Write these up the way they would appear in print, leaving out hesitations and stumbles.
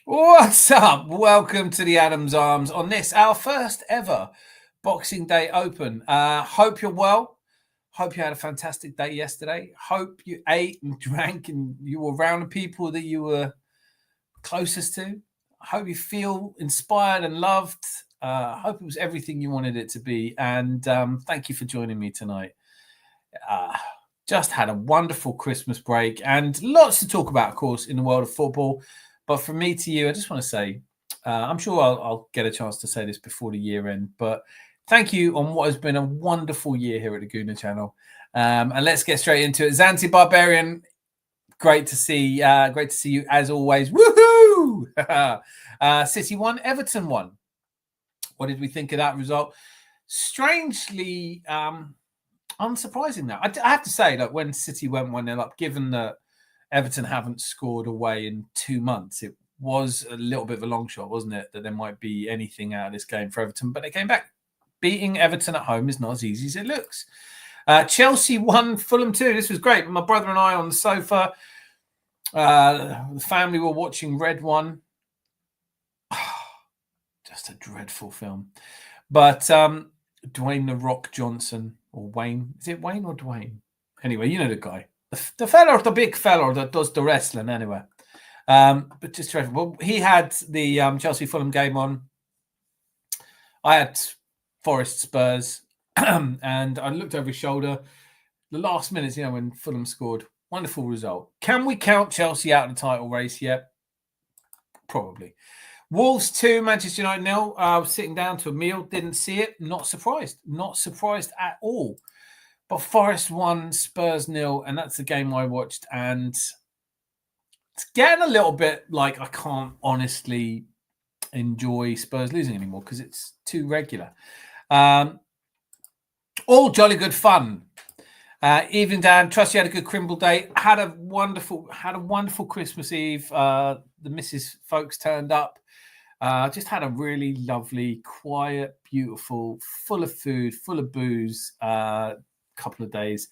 What's up? Welcome to the Adams Arms on this, our first ever Boxing Day Open. Hope you're well. Hope you had a fantastic day yesterday. Hope you ate and drank and you were around the people that you were closest to. Hope you feel inspired and loved. Hope it was everything you wanted it to be. And thank you for joining me tonight. Just had a wonderful Christmas break and lots to talk about, of course, in the world of football. But from me to you, I just want to say, I'm sure I'll get a chance to say this before the year end, but thank you on what has been a wonderful year here at the Gooner channel. And let's get straight into it. Zanzi Barbarian, great to see you as always. Woohoo! City won, Everton won. What did we think of that result? Strangely, unsurprising now. I have to say that when City went 1-0 up, given that Everton haven't scored away in 2 months, it was a little bit of a long shot, wasn't it, that there might be anything out of this game for Everton, but they came back. Beating Everton at home is not as easy as it looks. Chelsea won, Fulham 2. This was great. My brother and I on the sofa, the family were watching Red 1. Just a dreadful film. But Dwayne "The Rock" Johnson, or Wayne, is it Wayne or Dwayne? Anyway, you know the guy. The fella, the big fella that does the wrestling anyway. But just dreadful. Well, he had the Chelsea Fulham game on. I had Forest Spurs, and I looked over his shoulder. The last minutes, when Fulham scored, wonderful result. Can we count Chelsea out of the title race yet? Probably. Wolves 2, Manchester United 0. I was sitting down to a meal, didn't see it. Not surprised at all. But Forest 1, Spurs 0, and that's the game I watched. And it's getting a little bit like I can't honestly enjoy Spurs losing anymore because it's too regular. All jolly good fun. Evening, Dan. Trust you had a good Crimble day. Had a wonderful Christmas Eve. The missus folks turned up. Just had a really lovely, quiet, beautiful, full of food, full of booze couple of days.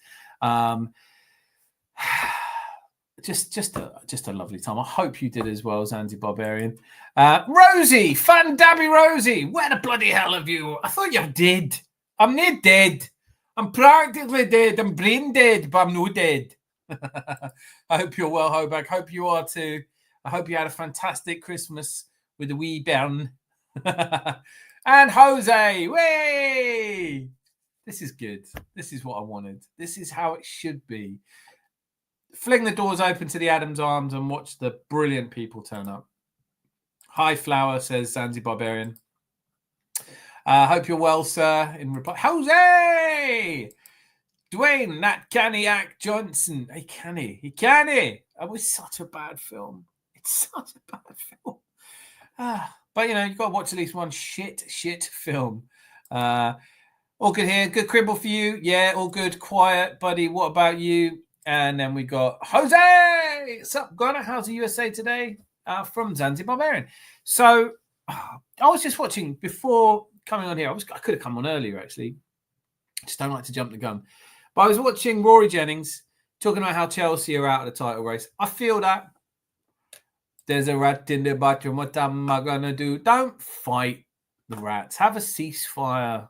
Just a lovely time. I hope you did as well, Zanzi Barbarian. Rosie, Fan Dabby Rosie, where the bloody hell have you? I thought you did. I'm not dead. I'm practically dead. I'm brain dead, but I'm not dead. I hope you're well, Hoback. Hope you are too. I hope you had a fantastic Christmas with the wee Ben. And Jose, way! This is good. This is what I wanted. This is how it should be. Fling the doors open to the Adams Arms and watch the brilliant people turn up. Hi, Flower, says Zanzi Barbarian. Hope you're well, sir. In reply, Jose! Dwayne, Nat Caniac Johnson. Hey, Canny. That was such a bad film. It's such a bad film. But, you've got to watch at least one shit film. All good here. Good Cribble for you. Yeah, all good. Quiet, buddy. What about you? And then we got Jose. What's up, Ghana? How's the USA today? From Zanzi Barbarian. So I was just watching before coming on here. I could have come on earlier, actually. Just don't like to jump the gun. But I was watching Rory Jennings talking about how Chelsea are out of the title race. I feel that. There's a rat in the bathroom. What am I going to do? Don't fight the rats. Have a ceasefire.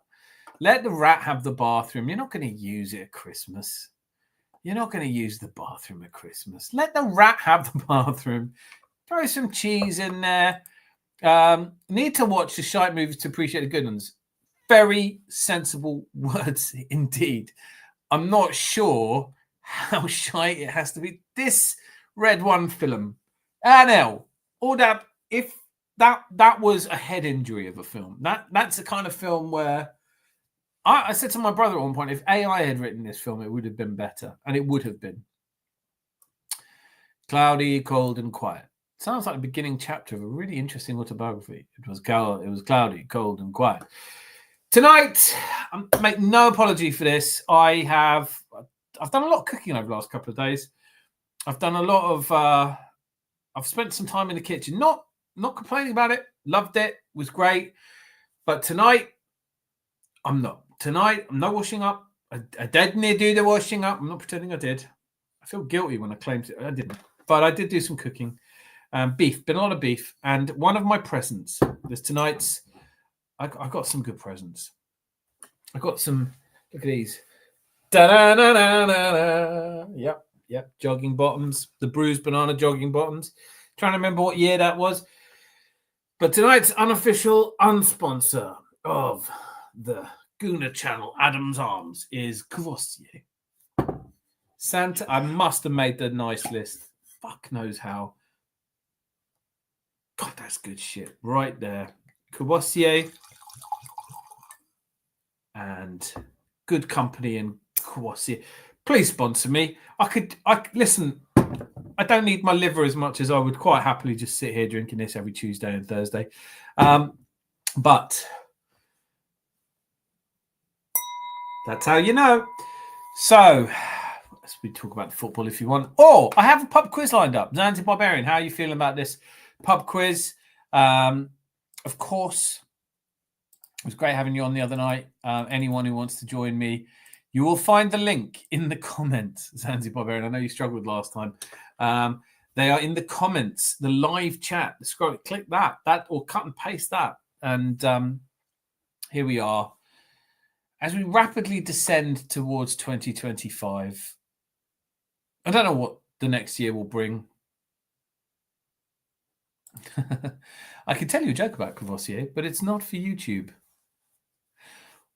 Let the rat have the bathroom. You're not going to use it at Christmas. You're not going to use the bathroom at Christmas. Let the rat have the bathroom. Throw some cheese in there. Need to watch the shite movies to appreciate the good ones. Very sensible words indeed. I'm not sure how shite it has to be. This Red 1 film. Now, all that, if that was a head injury of a film, that's the kind of film where I said to my brother at one point, if AI had written this film, it would have been better. And it would have been. Cloudy, cold, and quiet. Sounds like the beginning chapter of a really interesting autobiography. It was cloudy, cold, and quiet. Tonight, I make no apology for this. I've done a lot of cooking over the last couple of days. I've done a lot of... I've spent some time in the kitchen. Not complaining about it. Loved it. Was great. But tonight, I'm not. Tonight, I'm not washing up. I didn't do the washing up. I'm not pretending I did. I feel guilty when I claim to. I didn't. But I did do some cooking. Beef, been a lot of beef. And one of my presents is tonight's. I got some good presents. I got some. Look at these. Da-da-da-da-da-da. Yep. Jogging bottoms. The bruised banana jogging bottoms. Trying to remember what year that was. But tonight's unofficial unsponsor of the Gooner channel, Adam's Arms, is Courvoisier. Santa, I must have made the nice list. Fuck knows how. God, that's good shit. Right there. Courvoisier and Good Company and Courvoisier. Please sponsor me. Listen, I don't need my liver as much as I would quite happily just sit here drinking this every Tuesday and Thursday. But that's how you know. So we talk about the football if you want. Oh, I have a pub quiz lined up. Zanzi Barbarian, how are you feeling about this pub quiz? Of course, it was great having you on the other night. Anyone who wants to join me, you will find the link in the comments. Zanzi Barbarian, I know you struggled last time. They are in the comments, the live chat. Scroll, click that, or cut and paste that. And here we are. As we rapidly descend towards 2025, I don't know what the next year will bring. I can tell you a joke about Courvoisier, but it's not for YouTube.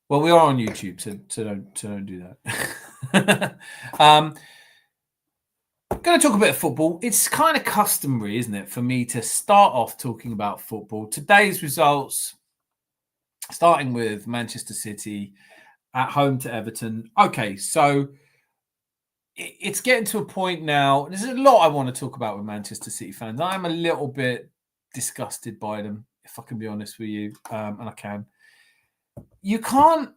Well, we are on YouTube, so don't do that. I'm going to talk a bit of football. It's kind of customary, isn't it, for me to start off talking about football. Today's results, starting with Manchester City at home to Everton. Okay, so it's getting to a point now. There's a lot I want to talk about with Manchester City fans. I'm a little bit disgusted by them, if I can be honest with you, and I can. You can't,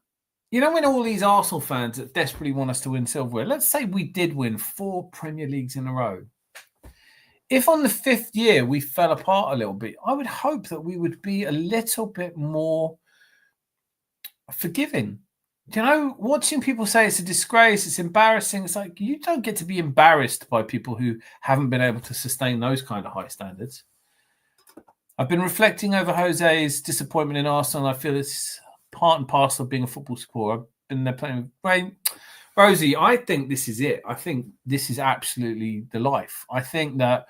when all these Arsenal fans that desperately want us to win silverware, let's say we did win 4 Premier Leagues in a row. If on the 5th year we fell apart a little bit, I would hope that we would be a little bit more forgiving. Watching people say it's a disgrace, it's embarrassing. It's like, you don't get to be embarrassed by people who haven't been able to sustain those kind of high standards. I've been reflecting over Jose's disappointment in Arsenal. I feel it's part and parcel of being a football supporter. I've been there playing with Brain. Rosie, I think this is it. I think this is absolutely the life. I think that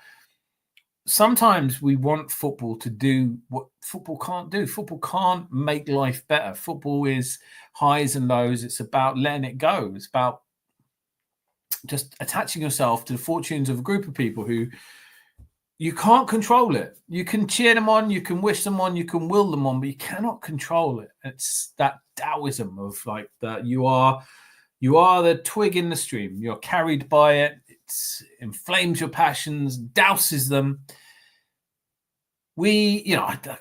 sometimes we want football to do what football can't do. Football can't make life better. Football is highs and lows. It's about letting it go. It's about just attaching yourself to the fortunes of a group of people who you can't control it. You can cheer them on, you can wish them on, you can will them on, but you cannot control it. It's that Taoism of like that you are the twig in the stream. You're carried by it. It inflames your passions, douses them.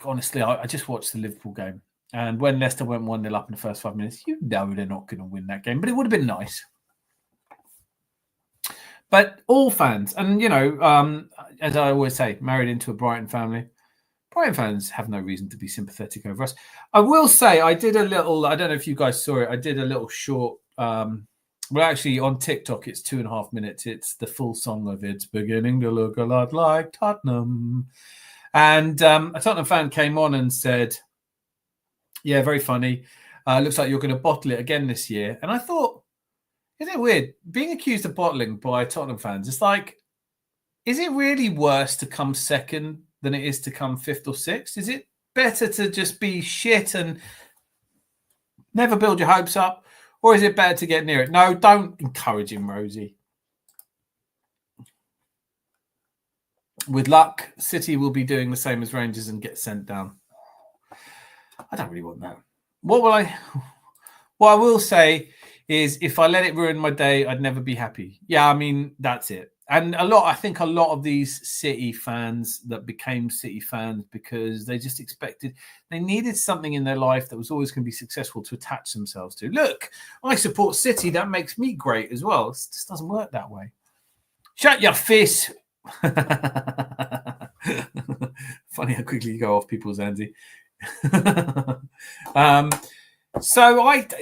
Honestly, I just watched the Liverpool game. And when Leicester went 1-0 up in the first 5 minutes, they're not going to win that game. But it would have been nice. But all fans, and, as I always say, married into a Brighton family. Brighton fans have no reason to be sympathetic over us. I will say I did a little, I don't know if you guys saw it, I did a little short, actually on TikTok, it's 2.5 minutes. It's the full song of It's Beginning to Look a Lot Like Tottenham. And a Tottenham fan came on and said, yeah, very funny. Looks like you're going to bottle it again this year. And I thought, isn't it weird? Being accused of bottling by Tottenham fans, it's like, is it really worse to come second than it is to come 5th or 6th? Is it better to just be shit and never build your hopes up? Or is it better to get near it? No, don't encourage him, Rosie. With luck, City will be doing the same as Rangers and get sent down. I don't really want that. What I will say is if I let it ruin my day, I'd never be happy. Yeah, I mean, that's it. And I think a lot of these City fans that became City fans because they just they needed something in their life that was always going to be successful to attach themselves to. Look, I support City. That makes me great as well. It just doesn't work that way. Shut your face. Funny how quickly you go off people's Andy.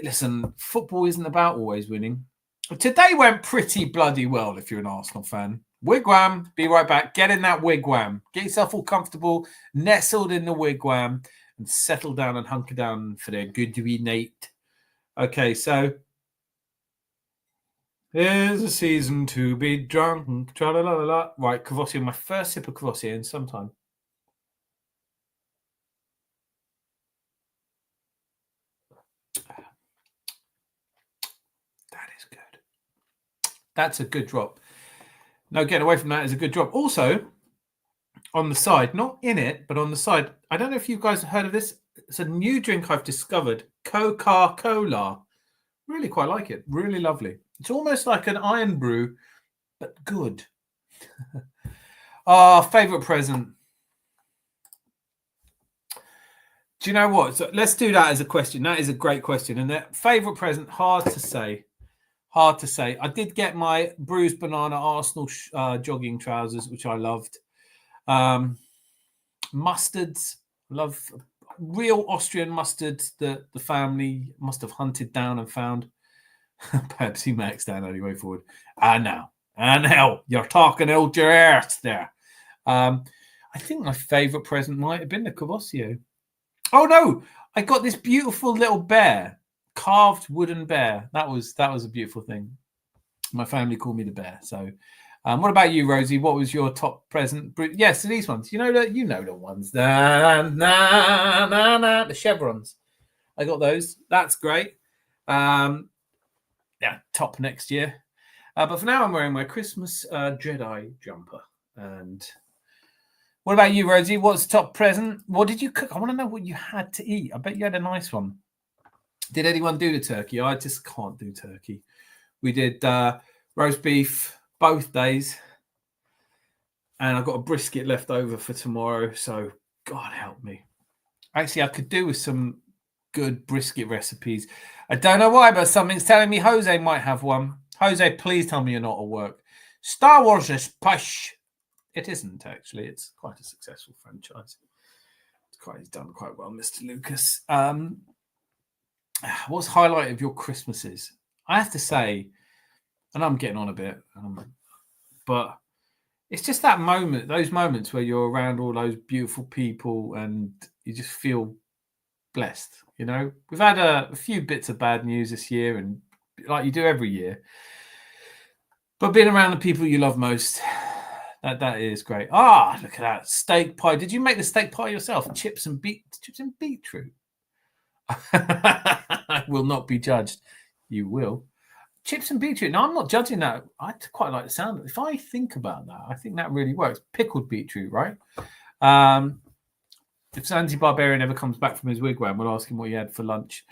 Listen, football isn't about always winning. Today went pretty bloody well if you're an Arsenal fan. Wigwam. Be right back. Get in that wigwam. Get yourself all comfortable, nestled in the wigwam, and settle down and hunker down for their good wee night. Okay, so here's a season to be drunk. Tra-la-la-la-la. Right, Courvoisier. My first sip of Courvoisier in some time. That is good. That's a good drop. No, getting away from that is a good drop. Also, on the side, not in it, but on the side, I don't know if you guys have heard of this. It's a new drink I've discovered, Coca-Cola. Really quite like it. Really lovely. It's almost like an iron brew, but good. Favorite present. Do you know what? So let's do that as a question. That is a great question. And that favorite present, hard to say. Hard to say. I did get my bruised banana Arsenal jogging trousers, which I loved. Mustards. Love real Austrian mustards that the family must have hunted down and found. Pepsi Max down anyway forward. And now you're talking old your earth there. I think my favourite present might have been the Courvoisier. Oh no, I got this beautiful little bear, carved wooden bear. That was a beautiful thing. My family called me the bear. So, what about you, Rosie? What was your top present? Yes, these ones. You know the ones. The chevrons. I got those. That's great. Yeah, top next year. But for now, I'm wearing my Christmas Jedi jumper. And what about you, Rosie? What's the top present? What did you cook? I want to know what you had to eat. I bet you had a nice one. Did anyone do the turkey? I just can't do turkey. We did roast beef both days. And I've got a brisket left over for tomorrow. So God help me. Actually, I could do with some good brisket recipes. I don't know why, but something's telling me Jose might have one. Jose, please tell me you're not at work. Star Wars is push. It isn't, actually. It's quite a successful franchise. It's done quite well, Mr. Lucas. What's the highlight of your Christmases? I have to say, and I'm getting on a bit, but it's just that moment, those moments where you're around all those beautiful people and you just feel blessed. You know, we've had a few bits of bad news this year, and like you do every year, but being around the people you love most, that is great. Look at that steak pie. Did you make the steak pie yourself? Chips and beetroot. I will not be judged. You will. Chips and beetroot. No, I'm not judging that. I quite like the sound of it. If I think about that, I think that really works. Pickled beetroot, right? If Sandy Barbarian ever comes back from his wigwam, we'll ask him what he had for lunch.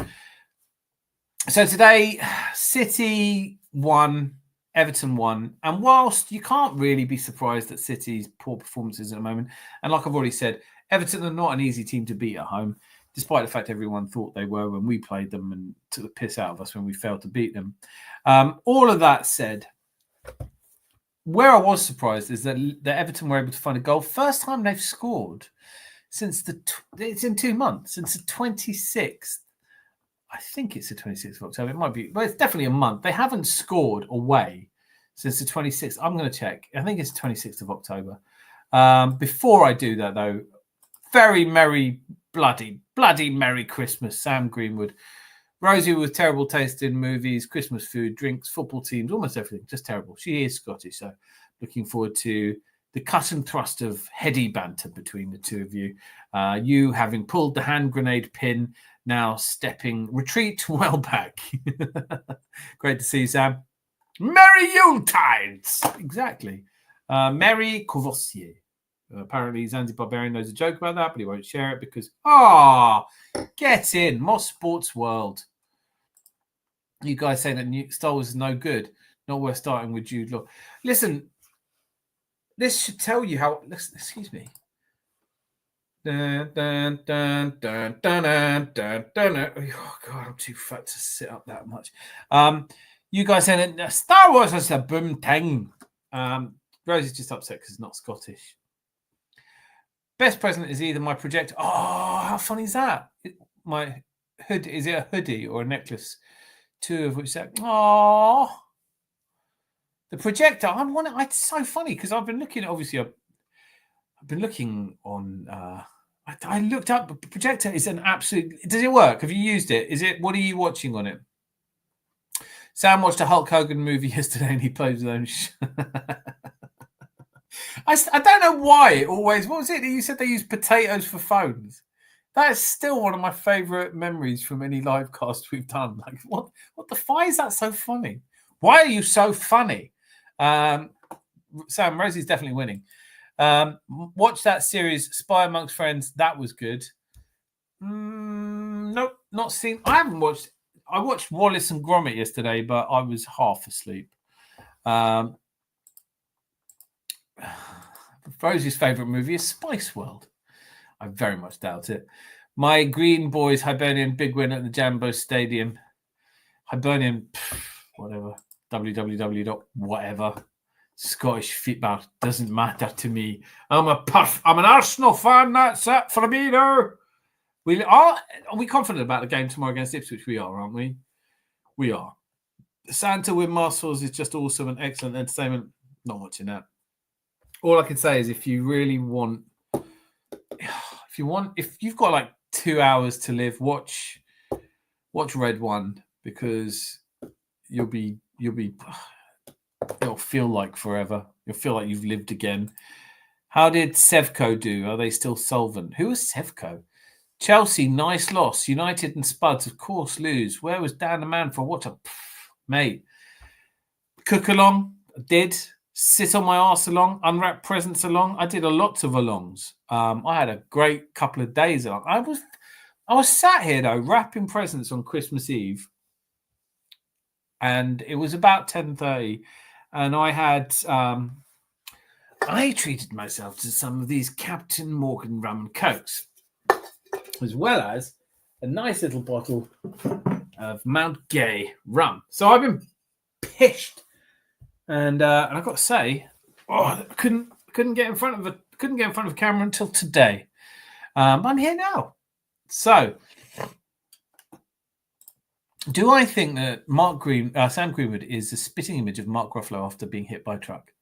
So today, City won, Everton won. And whilst you can't really be surprised at City's poor performances at the moment, and like I've already said, Everton are not an easy team to beat at home, despite the fact everyone thought they were when we played them and took the piss out of us when we failed to beat them. All of that said, where I was surprised is that Everton were able to find a goal. First time they've scored since it's in 2 months, since the 26th. I think it's the 26th of October. It might be, but it's definitely a month. They haven't scored away since the 26th. I'm going to check. I think it's 26th of October. Before I do that, though, very merry, bloody Merry Christmas, Sam Greenwood. Rosie with terrible taste in movies, Christmas food, drinks, football teams, almost everything. Just terrible. She is Scottish, so looking forward to the cut and thrust of heady banter between the two of you. You having pulled the hand grenade pin, now retreat well back. Great to see you, Sam. Merry Yuletides! Exactly. Merry Courvoisier. Apparently, Zanzi Barbarian knows a joke about that, but he won't share it because, get in. Moss Sports World. You guys saying that Star Wars is no good. Not worth starting with Jude Law. Listen, this should tell you how. Excuse me. Dun, dun, dun, dun, dun, dun, dun, dun. Oh, God, I'm too fat to sit up that much. You guys saying that Star Wars is a boom thing. Rose is just upset because it's not Scottish. Best present is either my projector. Oh, how funny is that? My hood. Is it a hoodie or a necklace? Two of which say, oh, The projector. It's so funny because I've been looking. Obviously, I've been looking on. I looked up. The projector is an absolute. Does it work? Have you used it? Is it? What are you watching on it? Sam watched a Hulk Hogan movie yesterday, and he played his own. I don't know why it always. What was it? You said they use potatoes for phones. That is still one of my favourite memories from any live cast we've done. Like, what the? Why is that so funny? Why are you so funny? Sam, Rosie's definitely winning. Watch that series, Spy Amongst Friends. That was good. Nope, not seen. I haven't watched. I watched Wallace and Gromit yesterday, but I was half asleep. Rosie's favourite movie is Spice World. I very much doubt it. My Green Boys Hibernian big win at the Jambo Stadium. Hibernian, whatever. www.whatever. Scottish football doesn't matter to me. I'm an Arsenal fan. That's it for me now. Are we confident about the game tomorrow against Ipswich? We are, aren't we? We are. Santa with muscles is just awesome and excellent entertainment. Not watching that. All I can say is if you really want, if you've got like 2 hours to live, watch Red One because it'll feel like forever. You'll feel like you've lived again. How did Sevco do? Are they still solvent? Who was Sevco? Chelsea, nice loss. United and Spuds, of course, lose. Where was Dan the man for what a mate? Cook along, did. Sit on my arse along, unwrap presents along. I did a lot of alongs. I had a great couple of days along. I was sat here though, wrapping presents on Christmas Eve, and it was about 10:30, and I had I treated myself to some of these Captain Morgan rum and cokes, as well as a nice little bottle of Mount Gay rum. So I've been pissed. And I've got to say, I couldn't get in front of a camera until today. I'm here now. So, do I think that Sam Greenwood is a spitting image of Mark Ruffalo after being hit by a truck?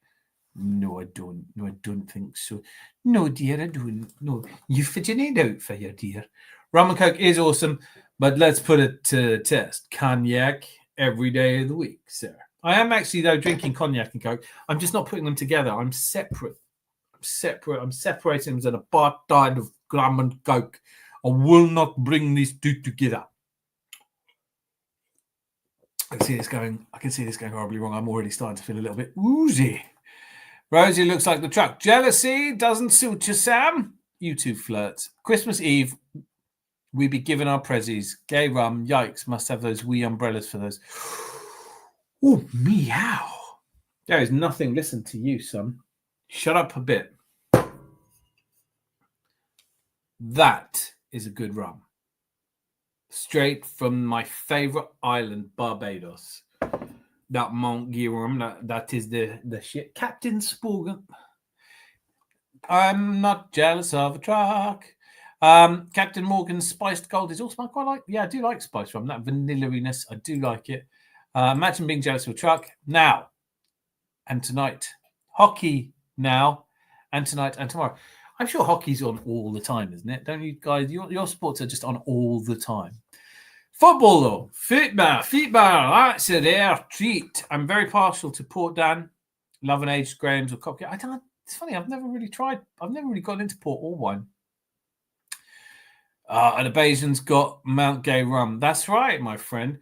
No, I don't. No, I don't think so. No, dear, I don't. No, you fidgeting it out for you, dear. Rum and Coke is awesome, but let's put it to test. Cognac every day of the week, sir. I am actually, though, drinking cognac and Coke. I'm just not putting them together. I'm separate. I'm separating them as an apartheid of rum and Coke. I will not bring these two together. I can see this going horribly wrong. I'm already starting to feel a little bit woozy. Rosie looks like the truck. Jealousy doesn't suit you, Sam. You two flirts. Christmas Eve, we be giving our prezzies. Gay rum. Yikes. Must have those wee umbrellas for those. Oh, meow. There is nothing. Listen to you, son. Shut up a bit. That is a good rum. Straight from my favorite island, Barbados. That Mount Gay rum, that is the shit. Captain Sporgan. I'm not jealous of a truck. Captain Morgan's spiced gold is also I quite like. Yeah, I do like spiced rum. That vanilla-iness, I do like it. Imagine being jealous of a truck now and tonight. Hockey now and tonight and tomorrow. I'm sure hockey's on all the time, isn't it? Don't you guys? Your sports are just on all the time. Football, though. Football. That's a rare treat. I'm very partial to Port Dan. Love an aged Graham's or cocktail. It's funny. I've never really gotten into port or wine. And the Bayesian's got Mount Gay rum. That's right, my friend.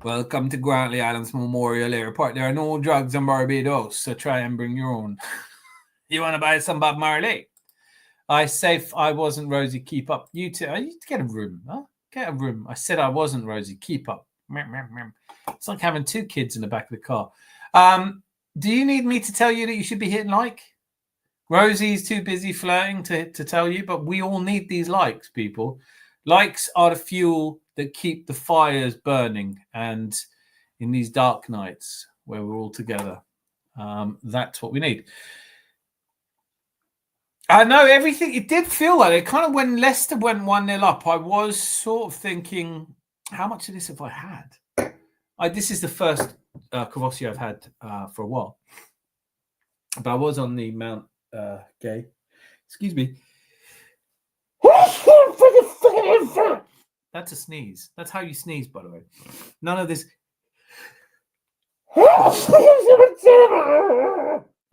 Welcome to Grantley Islands Memorial Airport. There are no drugs on Barbados, so try and bring your own. You want to buy some Bob Marley? I wasn't, Rosie. Keep up. You too. I need to get a room. Huh? Get a room. I said I wasn't, Rosie. Keep up. It's like having two kids in the back of the car. Do you need me to tell you that you should be hitting like? Rosie's too busy flirting to tell you, but we all need these likes, people. Likes are the fuel that keep the fires burning, and in these dark nights where we're all together, that's what we need. I know everything. It did feel like it. Kind of when Leicester went 1-0 up, I was sort of thinking, how much of this have I had? This is the first Courvoisier I've had for a while. But I was on the Mount Gay. Excuse me. That's a sneeze. That's how you sneeze, by the way. None of this.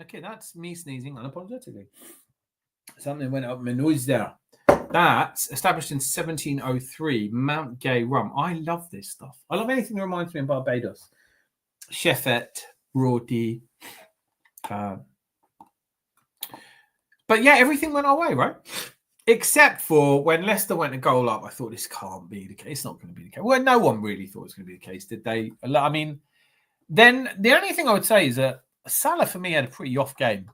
Okay, that's me sneezing unapologetically. Something went up my nose there. That's established in 1703, Mount Gay rum. I love this stuff. I love anything that reminds me of Barbados. Chefette, roti. But yeah, everything went our way, right? Except for when Leicester went a goal up, I thought this can't be the case. It's not going to be the case. Well, no one really thought it was going to be the case, did they? I mean, then the only thing I would say is that Salah, for me, had a pretty off game.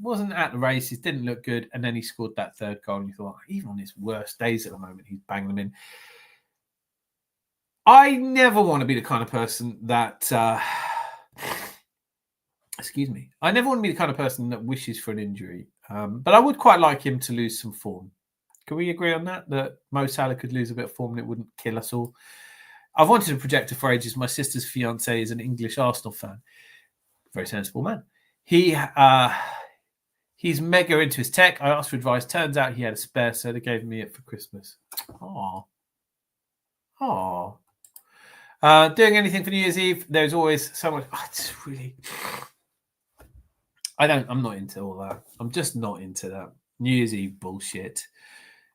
Wasn't at the races, didn't look good, and then he scored that third goal, and you thought, even on his worst days at the moment, he's banging them in. I never want to be the kind of person that... excuse me. I never want to be the kind of person that wishes for an injury. But I would quite like him to lose some form. Can we agree on that? That Mo Salah could lose a bit of form and it wouldn't kill us all? I've wanted to project it for ages. My sister's fiance is an English Arsenal fan. Very sensible man. He's mega into his tech. I asked for advice. Turns out he had a spare, so they gave me it for Christmas. Aww. Doing anything for New Year's Eve? There's always so much. It's really... I'm not into all that. I'm just not into that New Year's Eve bullshit.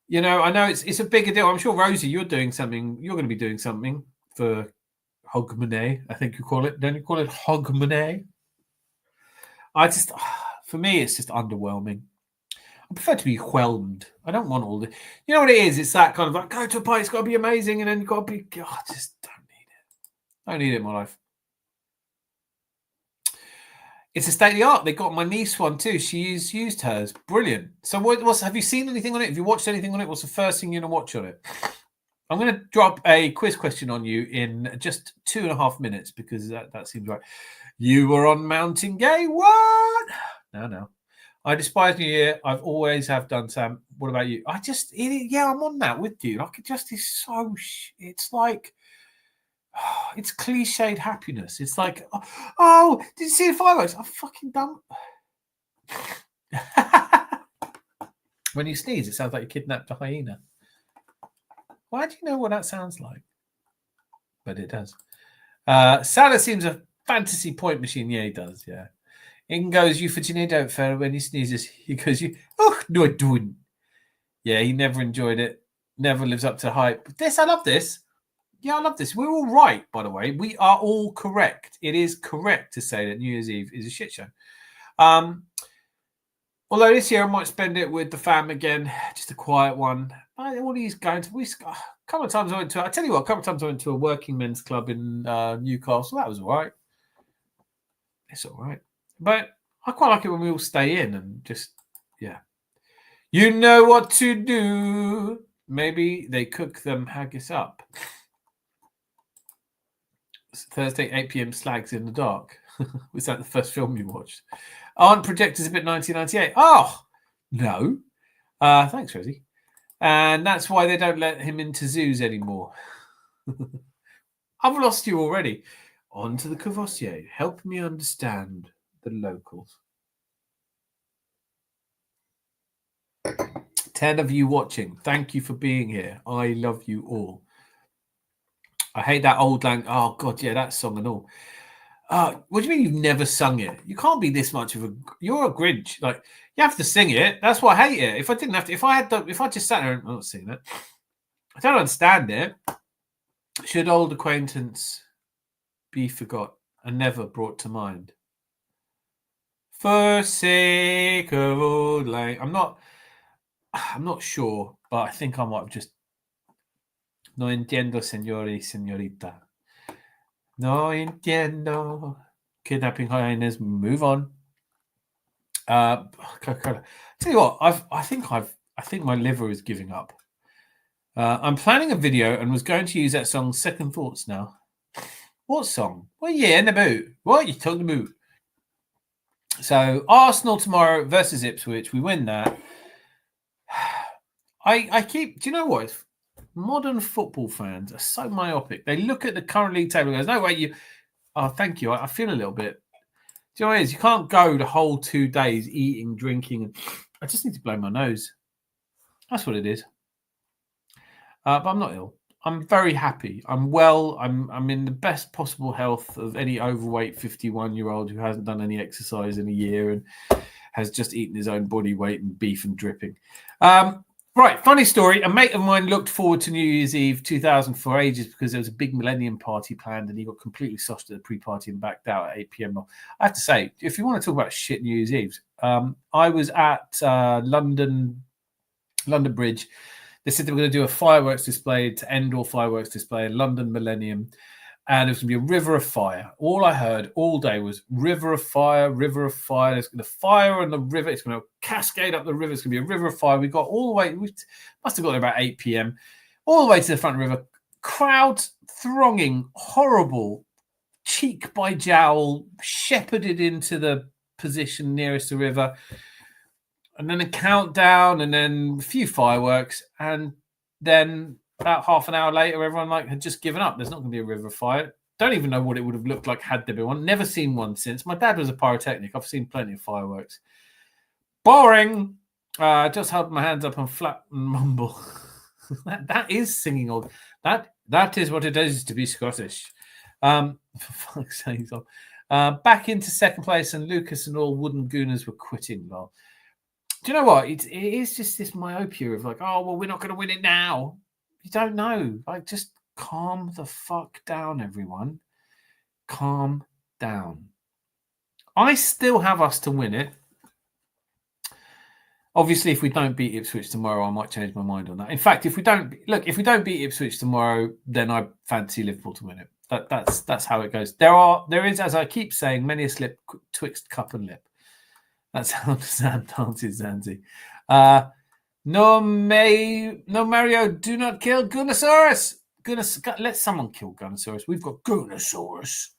You know, I know it's a bigger deal. I'm sure, Rosie, you're doing something. You're going to be doing something for Hogmanay, I think you call it. Don't you call it Hogmanay? For me, it's just underwhelming. I prefer to be whelmed. I don't want all the... You know what it is? It's that kind of like, go to a party, it's got to be amazing, and then you've got to be... I just don't need it. I don't need it in my life. It's a state of the art. They got my niece one too. She's used hers. Brilliant. So have you seen anything on it? Have you watched anything on it? What's the first thing you're going to watch on it? I'm going to drop a quiz question on you in just 2.5 minutes because that seems right. You were on Mountain Gay. What? No. I despise New Year. I've always have done, Sam. What about you? I'm on that with you. Like, it just is so... It's like... It's cliched happiness. It's like, oh, did you see the fireworks? I'm fucking dumb. When you sneeze, it sounds like you kidnapped a hyena. Why do you know what that sounds like? But it does. Salah seems a fantasy point machine. Yeah, he does. Yeah. In goes Euphigenia, don't fail when he sneezes. He goes, no, I don't. Yeah, he never enjoyed it. Never lives up to hype. I love this. Yeah, I love this. We're all right, by the way. We are all correct. It is correct to say that New Year's Eve is a shit show. Although this year I might spend it with the fam again, just a quiet one. All these going to... A couple of times I went to... I tell you what, a couple of times I went to a working men's club in Newcastle. That was all right. It's all right. But I quite like it when we all stay in and just... Yeah. You know what to do. Maybe they cook them haggis up. Thursday, 8 p.m. Slags in the Dark. Was that the first film you watched? Aren't projectors a bit 1998? Oh, no. Thanks, Rosie. And that's why they don't let him into zoos anymore. I've lost you already. On to the Courvoisier. Help me understand the locals. 10 of you watching. Thank you for being here. I love you all. I hate that old lang. Oh, God, yeah, that song and all. What do you mean you've never sung it? You can't be this much of a... You're a Grinch. Like, you have to sing it. That's why I hate it. If I didn't have to... If I just sat there and... I'm not singing it. I don't understand it. Should old acquaintance be forgot and never brought to mind? For sake of old lang... I'm not sure, but I think I might have just... No entiendo, señor y señorita. No entiendo. Kidnapping hyenas. Move on. Tell you what, I think my liver is giving up. I'm planning a video and was going to use that song Second Thoughts now. What song? What year in the boot? What are you talking about? So Arsenal tomorrow versus Ipswich. We win that. I keep... Do you know what? Modern football fans are so myopic. They look at the current league table and goes, no way, you... Oh, thank you. I feel a little bit... Do you know what it is? You can't go the whole 2 days eating, drinking. I just need to blow my nose. That's what it is. But I'm not ill. I'm very happy. I'm well. I'm in the best possible health of any overweight 51-year-old who hasn't done any exercise in a year and has just eaten his own body weight and beef and dripping. Right, funny story. A mate of mine looked forward to New Year's Eve 2000 for ages because there was a big Millennium Party planned and he got completely sauced at the pre-party and backed out at 8 p.m. I have to say, if you want to talk about shit New Year's Eve, I was at London Bridge. They said they were going to do a fireworks display to end all fireworks display in London Millennium. And it was going to be a river of fire. All I heard all day was river of fire, river of fire. There's going to fire on the river. It's going to cascade up the river. It's going to be a river of fire. We got all the way, we must have got there about 8 p.m., all the way to the front of the river. Crowds thronging, horrible, cheek by jowl, shepherded into the position nearest the river. And then a countdown and then a few fireworks. And then about half an hour later, everyone had just given up. There's not going to be a river of fire. Don't even know what it would have looked like had there been one. Never seen one since. My dad was a pyrotechnic. I've seen plenty of fireworks. Boring. Just held my hands up and flap and mumble. that is singing old. That is what it is to be Scottish. For fuck's sake. Back into second place, and Lucas and all wooden gooners were quitting. Well, do you know what? It is just this myopia of oh, well, we're not going to win it now. You don't know. Just calm the fuck down, everyone. Calm down. I still have us to win it. Obviously, if we don't beat Ipswich tomorrow, I might change my mind on that. In fact, if we don't beat Ipswich tomorrow, then I fancy Liverpool to win it. That's how it goes. There is, as I keep saying, many a slip twixt cup and lip. That's how Sam dances, Zanzi. No, Mario, do not kill Gunnosaurus. Let someone kill Gunnosaurus. We've got Gunnosaurus.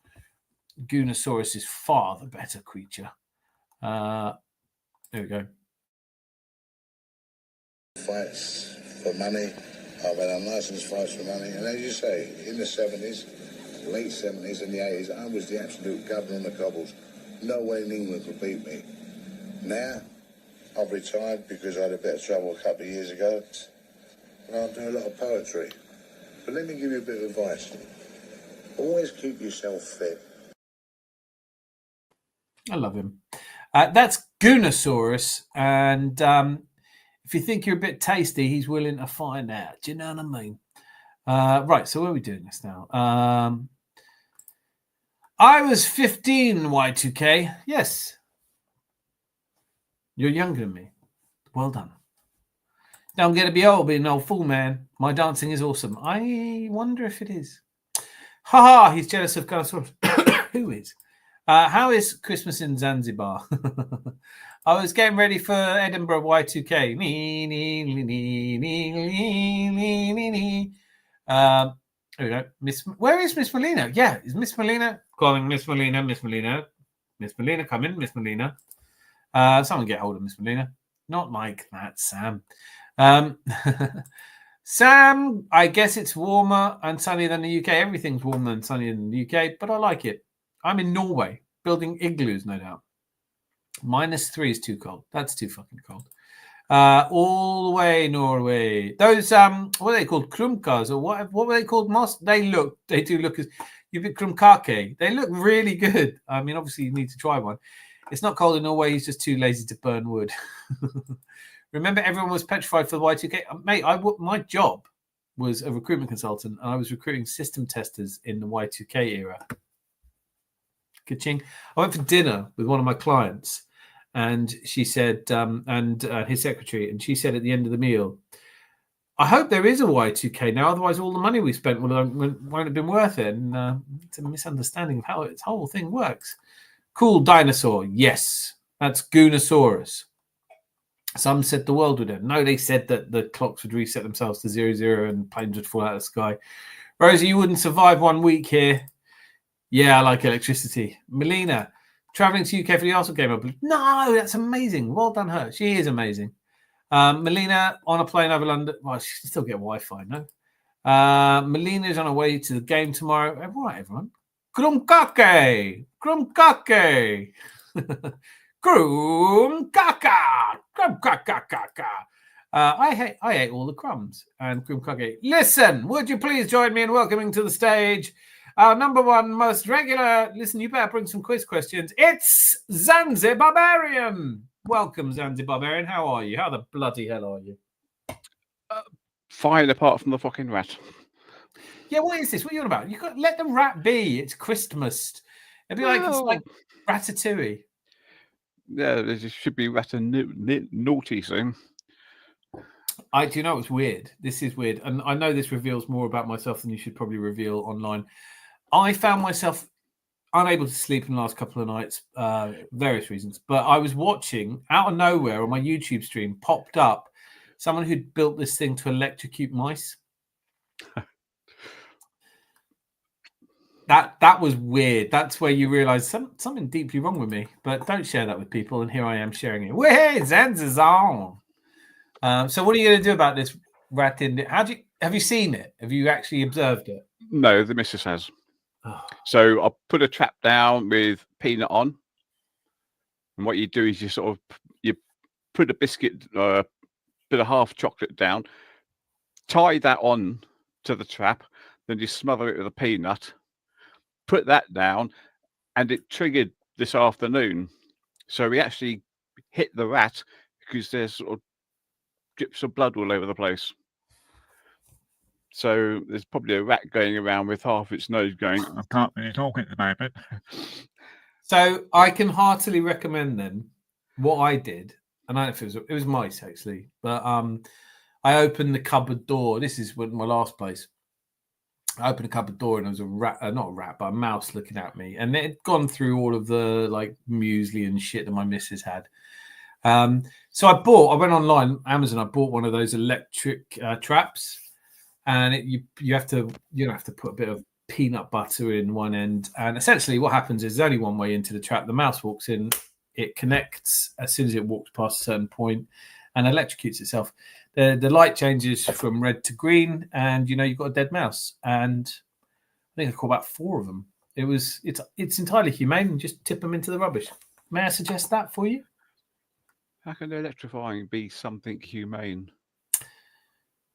Gunnosaurus is far the better creature. There we go. Fights for money. I've had unlicensed fights for money. And as you say, in the 70s, late 70s and the 80s, I was the absolute governor on the cobbles. No one in England could beat me. Now, I've retired because I had a bit of trouble a couple of years ago. And I do a lot of poetry. But let me give you a bit of advice. Always keep yourself fit. I love him. That's Gunnosaurus. And if you think you're a bit tasty, he's willing to find out. Do you know what I mean? Right, so where are we doing this now? I was 15, Y2K. Yes. You're younger than me. Well done. Don't get to be old, being an old fool, man. My dancing is awesome. I wonder if it is. Ha ha, he's jealous of Gunnosaurus. Who is? How is Christmas in Zanzibar? I was getting ready for Edinburgh Y2K. Here we go. Where is Miss Melina? Yeah, is Miss Melina calling? Miss Melina, Miss Melina, Miss Melina, come in, Miss Melina. Someone get hold of Miss Melina. Not like that, Sam. Sam, I guess it's warmer and sunnier than the UK. Everything's warmer and sunnier than the UK, but I like it. I'm in Norway, building igloos, no doubt. -3 is too cold. That's too fucking cold. All the way Norway. Those what are they called? Krumkas, or what were they called? They do look as you bit krumkake. They look really good. I mean, obviously you need to try one. It's not cold in Norway. He's just too lazy to burn wood. Remember, everyone was petrified for the Y2K. Mate, my job was a recruitment consultant, and I was recruiting system testers in the Y2K era. Ka-ching. I went for dinner with one of my clients, and she said, and his secretary, and she said at the end of the meal, I hope there is a Y2K now, otherwise all the money we spent won't have been worth it. And it's a misunderstanding of how its whole thing works. Cool dinosaur. Yes, that's Gunnosaurus. Some said the world would end. No, they said that the clocks would reset themselves to 00 and planes would fall out of the sky. Rosie, you wouldn't survive 1 week here. Yeah, I like electricity. Melina, traveling to UK for the Arsenal game. No, that's amazing. Well done, her. She is amazing. Melina, on a plane over London. Well, she can still get Wi-Fi, no? Melina's on her way to the game tomorrow. Right, everyone. Krumkake. Krumkake. Krumkaka. Krumkaka. I ate all the crumbs and Krumkake. Listen, would you please join me in welcoming to the stage our number one most regular. Listen, you better bring some quiz questions. It's Zanzi Barbarian. Welcome, Zanzi Barbarian. How are you? How the bloody hell are you? Fine, apart from the fucking rat. Yeah, what is this? What are you on about? You got let the rat be. It's Christmas. It'd be like it's like Ratatouille. Yeah, there should be rat and naughty soon. Do you know what's weird? This is weird, and I know this reveals more about myself than you should probably reveal online. I found myself unable to sleep in the last couple of nights, various reasons. But I was watching out of nowhere on my YouTube stream, popped up someone who'd built this thing to electrocute mice. That was weird. That's where you realise something deeply wrong with me. But don't share that with people. And here I am sharing it. Hey, Zenz is on. So what are you going to do about this rat in? Have you seen it? Have you actually observed it? No, the missus has. Oh. So I put a trap down with peanut on, and what you do is you put a biscuit, bit of half chocolate down, tie that on to the trap, then you smother it with a peanut, put that down, and it triggered this afternoon. So we actually hit the rat because there's sort of drips of blood all over the place. So there's probably a rat going around with half its nose going, I can't really talk at the moment. So I can heartily recommend then what I did, and I don't know if it was mice actually, but I opened the cupboard door. This is my last place. I opened the cupboard door and there was a rat, not a rat, but a mouse looking at me, and it had gone through all of the like muesli and shit that my missus had. So I went online, Amazon. I bought one of those electric traps. And you have to put a bit of peanut butter in one end, and essentially what happens is there's only one way into the trap. The mouse walks in, it connects as soon as it walks past a certain point, and electrocutes itself. The light changes from red to green, and you've got a dead mouse. And I think I caught about 4 of them. It's entirely humane. Just tip them into the rubbish. May I suggest that for you? How can electrifying be something humane?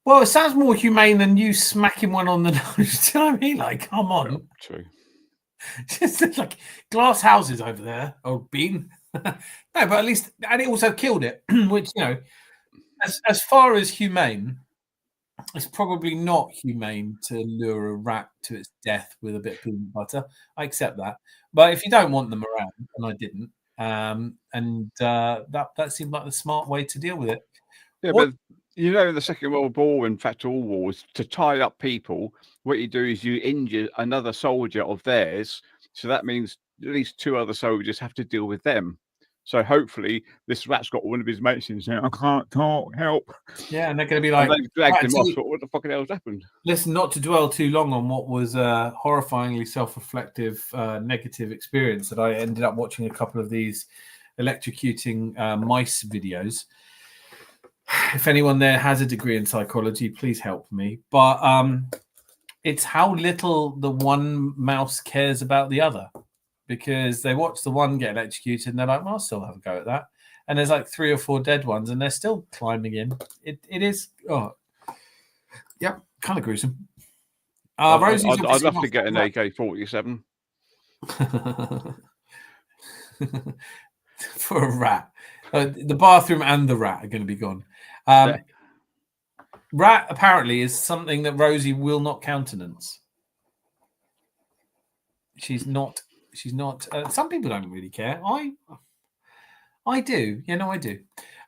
Well, it sounds more humane than you smacking one on the nose. Do you know what I mean? Like, come on. Well, true. Just like glass houses over there, or bean. No, but at least, and it also killed it, which, as far as humane, it's probably not humane to lure a rat to its death with a bit of peanut butter. I accept that. But if you don't want them around, and I didn't, that seemed like the smart way to deal with it. Yeah, but in the Second World War, in fact, all wars, to tie up people, what you do is you injure another soldier of theirs. So that means at least 2 other soldiers have to deal with them. So hopefully this rat's got one of his mates in saying, I can't talk, help. Yeah, and they're going to be like... And they've dragged him off. So what the fucking hell's happened? Listen, not to dwell too long on what was a horrifyingly self-reflective, negative experience that I ended up watching a couple of these electrocuting mice videos. If anyone there has a degree in psychology, please help me. But it's how little the one mouse cares about the other, because they watch the one get electrocuted and they're like, well, I'll still have a go at that. And there's like 3 or 4 dead ones and they're still climbing in. It is, yeah, kind of gruesome. I'd love to get an AK-47. For a rat. The bathroom and the rat are going to be gone. Rat apparently is something that Rosie will not countenance. She's not. Some people don't really care. I do. I do.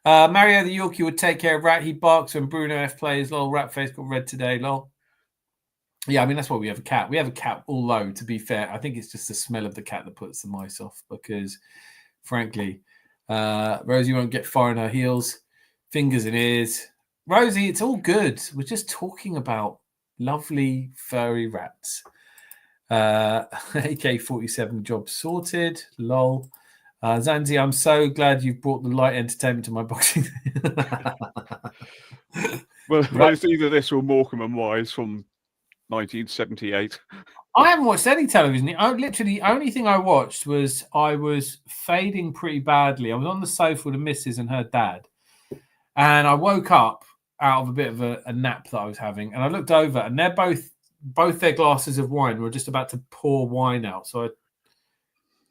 Mario the Yorkie would take care of Rat. He barks when Bruno F plays. Lol, rat face got red today. Lol. Yeah, I mean, that's why we have a cat. We have a cat, although, to be fair, I think it's just the smell of the cat that puts the mice off, because, frankly, Rosie won't get far in her heels, fingers in ears. Rosie, it's all good. We're just talking about lovely furry rats. AK-47 job sorted. Lol. Zanzi, I'm so glad you've brought the light entertainment to my boxing. Well, it's either this or Morecambe and Wise from 1978. I haven't watched any television. Literally, the only thing I watched was I was fading pretty badly. I was on the sofa with the missus and her dad, and I woke up out of a bit of a nap that I was having, and I looked over, and they're both their glasses of wine were just about to pour wine out. So I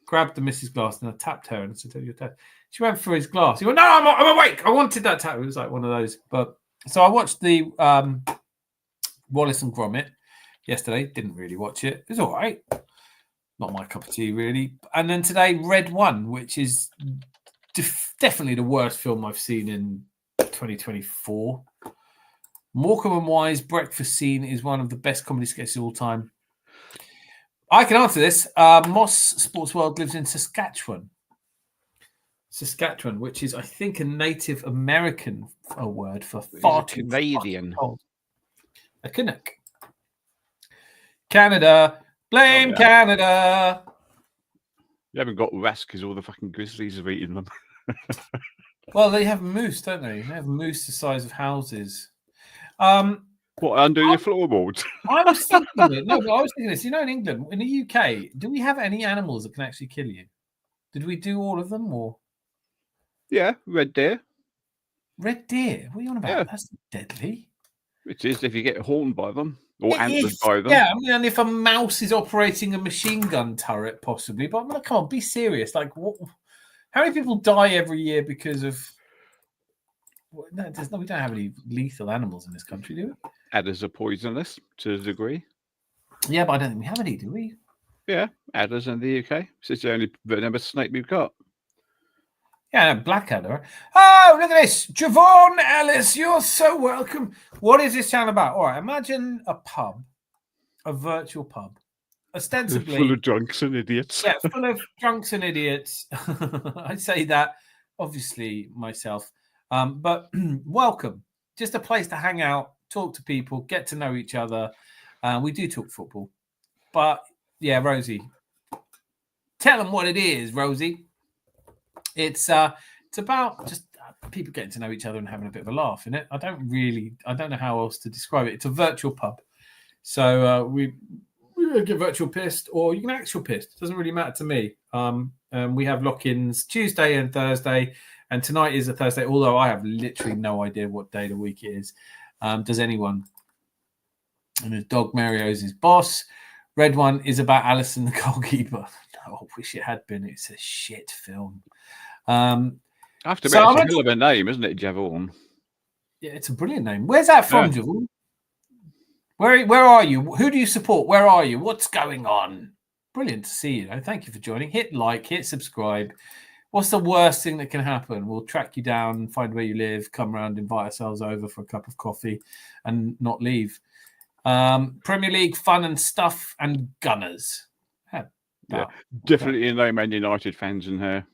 grabbed the missus' glass and I tapped her and I said, "Tell your dad." She went for his glass. He went, "No, I'm awake. I wanted that tap." It was like one of those. But so I watched the Wallace and Gromit yesterday. Didn't really watch it. It was all right. Not my cup of tea, really. And then today, Red One, which is definitely the worst film I've seen in 2024. Morecambe and Wise breakfast scene is one of the best comedy sketches of all time. I can answer this. Moss Sports World lives in Saskatchewan. Saskatchewan, which is, I think, a Native American word for far too Canadian. cold. A Canuck. Canada. Blame Canada. You haven't got rest because all the fucking grizzlies have eaten them. Well, they have moose, don't they? They have moose the size of houses. What, under your floorboards? I was thinking it. No, but I was thinking this. You know, in England, in the UK, do we have any animals that can actually kill you? Did we do all of them, or Yeah, red deer. red deer? What are you on about? Yeah. That's deadly. It is if you get horned by them or It antlered is. by them. Yeah, I mean, and if a mouse is operating a machine gun turret, possibly. But I'm like, come on, be serious. Like, what? How many people die every year because of? No, we don't have any lethal animals in this country, do we? Adders are poisonous to a degree. Yeah, but I don't think we have any, do we? Yeah, adders in the UK. It's the only venomous snake we've got. Yeah, no, Blackadder. Oh, look at this. Javon Ellis, you're so welcome. What is this channel about? All right, imagine a pub, a virtual pub, ostensibly Full of drunks and idiots. Yeah, full of drunks and idiots. I say that, obviously, myself. But welcome. Just a place to hang out, talk to people, get to know each other. We do talk football. But, yeah, Rosie, tell them what it is, Rosie. It's about just people getting to know each other and having a bit of a laugh in it. I don't know how else to describe it. It's a virtual pub. So we get virtual pissed, or you can actual pissed. It doesn't really matter to me. We have lock-ins Tuesday and Thursday, and tonight is a Thursday, although I have literally no idea what day of the week it is. Does anyone? And the dog Mario's his boss. Red One is about Alison the goalkeeper. No, I wish it had been. It's a shit film. I have to admit, it's a hell of a name, isn't it, Javon? Yeah, it's a brilliant name. Where's that from, Javon? Where are you? Who do you support? Where are you? What's going on? Brilliant to see you. Thank you for joining. Hit like, hit subscribe. What's the worst thing that can happen? We'll track you down, find where you live, come around, invite ourselves over for a cup of coffee and not leave. Premier League fun and stuff and Gunners. Yeah, definitely no Man United fans in here.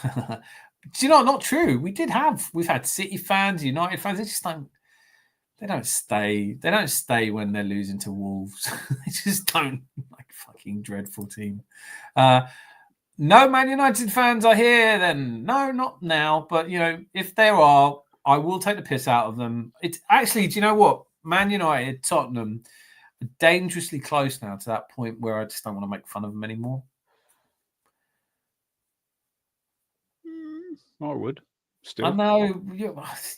Do you know, not true. We've had City fans, United fans. They don't stay when they're losing to Wolves. They just don't. Like, fucking dreadful team. No Man United fans are here then. No, not now. But, if there are, I will take the piss out of them. It's actually, do you know what? Man United, Tottenham are dangerously close now to that point where I just don't want to make fun of them anymore. I would. Still. I know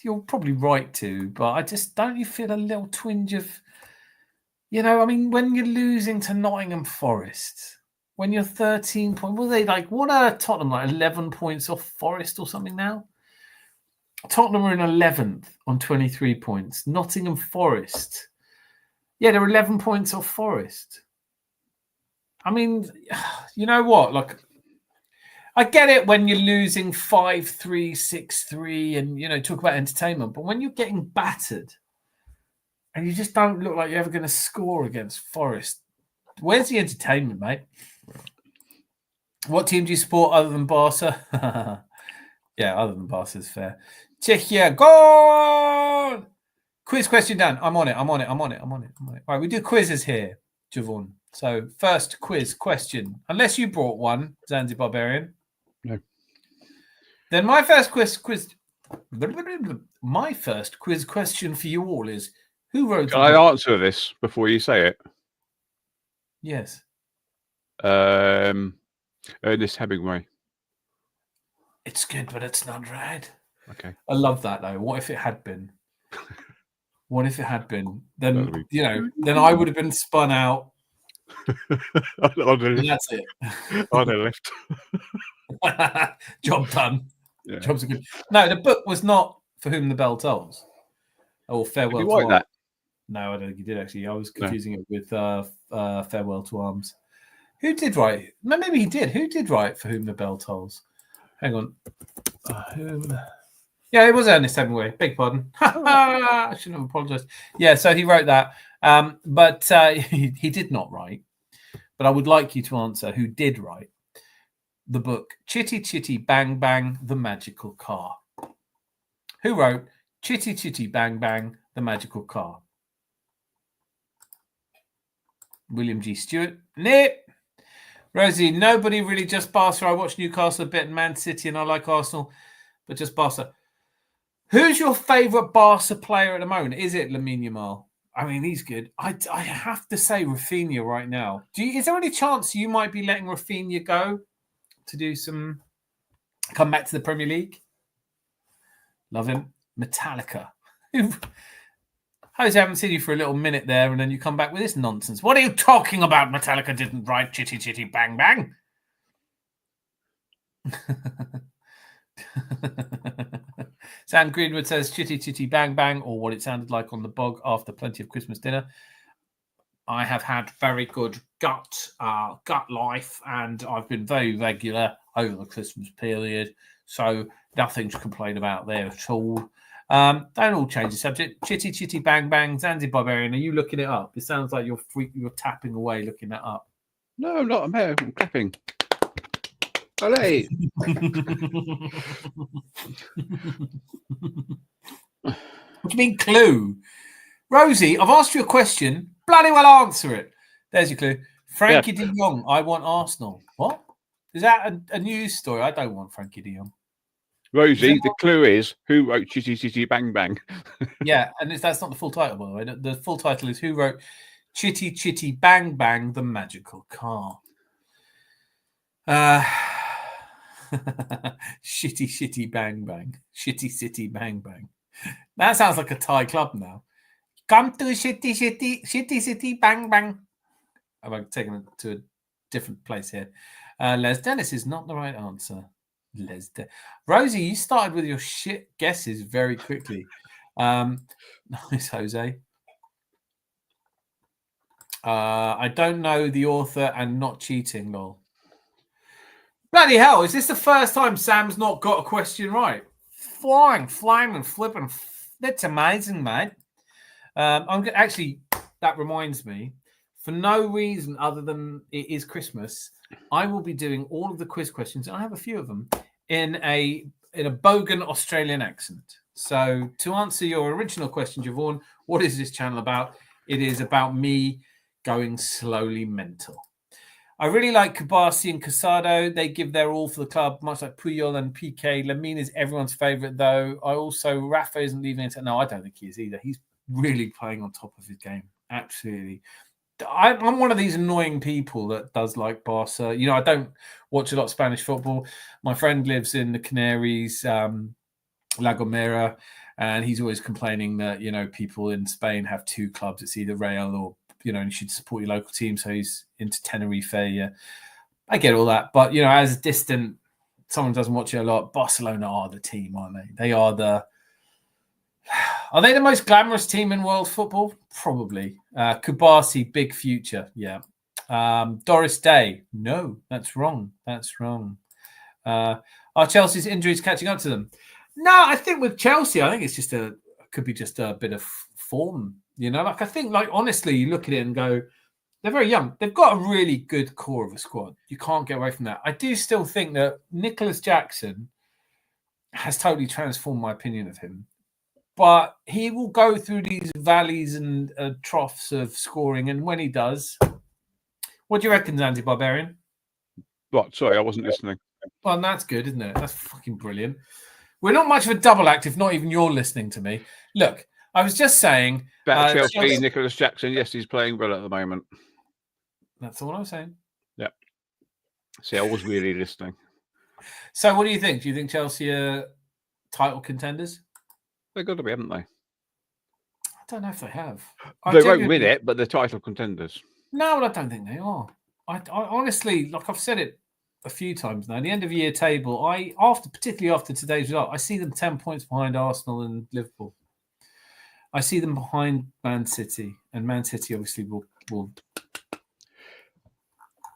you're probably right to, but I just don't. You feel a little twinge of, when you're losing to Nottingham Forest, when you're 13 points, what are Tottenham, 11 points off Forest or something now? Tottenham are in 11th on 23 points. Nottingham Forest, they're 11 points off Forest. I mean, you know what? I get it when you're losing 5-3, 6-3 and, talk about entertainment. But when you're getting battered and you just don't look like you're ever going to score against Forest, where's the entertainment, mate? What team do you support other than Barca? Yeah, other than Barca is fair. Czechia, go! Quiz question done. I'm on it. Right, we do quizzes here, Javon. So first quiz question. Unless you brought one, Zanzibar Barbarian. No. Then my first quiz question for you all is, Who wrote Can the I book? answer this before you say it? Yes. Ernest Hemingway. It's good, but it's not right. Okay. I love that though. What if it had been? What if it had been? That'll Then be- then I would have been spun out. on the And left. that's it. On the left. Job done. Yeah. Jobs are good. No, the book was not For Whom the Bell Tolls or Did Farewell you to write Arms. that? No, I don't think he did actually. I was No. confusing it with Farewell to Arms. Who did write? No, maybe he did. Who did write For Whom the Bell Tolls? Hang on. Yeah, it was Ernest Hemingway. Beg pardon. I shouldn't have apologized. Yeah, so he wrote that. But he did not write. But I would like you to answer who did write the book Chitty Chitty Bang Bang, The Magical Car. Who wrote Chitty Chitty Bang Bang, The Magical Car? William G. Stewart. Nip. Rosie, nobody really, just Barca. I watch Newcastle a bit and Man City and I like Arsenal, but just Barca. Who's your favourite Barca player at the moment? Is it Lamine Yamal? I mean, he's good. I have to say Rafinha right now. Is there any chance you might be letting Rafinha go to come back to the Premier League? Love him. Metallica. Jose, I haven't seen you for a little minute there, and then you come back with this nonsense. What are you talking about? Metallica didn't write Chitty Chitty Bang Bang. Sam Greenwood says Chitty Chitty Bang Bang, or what it sounded like on the bog after plenty of Christmas dinner. I have had very good gut life, and I've been very regular over the Christmas period, so nothing to complain about there at all. Don't all change the subject. Chitty Chitty Bang Bang, Zanzi Barbarian. Are you looking it up? It sounds like you're tapping away looking that up. No, I'm not. I'm here. I'm clapping. Olé. What do you mean, clue? Rosie, I've asked you a question. Bloody well answer it. There's your clue. Frankie de Jong, I want Arsenal. What? Is that a news story? I don't want Frankie de Jong. Rosie, the clue is who wrote Chitty Chitty Bang Bang. Yeah, and that's not the full title, by the way. The full title is who wrote Chitty Chitty Bang Bang, The Magical Car. Shitty Shitty Bang Bang. Shitty City Bang Bang. That sounds like a Thai club now. Come to Shitty City Bang Bang. I'm taking it to a different place here. Les Dennis is not the right answer. Rosie, you started with your shit guesses very quickly. Nice, Jose. I don't know the author and not cheating, lol. Bloody hell, is this the first time Sam's not got a question right? Flying, and flipping. That's amazing, mate. Actually, that reminds me, for no reason other than it is Christmas, I will be doing all of the quiz questions, and I have a few of them, in a bogan Australian accent. So to answer your original question, Javon, what is this channel about? It is about me going slowly mental. I really like Kabasi and Casado. They give their all for the club, much like Puyol and PK. Lamine is everyone's favourite, though. Rafa isn't leaving it. No, I don't think he is either. He's really playing on top of his game. Absolutely. I'm one of these annoying people that does like Barca. I don't watch a lot of Spanish football. My friend lives in the Canaries, La Gomera, and he's always complaining that, people in Spain have two clubs. It's either Real or, you should support your local team. So he's into Tenerife. Yeah. I get all that. But, as a distant, someone doesn't watch it a lot, Barcelona are the team, aren't they? Are they the most glamorous team in world football? Probably. Kubasi, big future. Yeah. Doris Day. No, that's wrong. Are Chelsea's injuries catching up to them? No, I think with Chelsea, I think it's could be just a bit of form. Honestly, you look at it and go, they're very young. They've got a really good core of a squad. You can't get away from that. I do still think that Nicholas Jackson has totally transformed my opinion of him. But he will go through these valleys and troughs of scoring. And when he does, what do you reckon, Zanzi Barbarian? What? Sorry, I wasn't listening. Well, that's good, isn't it? That's fucking brilliant. We're not much of a double act if not even you're listening to me. Look, I was just saying. About Chelsea, Chelsea... Nicholas Jackson. Yes, he's playing well at the moment. That's all I was saying. Yep. See, I was really listening. So, what do you think? Do you think Chelsea are title contenders? They've got to be, haven't they? I don't know if they have. They won't win it, but they're title contenders. No, I don't think they are. I honestly, like I've said it a few times now, the end of year table, particularly after today's result, I see them 10 points behind Arsenal and Liverpool. I see them behind Man City, and Man City obviously will.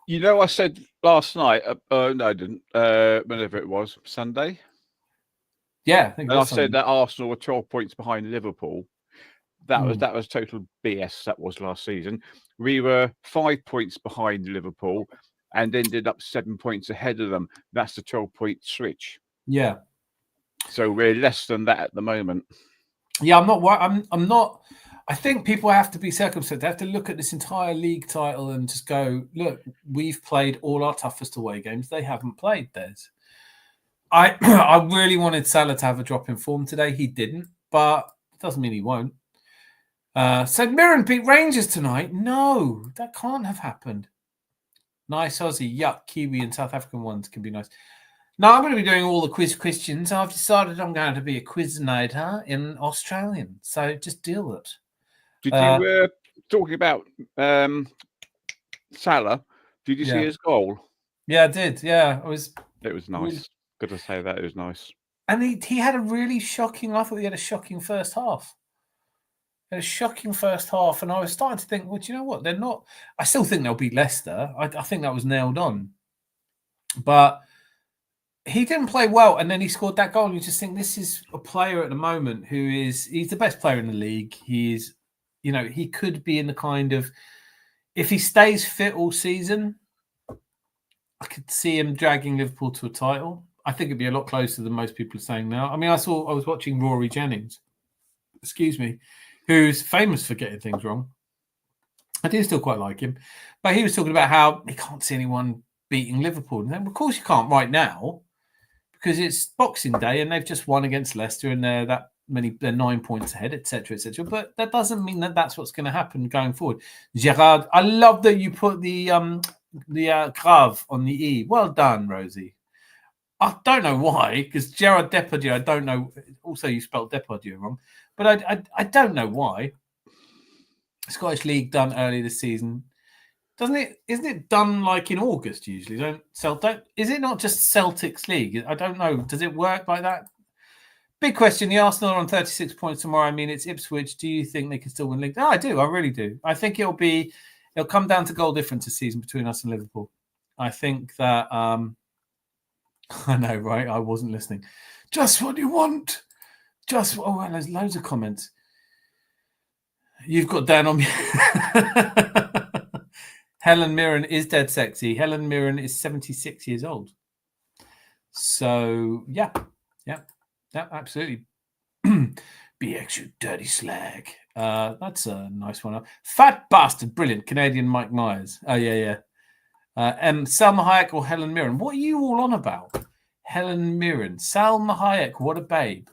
You know, I said last night. No, I didn't. Whenever it was, Sunday. Yeah, I think and I said that Arsenal were 12 points behind Liverpool. That was total BS. That was last season. We were 5 points behind Liverpool and ended up 7 points ahead of them. That's the 12-point switch. Yeah. So we're less than that at the moment. Yeah, I'm not. I'm not. I think people have to be circumspect. They have to look at this entire league title and just go, look, we've played all our toughest away games. They haven't played theirs. I really wanted Salah to have a drop in form today. He didn't, but it doesn't mean he won't. Said Mirren beat Rangers tonight. No, that can't have happened. Nice Aussie. Yuck. Kiwi and South African ones can be nice. No, I'm going to be doing all the quiz questions. I've decided I'm going to be a quiznator in Australian. So just deal with it. Did you talking about Salah? Did you see his goal? Yeah, I did. Yeah, It was nice. Got to say that it was nice. And he had a really shocking. I thought he had a shocking first half. He had a shocking first half, and I was starting to think, well, do you know what? They're not. I still think they'll beat Leicester. I think that was nailed on, but he didn't play well, and then he scored that goal. And you just think this is a player at the moment he's the best player in the league. He's, he could be in the kind of, if he stays fit all season, I could see him dragging Liverpool to a title. I think it'd be a lot closer than most people are saying now. I mean, I was watching Rory Jennings, who's famous for getting things wrong. I do still quite like him, but he was talking about how he can't see anyone beating Liverpool. And then, of course, you can't right now because it's Boxing Day and they've just won against Leicester and they're 9 points ahead, etc., etc. But that doesn't mean that that's what's going to happen going forward. Gerard, I love that you put the grave on the E. Well done, Rosie. I don't know why, because Gerard Depardieu, I don't know. Also, you spelled Depardieu wrong, but I don't know why. Scottish League done early this season, doesn't it? Isn't it done like in August usually? Is it not just Celtics League? I don't know. Does it work like that? Big question. The Arsenal are on 36 points tomorrow. I mean, it's Ipswich. Do you think they can still win league? No, I do. I really do. I think it'll come down to goal difference this season between us and Liverpool. I think that. I know, right? I wasn't listening. Just what you want. There's loads of comments. You've got Dan on me. Helen Mirren is dead sexy. Helen Mirren is 76 years old. So, yeah, absolutely. BX, you dirty slag. That's a nice one. Fat bastard. Brilliant. Canadian Mike Myers. Oh, yeah. Salma Hayek or Helen Mirren? What are you all on about? Helen Mirren. Salma Hayek, what a babe.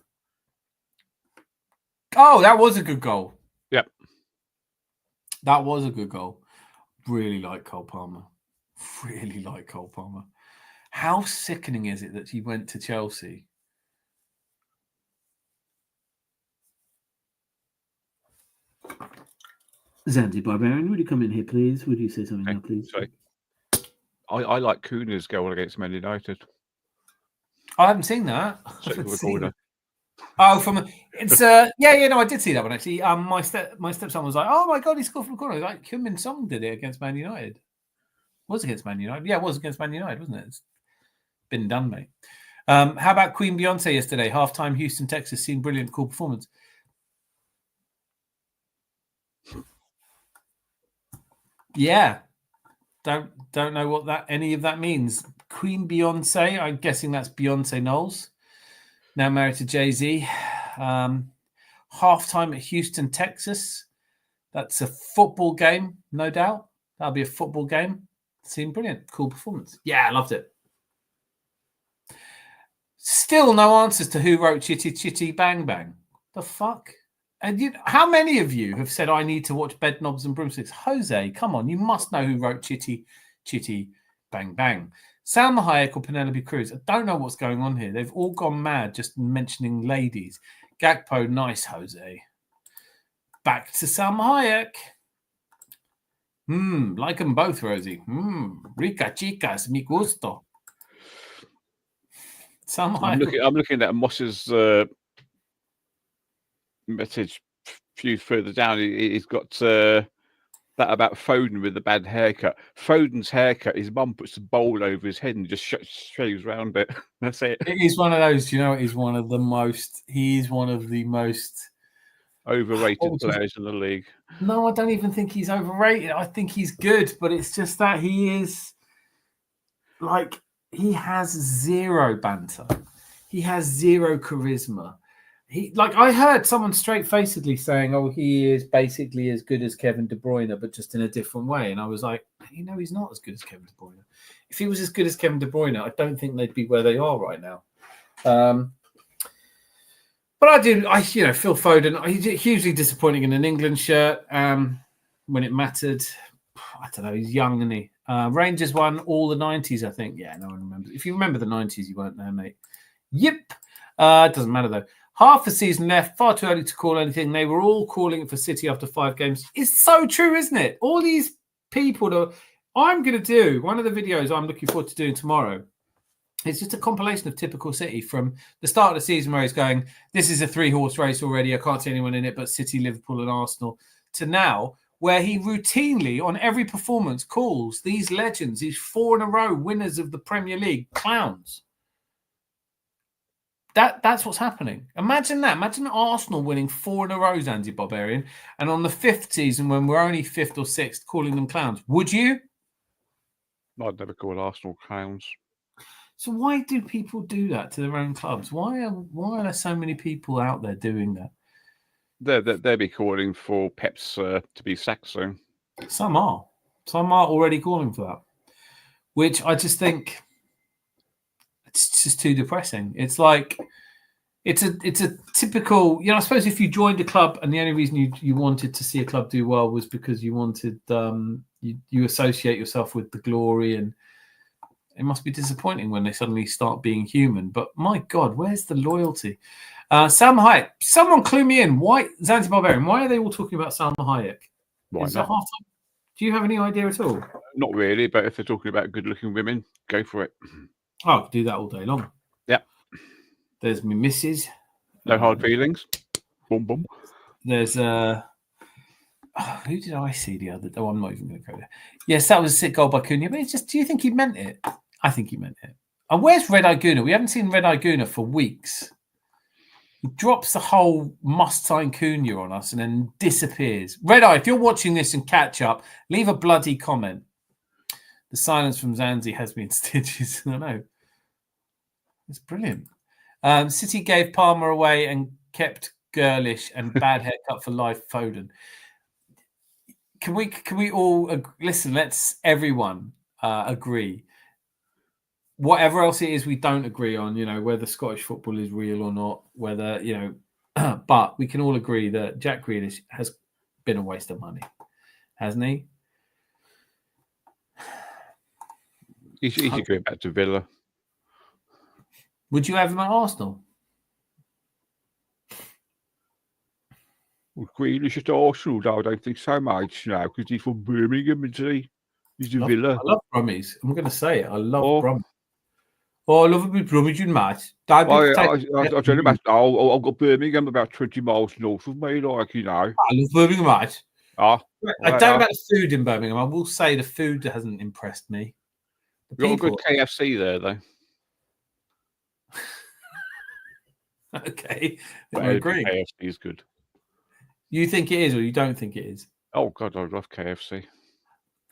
Oh, that was a good goal. Yep. That was a good goal. Really like Cole Palmer. How sickening is it that he went to Chelsea? Zandy Barbarian, would you come in here, please? Would you say something now, please? Sorry. I like Kuna's goal against Man United. I haven't seen that. Oh, it's I did see that one actually. My stepson was like, "Oh my god, he scored from the corner." I was like, Kim Song did it against Man United. It was against Man United? Yeah, it was against Man United, wasn't it? It's been done, mate. How about Queen Beyonce yesterday? Halftime, Houston, Texas. Seen brilliant, cool performance. Yeah, don't know what any of that means. Queen Beyonce. I'm guessing that's Beyonce Knowles. Now married to Jay-Z. Halftime at Houston, Texas. That's a football game, no doubt. That'll be a football game. Seemed brilliant. Cool performance. Yeah, I loved it. Still no answers to who wrote Chitty Chitty Bang Bang. The fuck? And how many of you have said, I need to watch Bed Knobs and Broomsticks? Jose, come on. You must know who wrote Chitty, Chitty, Bang, Bang. Salma Hayek or Penelope Cruz. I don't know what's going on here. They've all gone mad just mentioning ladies. Gakpo, nice, Jose. Back to Salma Hayek. Like them both, Rosie. Rica chicas, mi gusto. Salma Hayek. I'm looking at Moss's message a few further down. He's got that about Foden with the bad haircut. Foden's haircut, his mum puts a bowl over his head and just shaves around it. That's it. It is one of those, he's one of the most overrated players in the league. No, I don't even think he's overrated. I think he's good, but it's just that he has zero banter. He has zero charisma. I heard someone straight-facedly saying, "Oh, he is basically as good as Kevin De Bruyne, but just in a different way." And I was like, he's not as good as Kevin De Bruyne. If he was as good as Kevin De Bruyne, I don't think they'd be where they are right now. But Phil Foden, he's hugely disappointing in an England shirt when it mattered. I don't know, he's young, isn't he? Rangers won all the 90s, I think. Yeah, no one remembers. If you remember the 90s, you weren't there, mate. Yep. It doesn't matter, though. Half the season left, far too early to call anything. They were all calling it for City after 5 games. It's so true, isn't it? All these people I'm going to do, one of the videos I'm looking forward to doing tomorrow, it's just a compilation of typical City from the start of the season where he's going, this is a 3-horse race already. I can't see anyone in it but City, Liverpool and Arsenal, to now where he routinely on every performance calls these legends, these 4 in a row winners of the Premier League, clowns. That's what's happening. Imagine that. Imagine Arsenal winning 4 in a row, Andy Barbarian, and on the 5th season when we're only 5th or 6th calling them clowns. Would you? I'd never call Arsenal clowns. So why do people do that to their own clubs? Why are there so many people out there doing that? They'll be calling for Pep's to be sacked soon. Some are already calling for that, which I just think it's just too depressing. It's like it's a typical, I suppose if you joined a club and the only reason you wanted to see a club do well was because you wanted you associate yourself with the glory, and it must be disappointing when they suddenly start being human. But my God, where's the loyalty? Salma Hayek. Someone clue me in. Why, Zanzibar Barbarian, why are they all talking about Salma Hayek? Why Is not? Do you have any idea at all? Not really, but if they're talking about good-looking women, go for it. Oh, I could do that all day long. Yeah. There's me missus. No hard feelings. Boom, boom. There's who did I see the other day? Oh, I'm not even going to go there. Yes, that was a sick goal by Cunha. But it's just, do you think he meant it? I think he meant it. And where's Red Eye Guna? We haven't seen Red Eye Guna for weeks. He drops the whole must sign Cunha on us and then disappears. Red Eye, if you're watching this and catch up, leave a bloody comment. The silence from Zanzi has me in stitches. I know. It's brilliant. City gave Palmer away and kept Girlish and bad haircut for life Foden. Can we all listen? Let's everyone agree. Whatever else it is we don't agree on, whether Scottish football is real or not, whether but we can all agree that Jack Grealish has been a waste of money, hasn't he? He should go back to Villa. Would you have him at Arsenal? Well, Grealish at Arsenal, I don't think so much now, because he's from Birmingham, isn't he? He's a Villa. I love Brummies. I'm going to say it. I love Brummies. Oh, I love a bit Brummies, you mad. I'll tell you about. I've got Birmingham about 20 miles north of me, I love Birmingham, mate. I don't know about the food in Birmingham. I will say the food hasn't impressed me. You've got a good KFC there, though. Okay, I agree. KFC is good. You think it is, or you don't think it is? Oh God, I love KFC.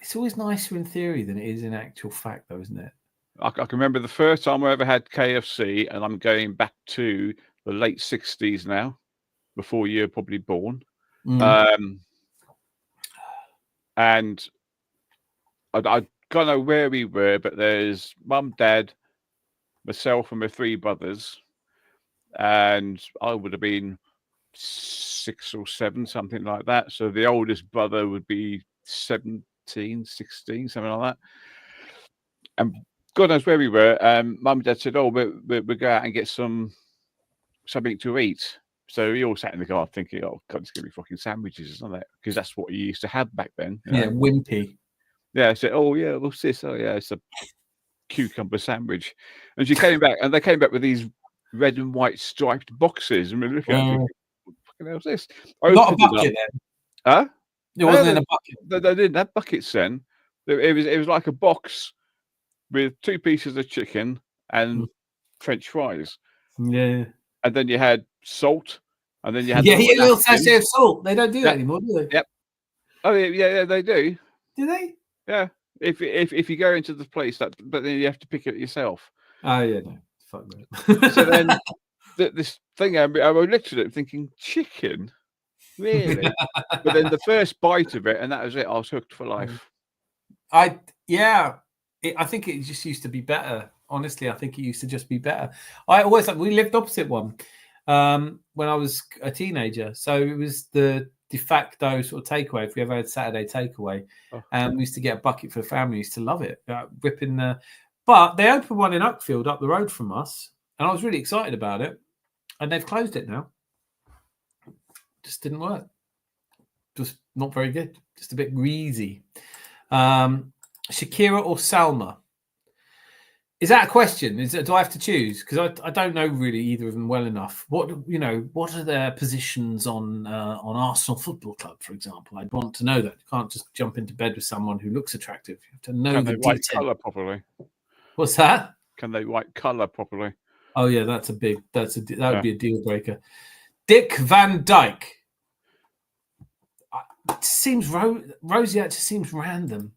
It's always nicer in theory than it is in actual fact, though, isn't it? I can remember the first time I ever had KFC, and I'm going back to the late 60s now, before you're probably born. And I don't know where we were, but there's mum, dad, myself, and my 3 brothers, and I would have been 6 or 7, something like that. So the oldest brother would be 17, 16, something like that. And God knows where we were. Mum and Dad said, "Oh, we'll go out and get something to eat." So we all sat in the car thinking, "Oh God, it's gonna be fucking sandwiches, isn't it?" Because that's what you used to have back then. You know? Yeah, wimpy. Yeah. I said, "Oh yeah, what's this? Oh yeah, it's a cucumber sandwich." And she came back, and they came back with these red and white striped boxes, and we're looking at it thinking, "What the fucking hell's this?" Not a Opened it up. bucket then. Huh? It wasn't in a bucket. They didn't have buckets then. It was like a box with 2 pieces of chicken and French fries, Yeah. and then you had salt, and then you had Yeah, the a little napkin. sachet of salt. They don't do that Yeah. anymore, do they? Yep. Oh yeah, they do. Do they? Yeah. If you go into the place, but then you have to pick it yourself. Oh yeah, no. Fuck that. So then this thing, I looked at it thinking, chicken, really? But then the first bite of it, and that was it. I was hooked for life. I think it just used to be better. Honestly, I think it used to just be better. I always we lived opposite one when I was a teenager, so it was the de facto sort of takeaway. If we ever had Saturday takeaway, we used to get a bucket for the family. We used to love it, ripping the. But they opened one in Uckfield up the road from us, and I was really excited about it. And they've closed it now. Just didn't work. Just not very good. Just a bit greasy. Shakira or Salma? Is that a question? Do I have to choose? Because I don't know really either of them well enough. What are their positions on Arsenal Football Club, for example? I'd want to know that. You can't just jump into bed with someone who looks attractive. You have to know the detail. Colour properly? What's that? Can they white colour properly? Oh yeah, that would be a deal breaker. Dick Van Dyke. It seems Rosie. That just seems random.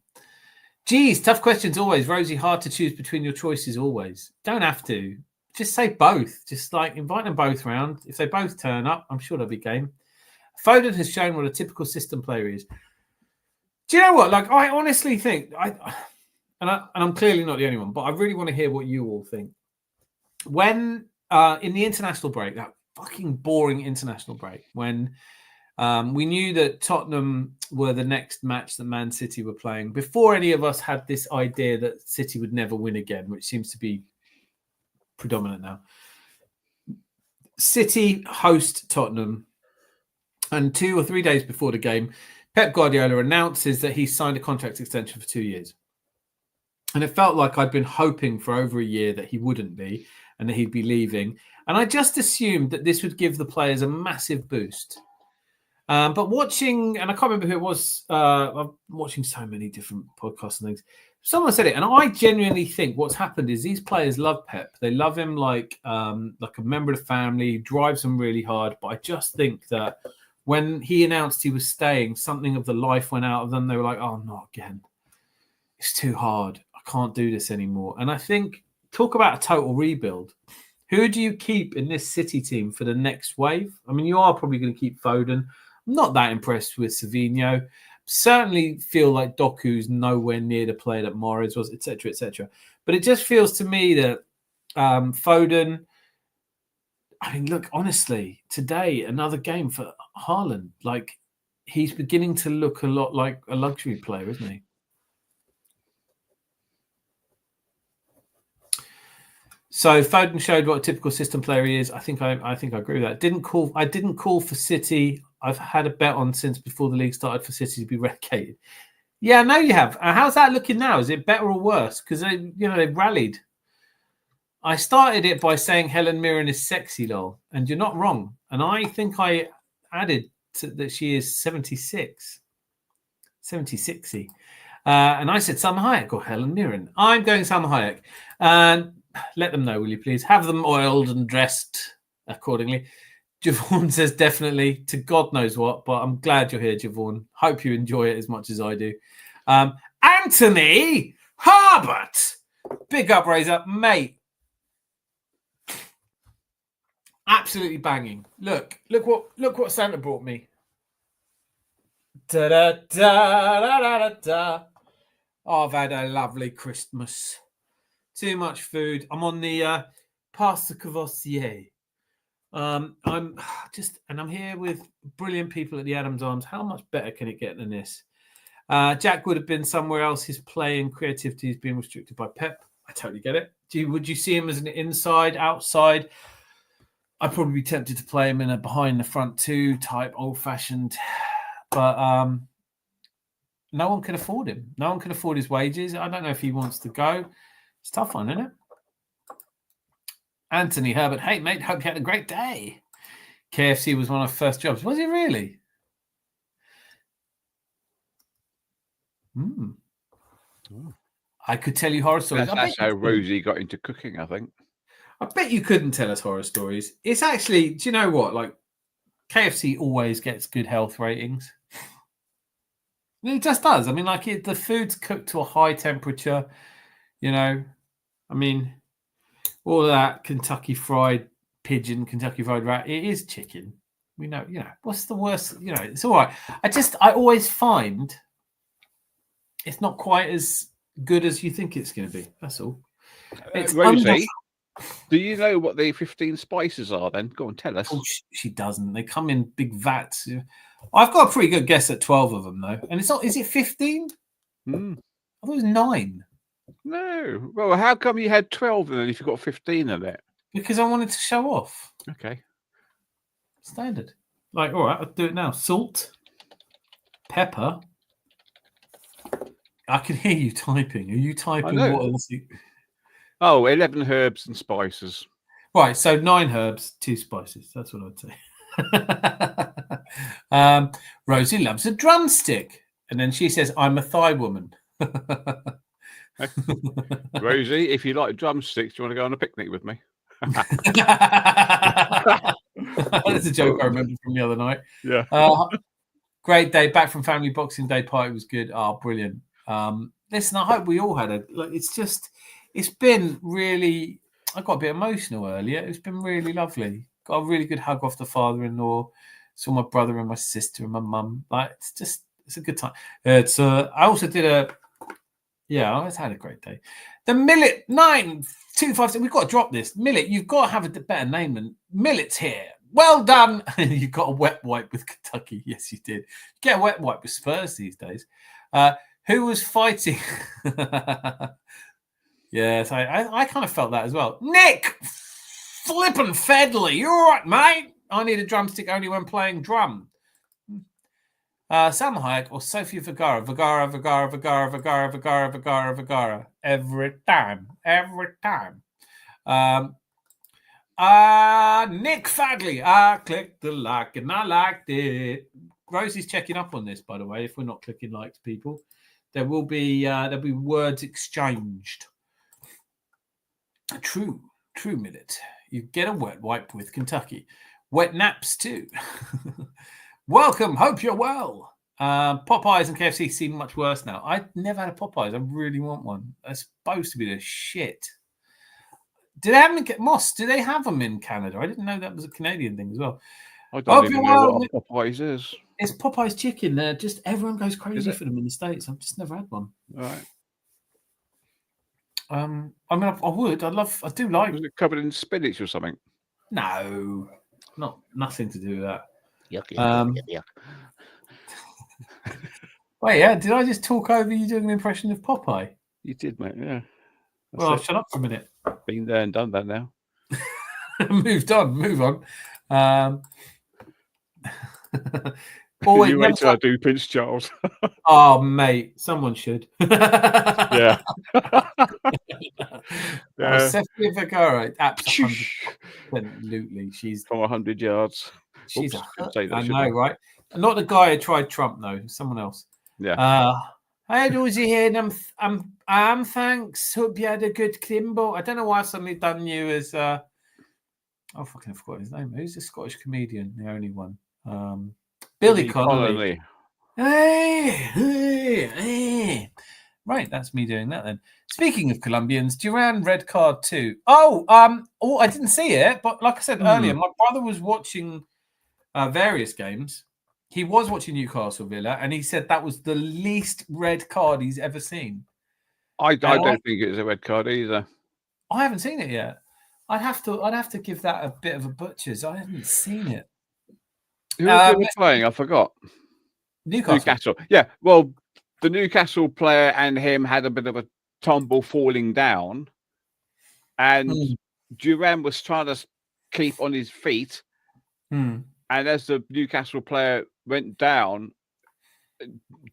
Geez, tough questions always. Rosie, hard to choose between your choices always. Don't have to. Just say both. Just like invite them both round. If they both turn up, I'm sure they'll be game. Foden has shown what a typical system player is. Do you know what? Like, I honestly think I'm clearly not the only one, but I really want to hear what you all think. When in the international break, that fucking boring international break, when we knew that Tottenham were the next match that Man City were playing, before any of us had this idea that City would never win again, which seems to be predominant now. City host Tottenham, and 2 or 3 days before the game, Pep Guardiola announces that he signed a contract extension for 2 years. And it felt like I'd been hoping for over a year that he wouldn't be and that he'd be leaving. And I just assumed that this would give the players a massive boost. But watching, and I can't remember who it was, I'm watching so many different podcasts and things. Someone said it, and I genuinely think what's happened is these players love Pep. They love him like a member of the family, drives them really hard. But I just think that when he announced he was staying, something of the life went out of them. They were like, oh, not again. It's too hard. I can't do this anymore. And I think, talk about a total rebuild. Who do you keep in this City team for the next wave? I mean, you are probably going to keep Foden. I'm not that impressed with Savinho. Certainly feel like Doku's nowhere near the player that Mahrez was, etc., etc. But it just feels to me that Foden. I mean, look, honestly, today another game for Haaland. Like, he's beginning to look a lot like a luxury player, isn't he? So Foden showed what a typical system player he is. I think I agree with that. I didn't call for City. I've had a bet on since before the league started for City to be relegated. Yeah, I know you have. How's that looking now? Is it better or worse? Because they've rallied. I started it by saying Helen Mirren is sexy, lol, and you're not wrong. And I think I added that she is 76, 76y. And I said Salma Hayek or Helen Mirren. I'm going Salma Hayek. And let them know, will you please? Have them oiled and dressed accordingly. Javon says definitely to God knows what, but I'm glad you're here, Javon. Hope you enjoy it as much as I do. Anthony Harbert. Big up, raise up, mate. Absolutely banging. Look what Santa brought me. Da da da da da da da. Oh, I've had a lovely Christmas. Too much food. I'm on the pasta Courvoisier. I'm here with brilliant people at the Adams Arms. How much better can it get than this? Jack would have been somewhere else. His play and creativity is being restricted by Pep. I totally get it. Would you see him as an inside, outside? I'd probably be tempted to play him in a behind the front two type, old fashioned. But no one can afford him. No one can afford his wages. I don't know if he wants to go. It's a tough one, isn't it? Anthony Herbert. Hey, mate, hope you had a great day. KFC was one of my first jobs. Was it really? Oh. I could tell you horror stories. That's how Rosie got into cooking, I think. I bet you couldn't tell us horror stories. It's actually, do you know what? Like, KFC always gets good health ratings. It just does. I mean, like, the food's cooked to a high temperature, you know. I mean, all of that Kentucky fried pigeon, Kentucky fried rat, it is chicken. We know, you know, what's the worst? You know, it's all right. I always find it's not quite as good as you think it's going to be. That's all. It's Rosie, do you know what the 15 spices are then? Go on, tell us. Oh, she doesn't. They come in big vats. I've got a pretty good guess at 12 of them, though. And it's not, is it 15? I thought it was 9. No. Well, how come you had 12 then if you've got 15 of it? Because I wanted to show off. Okay. Standard. Like, all right, I'll do it now. Salt, pepper. I can hear you typing. Are you typing what else? 11 herbs and spices. Right, so 9 herbs, 2 spices. That's what I'd say. Rosie loves a drumstick. And then she says, I'm a Thai woman. Rosie, if you like drumsticks, do you want to go on a picnic with me? That's a joke I remember from the other night. Yeah. Great day. Back from family Boxing Day party was good. Oh, brilliant. Listen, I hope we all had it's been really, I got a bit emotional earlier. It's been really lovely. Got a really good hug off the father-in-law. Saw my brother and my sister and my mum. Like, it's a good time. I also did I always had a great day. The Millet 9256. We've got to drop this. Millet, you've got to have a better name than Millet's here. Well done. You got a wet wipe with Kentucky. Yes, you did. You get a wet wipe with Spurs these days. Who was fighting? Yes, I kind of felt that as well. Nick Flippin' Fedley, you all right, mate? I need a drumstick only when playing drum. Sam Hayek or Sofia Vergara. Vergara. Every time. Nick Fadley. I clicked the like and I liked it. Rosie's checking up on this, by the way. If we're not clicking likes, people, there'll be words exchanged. True, Millet. You get a wet wipe with Kentucky. Wet naps too. Welcome. Hope you're well. Popeyes and KFC seem much worse now. I never had a Popeyes. I really want one. They're supposed to be the shit. Do they have them in Moss? Do they have them in Canada? I didn't know that was a Canadian thing as well. I don't even know what a Popeyes is. It's Popeyes chicken. They're just everyone goes crazy for them in the States. I've just never had one. All right. I mean, I would. I do like. Was it covered in spinach or something? No, nothing to do with that. Yuck. Wait, yeah. Did I just talk over you doing an impression of Popeye? You did, mate. Yeah. Well, shut up for a minute. Been there and done that now. Move on. You wait till I do Prince Charles. Oh, mate, someone should. Yeah. Sofia Vergara, absolutely. She's from 100 yards. She's Oops, I know, right? Not the guy who tried Trump, though. Someone else. Yeah. Hey, Rosie here. Thanks. Hope you had a good Kimbo. I don't know why I've suddenly done you as. I fucking forgot his name. Who's the Scottish comedian? The only one. Billy Connolly. Hey. Right, that's me doing that then. Speaking of Colombians, Duran red card too. I didn't see it, but like I said earlier, my brother was watching various games. He was watching Newcastle Villa, and he said that was the least red card he's ever seen. I don't think it was a red card either. I haven't seen it yet. I'd have to give that a bit of a butcher's. I haven't seen it. Who was they playing? I forgot. Newcastle. Yeah. Well, the Newcastle player and him had a bit of a tumble falling down, and Duran was trying to keep on his feet. And as the Newcastle player went down,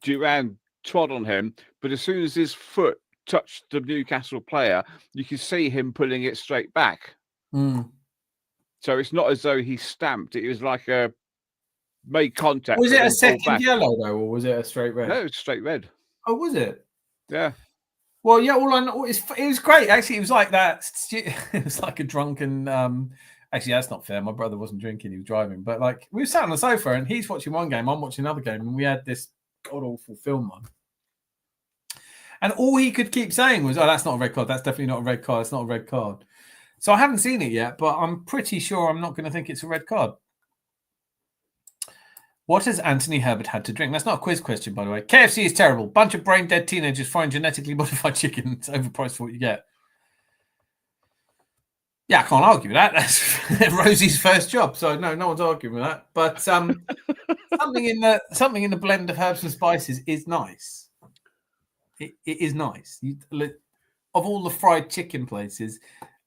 Duran trod on him. But as soon as his foot touched the Newcastle player, you could see him pulling it straight back. So it's not as though he stamped. It was like a made contact. Was it a second yellow though, or was it a straight red? No, it's straight red. Oh, was it? Yeah. Well, yeah. All I know is it was great. Actually, it was like that. It was like a drunken. Actually, that's not fair. My brother wasn't drinking; he was driving. But like, we were sat on the sofa, and he's watching one game, I'm watching another game, and we had this god awful film on. And all he could keep saying was, "Oh, that's not a red card. That's definitely not a red card. It's not a red card." So I haven't seen it yet, but I'm pretty sure I'm not going to think it's a red card. What has Anthony Herbert had to drink? That's not a quiz question, by the way. KFC is terrible. Bunch of brain-dead teenagers frying genetically modified chicken. It's overpriced for what you get. Yeah, I can't argue with that. That's Rosie's first job, so no one's arguing with that. But something in the blend of herbs and spices is nice. It is nice. Of all the fried chicken places,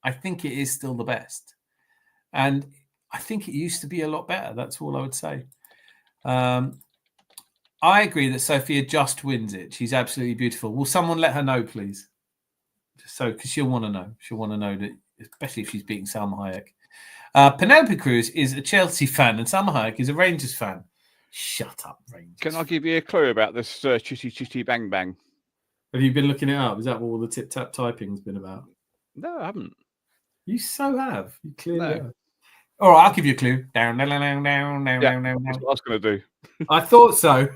I think it is still the best. And I think it used to be a lot better. That's all I would say. I agree that Sophia just wins it. She's absolutely beautiful. Will someone let her know, please? So, because she'll want to know. She'll want to know that, especially if she's beating Salma Hayek. Penelope Cruz is a Chelsea fan, and Salma Hayek is a Rangers fan. Shut up, Rangers. Can I give you a clue about this chitty chitty bang bang? Have you been looking it up? Is that what all the tip tap typing's been about? No, I haven't. You so have. You clearly No. have. All right, I'll give you a clue. Down. That's what I was going to do. I thought so.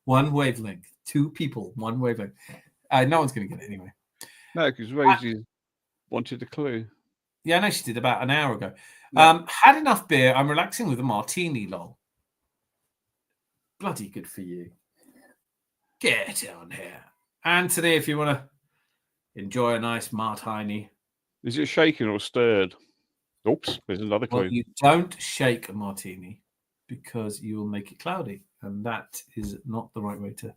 One wavelength. Two people. One wavelength. No one's going to get it anyway. No, because Rosie wanted a clue. Yeah, I know she did about an hour ago. No. Had enough beer. I'm relaxing with a martini, lol. Bloody good for you. Get on here. Anthony, if you want to enjoy a nice martini. Is it shaken or stirred? Oops, there's another clue. Well, you don't shake a martini because you will make it cloudy. And that is not the right way to.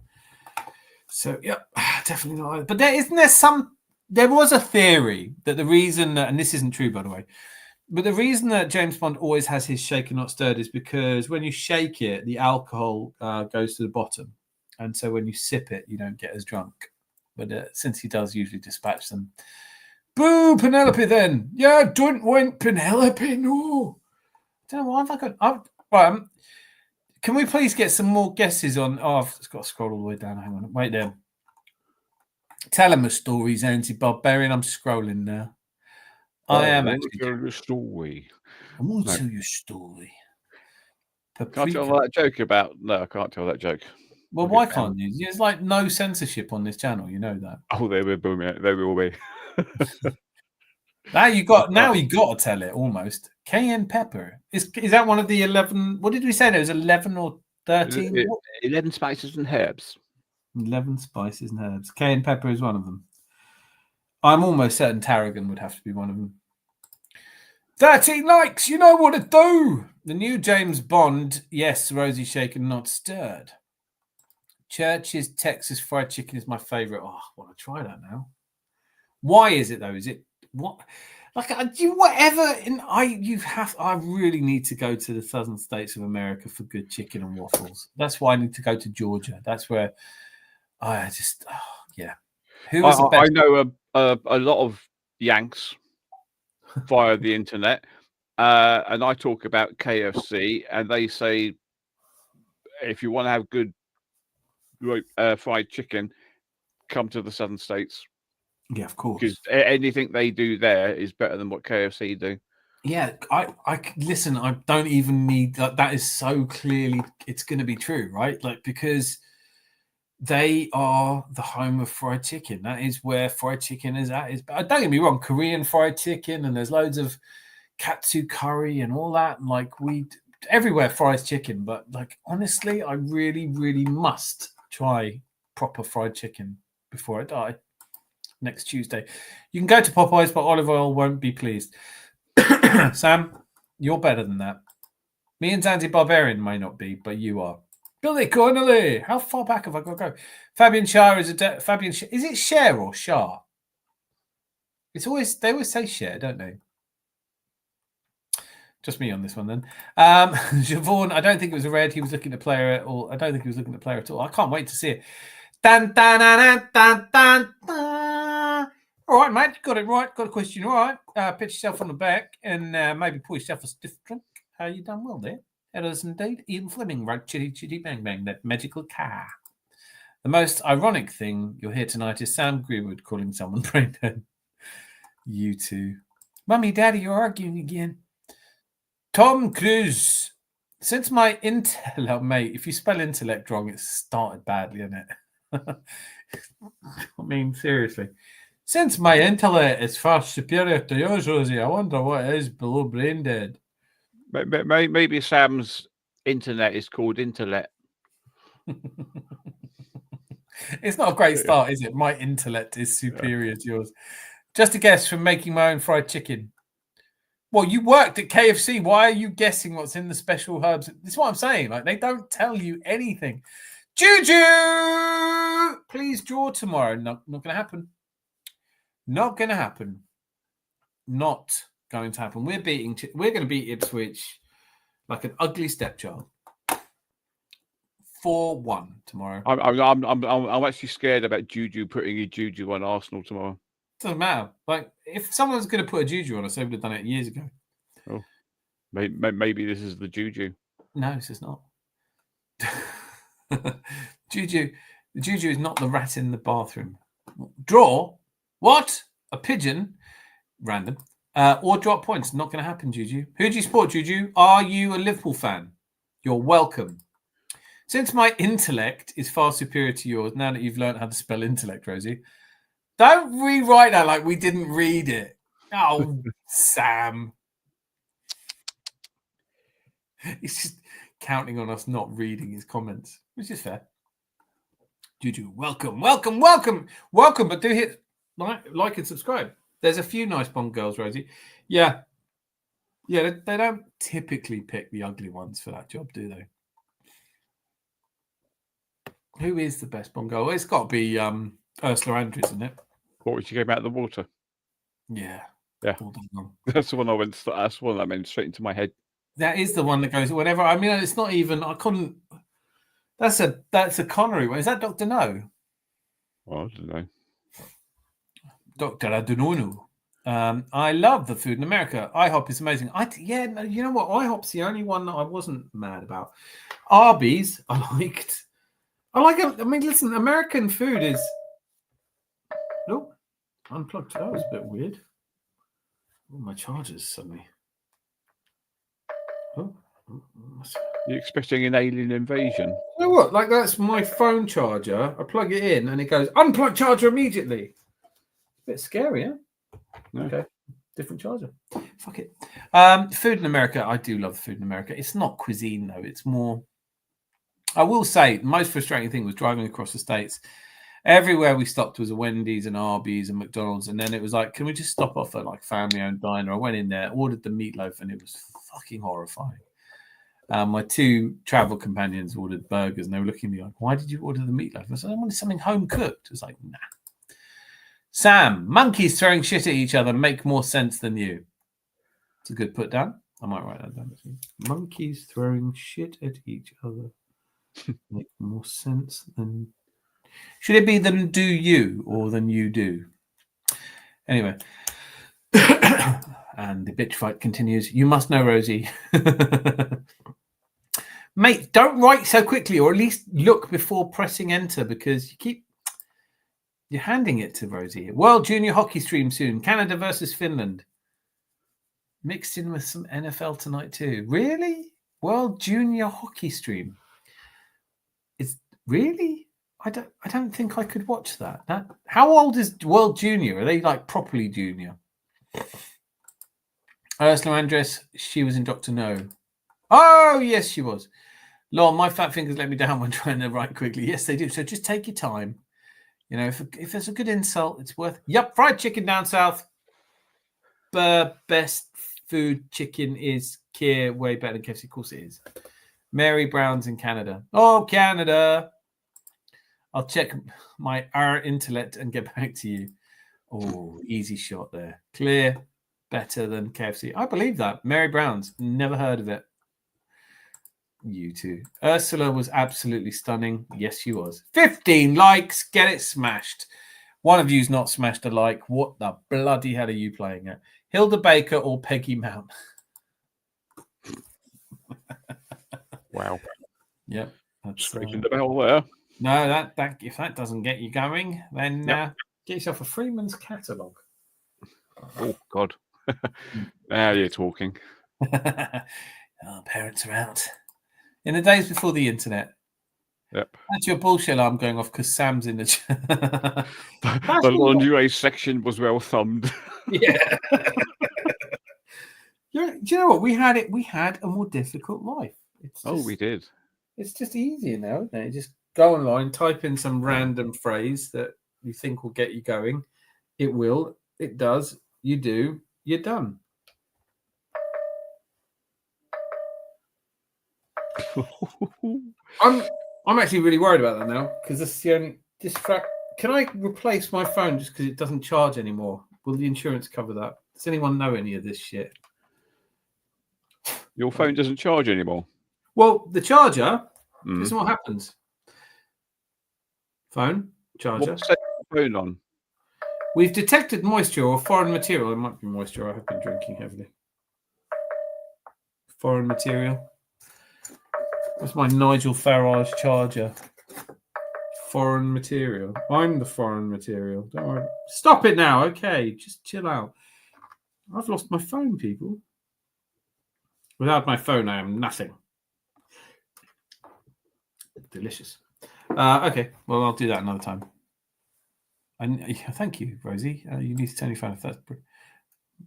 So, yeah, definitely not. But there was a theory that the reason that, and this isn't true, by the way, but the reason that James Bond always has his shaken, not stirred, is because when you shake it, the alcohol goes to the bottom. And so when you sip it, you don't get as drunk. But since he does usually dispatch them. Boo, Penelope then. Yeah, don't want Penelope, no. I don't know why have I got... can we please get some more guesses on... Oh, I've got to scroll all the way down. Hang on. Wait there. Tell him a story, Zanzi Barbarian. I'm scrolling now. I am actually... tell you a story. I'm going to tell you a story. Can't I tell that joke about... No, I can't tell that joke. Well, why can't you? There's like no censorship on this channel. You know that. Oh, they will be. They will be. Now you got to tell it almost. Cayenne pepper. Is that one of the 11? What did we say? There was 11 or 13? 11 spices and herbs. 11 spices and herbs. Cayenne pepper is one of them. I'm almost certain tarragon would have to be one of them. 13 likes. You know what to do. The new James Bond. Yes, Rosie shaken, not stirred. Church's Texas fried chicken is my favorite. Oh, I want to try that now. Why is it though? Is it what? Like you whatever? I really need to go to the southern states of America for good chicken and waffles. That's why I need to go to Georgia. That's where I just yeah. Who was the best? I know a lot of Yanks via the internet, and I talk about KFC, and they say if you want to have good fried chicken, come to the southern states. Yeah, of course. Because anything they do there is better than what KFC do. Yeah, I listen. I don't even need that. That is so clearly it's going to be true, right? Like because they are the home of fried chicken. That is where fried chicken is at. Don't get me wrong, Korean fried chicken, and there's loads of katsu curry and all that. And like everywhere fries chicken, but like honestly, I really, really must try proper fried chicken before I die. next Tuesday. You can go to Popeyes, but olive oil won't be pleased. Sam, you're better than that. Me and Zanzi Barbarian may not be, but you are. Billy Connolly, how far back have I got to go? Fabian Shah is is it Cher or Shah? They always say Cher, don't they? Just me on this one then. Javon, I don't think it was a red. He was looking to player at all. I don't think he was looking to player at all. I can't wait to see it. Dun, dun, dun, dun, dun, dun. All right, mate. Got it right. Got a question. All right. Pitch yourself on the back and maybe pour yourself a stiff drink. You done well there. It is indeed. Ian Fleming wrote Chitty Chitty Bang Bang, that magical car. The most ironic thing you'll hear tonight is Sam Greenwood calling someone brain dead. You two. Mummy, Daddy, you're arguing again. Tom Cruise. Since my intellect, mate, if you spell intellect wrong, it's started badly, isn't it? I mean, seriously. Since my intellect is far superior to yours, Rosie, I wonder what is below brain dead. Maybe Sam's internet is called intellect. It's not a great start, is it? My intellect is superior to yours. Just a guess from making my own fried chicken. Well, you worked at KFC. Why are you guessing what's in the special herbs? This is what I'm saying. Like, they don't tell you anything. Juju! Please draw tomorrow. Not going to happen. Not going to happen. Not going to happen. We're going to beat Ipswich like an ugly stepchild. 4-1 tomorrow. I'm actually scared about Juju putting a Juju on Arsenal tomorrow. Doesn't matter. Like, if someone's going to put a Juju on us, they would have done it years ago. Oh, maybe this is the Juju. No, this is not. Juju. The Juju is not the rat in the bathroom. Draw? What? A pigeon? Random. Or drop points. Not going to happen, Juju. Who do you support, Juju? Are you a Liverpool fan? You're welcome. Since my intellect is far superior to yours, now that you've learned how to spell intellect, Rosie, don't rewrite that like we didn't read it. Oh, Sam. He's just counting on us not reading his comments, which is fair. Juju, welcome. But do hit like and subscribe. There's a few nice Bond girls, Rosie. Yeah, they don't typically pick the ugly ones for that job, do they? Who is the best Bond girl? It's got to be Ursula Andrews, isn't it? What would you came out of the water? Yeah. That's the one I went. That's the one that went straight into my head. That is the one that goes whenever. I mean, it's not even. I couldn't. That's a Connery one. Is that Dr. No? Oh, I don't know. Dr. Adunono. I love the food in America. IHOP is amazing. You know what? IHOP's the only one that I wasn't mad about. Arby's, I liked. I like it. I mean, listen, American food is. Nope. Unplugged. That was a bit weird. Oh, my charger's suddenly. Oh. You're expecting an alien invasion? You know what? Like, that's my phone charger. I plug it in and it goes, unplug charger immediately. A bit scary, huh? No. Okay. Different charger. Fuck it. Food in America. I do love the food in America. It's not cuisine, though. It's more. I will say, the most frustrating thing was driving across the States. Everywhere we stopped was a Wendy's and Arby's and McDonald's. And then it was like, can we just stop off at like family-owned diner? I went in there, ordered the meatloaf, and it was fucking horrifying. My two travel companions ordered burgers, and they were looking at me like, why did you order the meatloaf? I said, I wanted something home-cooked. It was like, nah. Sam, monkeys throwing shit at each other make more sense than you. It's a good put down. I might write that down. Monkeys throwing shit at each other make more sense than... Should it be than do you or than you do? Anyway. And the bitch fight continues. You must know, Rosie. Mate, don't write so quickly, or at least look before pressing enter, because you're handing it to Rosie. World Junior Hockey stream soon. Canada versus Finland. Mixed in with some NFL tonight too. Really? World Junior Hockey stream. Really? I don't think I could watch that. How old is World Junior? Are they like properly junior? Ursula Andress, she was in Dr. No. Oh, yes, she was. Lol, my fat fingers let me down when trying to write quickly. Yes, they do. So just take your time. You know, if there's a good insult, it's worth. Yep, fried chicken down south. Best food chicken is Kier, way better than KFC. Of course it is. Mary Brown's in Canada. Oh, Canada. I'll check our intellect and get back to you. Oh, easy shot there. Clear, better than KFC. I believe that. Mary Brown's. Never heard of it. You too. Ursula was absolutely stunning. Yes, she was. 15 likes. Get it smashed. One of you's not smashed a like. What the bloody hell are you playing at? Hilda Baker or Peggy Mount? Wow. Yep. That's Scraping the bell there. no, that if that doesn't get you going, then get yourself a Freeman's catalogue. Oh God. Now you're talking. Parents are out. In the days before the internet. Yep. That's your bullshit alarm going off because Sam's in the chat. The lingerie section was well thumbed. Yeah. Do you know what? We had a more difficult life. We did. It's just easier now, isn't it? You just go online, type in some random phrase that you think will get you going. It will. It does. You do. You're done. I'm actually really worried about that now because this is the only Can I replace my phone just because it doesn't charge anymore? Will the insurance cover that? Does anyone know any of this shit? Your phone doesn't charge anymore. Well, the charger. This is what happens. Phone charger. What set your phone on? We've detected moisture or foreign material. It might be moisture. I have been drinking heavily. Foreign material. What's my Nigel Farage charger? Foreign material. I'm the foreign material. Don't worry. Stop it now. Okay, just chill out. I've lost my phone, people. Without my phone, I am nothing. Delicious. Okay, well, I'll do that another time. Thank you, Rosie. You need to turn your phone off. That's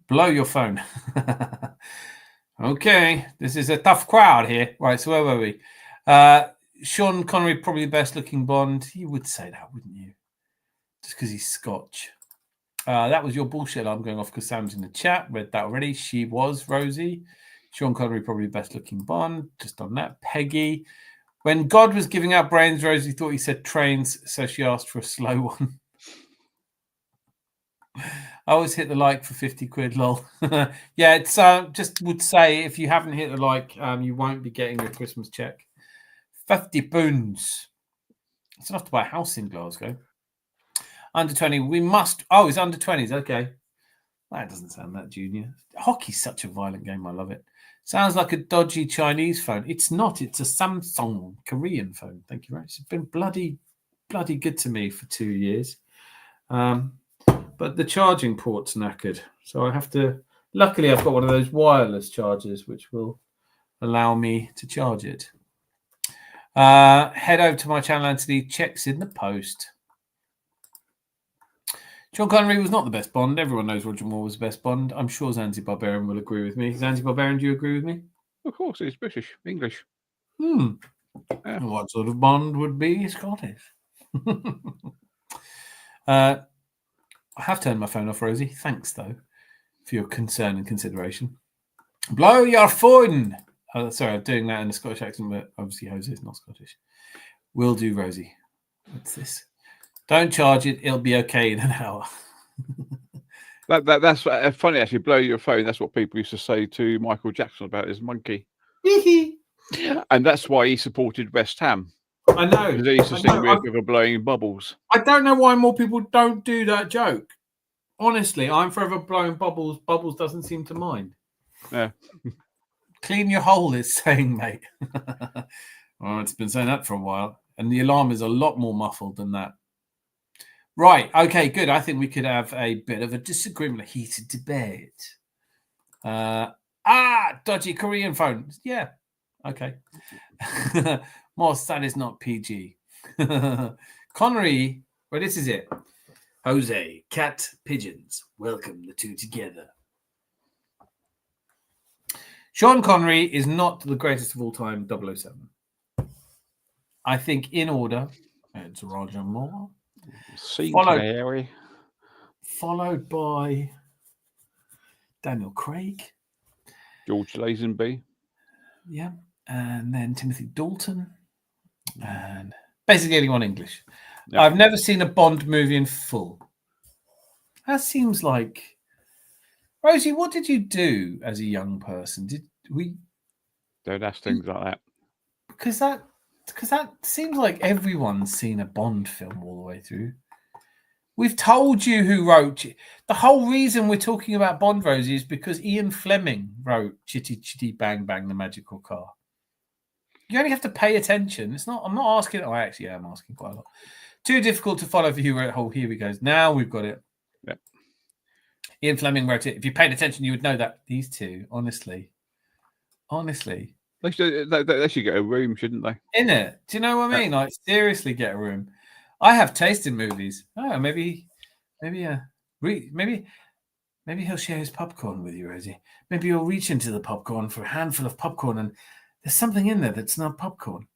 blow your phone. Okay, this is a tough crowd here. Right, so where were we? Sean Connery, probably the best looking Bond. You would say that, wouldn't you? Just because he's Scotch. That was your bullshit. I'm going off because Sam's in the chat. Read that already. She was Rosie. Sean Connery, probably the best looking Bond. Just on that. Peggy. When God was giving out brains, Rosie thought he said trains, so she asked for a slow one. I always hit the like for 50 quid, lol. Yeah, it's just would say if you haven't hit the like, you won't be getting your Christmas check. 50 pounds. It's enough to buy a house in Glasgow. Under 20, we must. Oh, it's under 20s. Okay. That doesn't sound that junior. Hockey's such a violent game. I love it. Sounds like a dodgy Chinese phone. It's not. It's a Samsung Korean phone. Thank you very much. It's been bloody good to me for 2 years. But the charging port's knackered. So I have to... Luckily, I've got one of those wireless chargers, which will allow me to charge it. Head over to my channel, Anthony. Checks in the post. Sean Connery was not the best Bond. Everyone knows Roger Moore was the best Bond. I'm sure Zanzi Barbarian will agree with me. Zanzi Barbarian, do you agree with me? Of course, he's British, English. Yeah. What sort of Bond would be Scottish? I have turned my phone off, Rosie. Thanks, though, for your concern and consideration. Blow your phone! Oh, sorry, I'm doing that in a Scottish accent, but obviously Jose is not Scottish. Will do, Rosie. What's this? Don't charge it. It'll be okay in an hour. That's funny, actually. Blow your phone. That's what people used to say to Michael Jackson about his monkey. And that's why he supported West Ham. I know. Because they used to sing with blowing bubbles. I don't know why more people don't do that joke. Honestly, I'm forever blowing bubbles. Bubbles doesn't seem to mind. Yeah. Clean your hole, it's saying, mate. Well, it's been saying that for a while. And the alarm is a lot more muffled than that. Right. Okay, good. I think we could have a bit of a disagreement, a heated debate. Dodgy Korean phone. Yeah. Okay. Moss, that is not PG. Connery, well, this is it. Jose, cat, pigeons. Welcome the two together. Sean Connery is not the greatest of all time 007. I think in order, it's Roger Moore, Sea Followed- Canary. Followed by Daniel Craig. George Lazenby. Yeah. And then Timothy Dalton. And basically anyone English. Yep. I've never seen a Bond movie in full. That seems like... Rosie, what did you do as a young person? Did we... Don't ask things like that. Because that seems like everyone's seen a Bond film all the way through. We've told you who wrote it. The whole reason we're talking about Bond, Rosie, is because Ian Fleming wrote Chitty Chitty Bang Bang, the Magical Car. You only have to pay attention. I'm not asking. Oh, actually, I'm asking quite a lot. Too difficult to follow for you. Oh, here we go. Now we've got it. Yep. Ian Fleming wrote it. If you paid attention, you would know that. These two, honestly. They should get a room, shouldn't they? In it. Do you know what I mean? Like, seriously, get a room. I have taste in movies. Oh, maybe he'll share his popcorn with you, Rosie. Maybe you'll reach into the popcorn for a handful of popcorn and there's something in there that's not popcorn.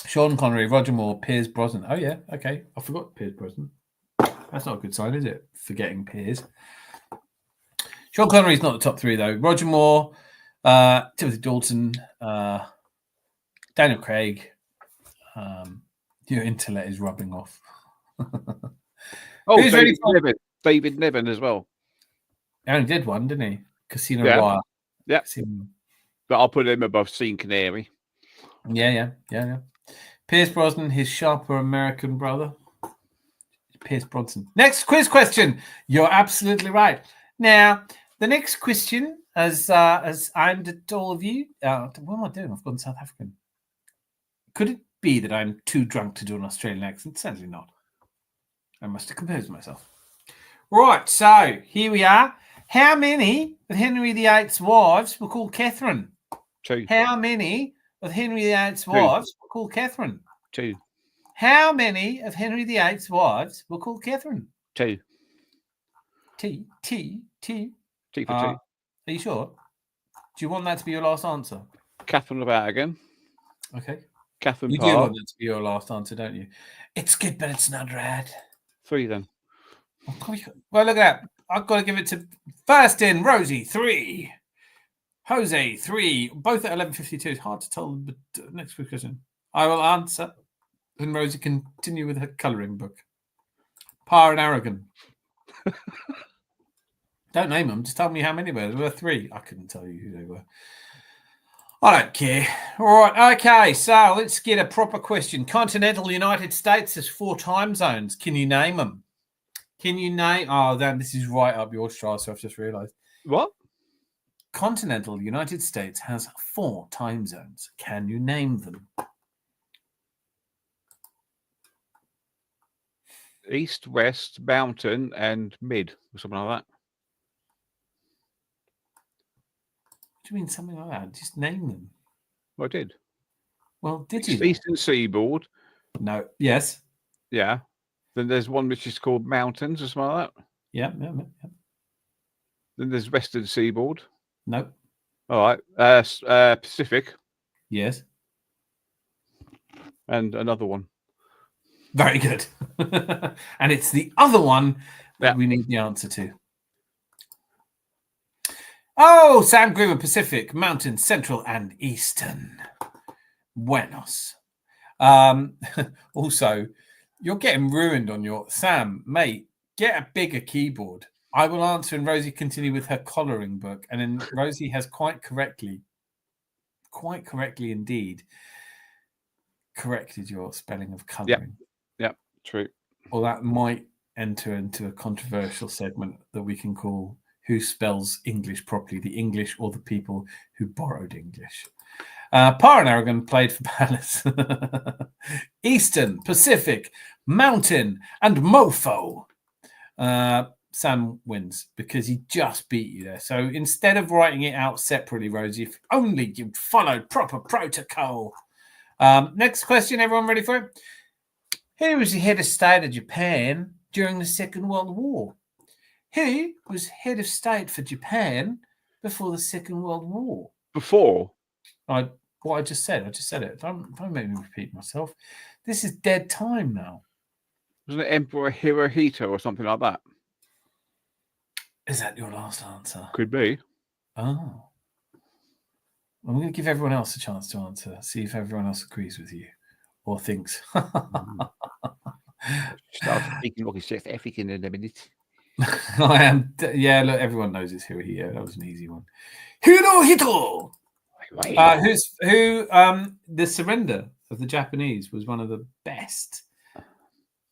Sean Connery, Roger Moore, Piers Brosnan. Oh, yeah. Okay. I forgot Piers Brosnan. That's not a good sign, is it? Forgetting Piers. Sean Connery's not the top three, though. Roger Moore, Timothy Dalton, Daniel Craig. Your intellect is rubbing off. Oh, David Niven as well. He only did one, didn't he? Casino Yeah. Royale. Yeah. Casino. But I'll put him above Sea Canary. Yeah. Pierce Brosnan, his sharper American brother. Pierce Bronson. Next quiz question. You're absolutely right. Now, the next question, as aimed at all of you. What am I doing? I've gone South African. Could it be that I'm too drunk to do an Australian accent? Certainly not. I must have composed myself. Right, so here we are. How many of Henry VIII's wives were called Catherine? 2. How many of Henry VIII's wives were called Catherine? 2. How many of Henry VIII's wives were called Catherine? 2. T. T for 2. Are you sure? Do you want that to be your last answer? Catherine about again. Okay. Catherine You Parr. do want that to be your last answer, don't you? It's good, but it's not right. 3 then. Well, look at that. I've got to give it to first in Rosie 3, Jose 3, both at 11:52. It's hard to tell, but next question. I will answer, and Rosie continue with her colouring book. Parr and Aragon. Don't name them. Just tell me how many were. There were 3. I couldn't tell you who they were. I don't care. All right. Okay. So let's get a proper question. Continental United States has 4 time zones. Can you name them? Can you name... Oh, then this is right up your stride, so I've just realised. What? Continental United States has 4 time zones. Can you name them? East, West, Mountain, and Mid, or something like that. What do you mean something like that? Just name them. Well, I did. Well, did you? Eastern Seaboard. No. Yes. Yeah. Then there's one which is called Mountains or something like that. Yeah. Then there's Western Seaboard. No. All right. Pacific. Yes. And another one. Very good. And it's the other one that we need the answer to. Oh, Sam Grimmer, Pacific, Mountain, Central, and Eastern. Buenos. Also, you're getting ruined on your... Sam, mate, get a bigger keyboard. I will answer and Rosie continue with her colouring book. And then Rosie has quite correctly indeed, corrected your spelling of colouring. Yep, true. Or that might enter into a controversial segment that we can call Who Spells English Properly, the English or the people who borrowed English. Parr and Aragon played for Palace. Eastern, Pacific, Mountain, and Mofo. Sam wins because he just beat you there. So instead of writing it out separately, Rosie, if only you'd followed proper protocol. Next question, everyone ready for it? Who was the head of state of Japan during the Second World War? Who was head of state for Japan before the Second World War? Before? what I just said. I just said it. Don't make me repeat myself. This is dead time now. Wasn't it Emperor Hirohito or something like that? Is that your last answer? Could be. Oh. I'm going to give everyone else a chance to answer. See if everyone else agrees with you or thinks. Start speaking like it's African in a minute. I am. Yeah, look, everyone knows it's Hirohito. That was an easy one. Hirohito! The surrender of the Japanese was one of the best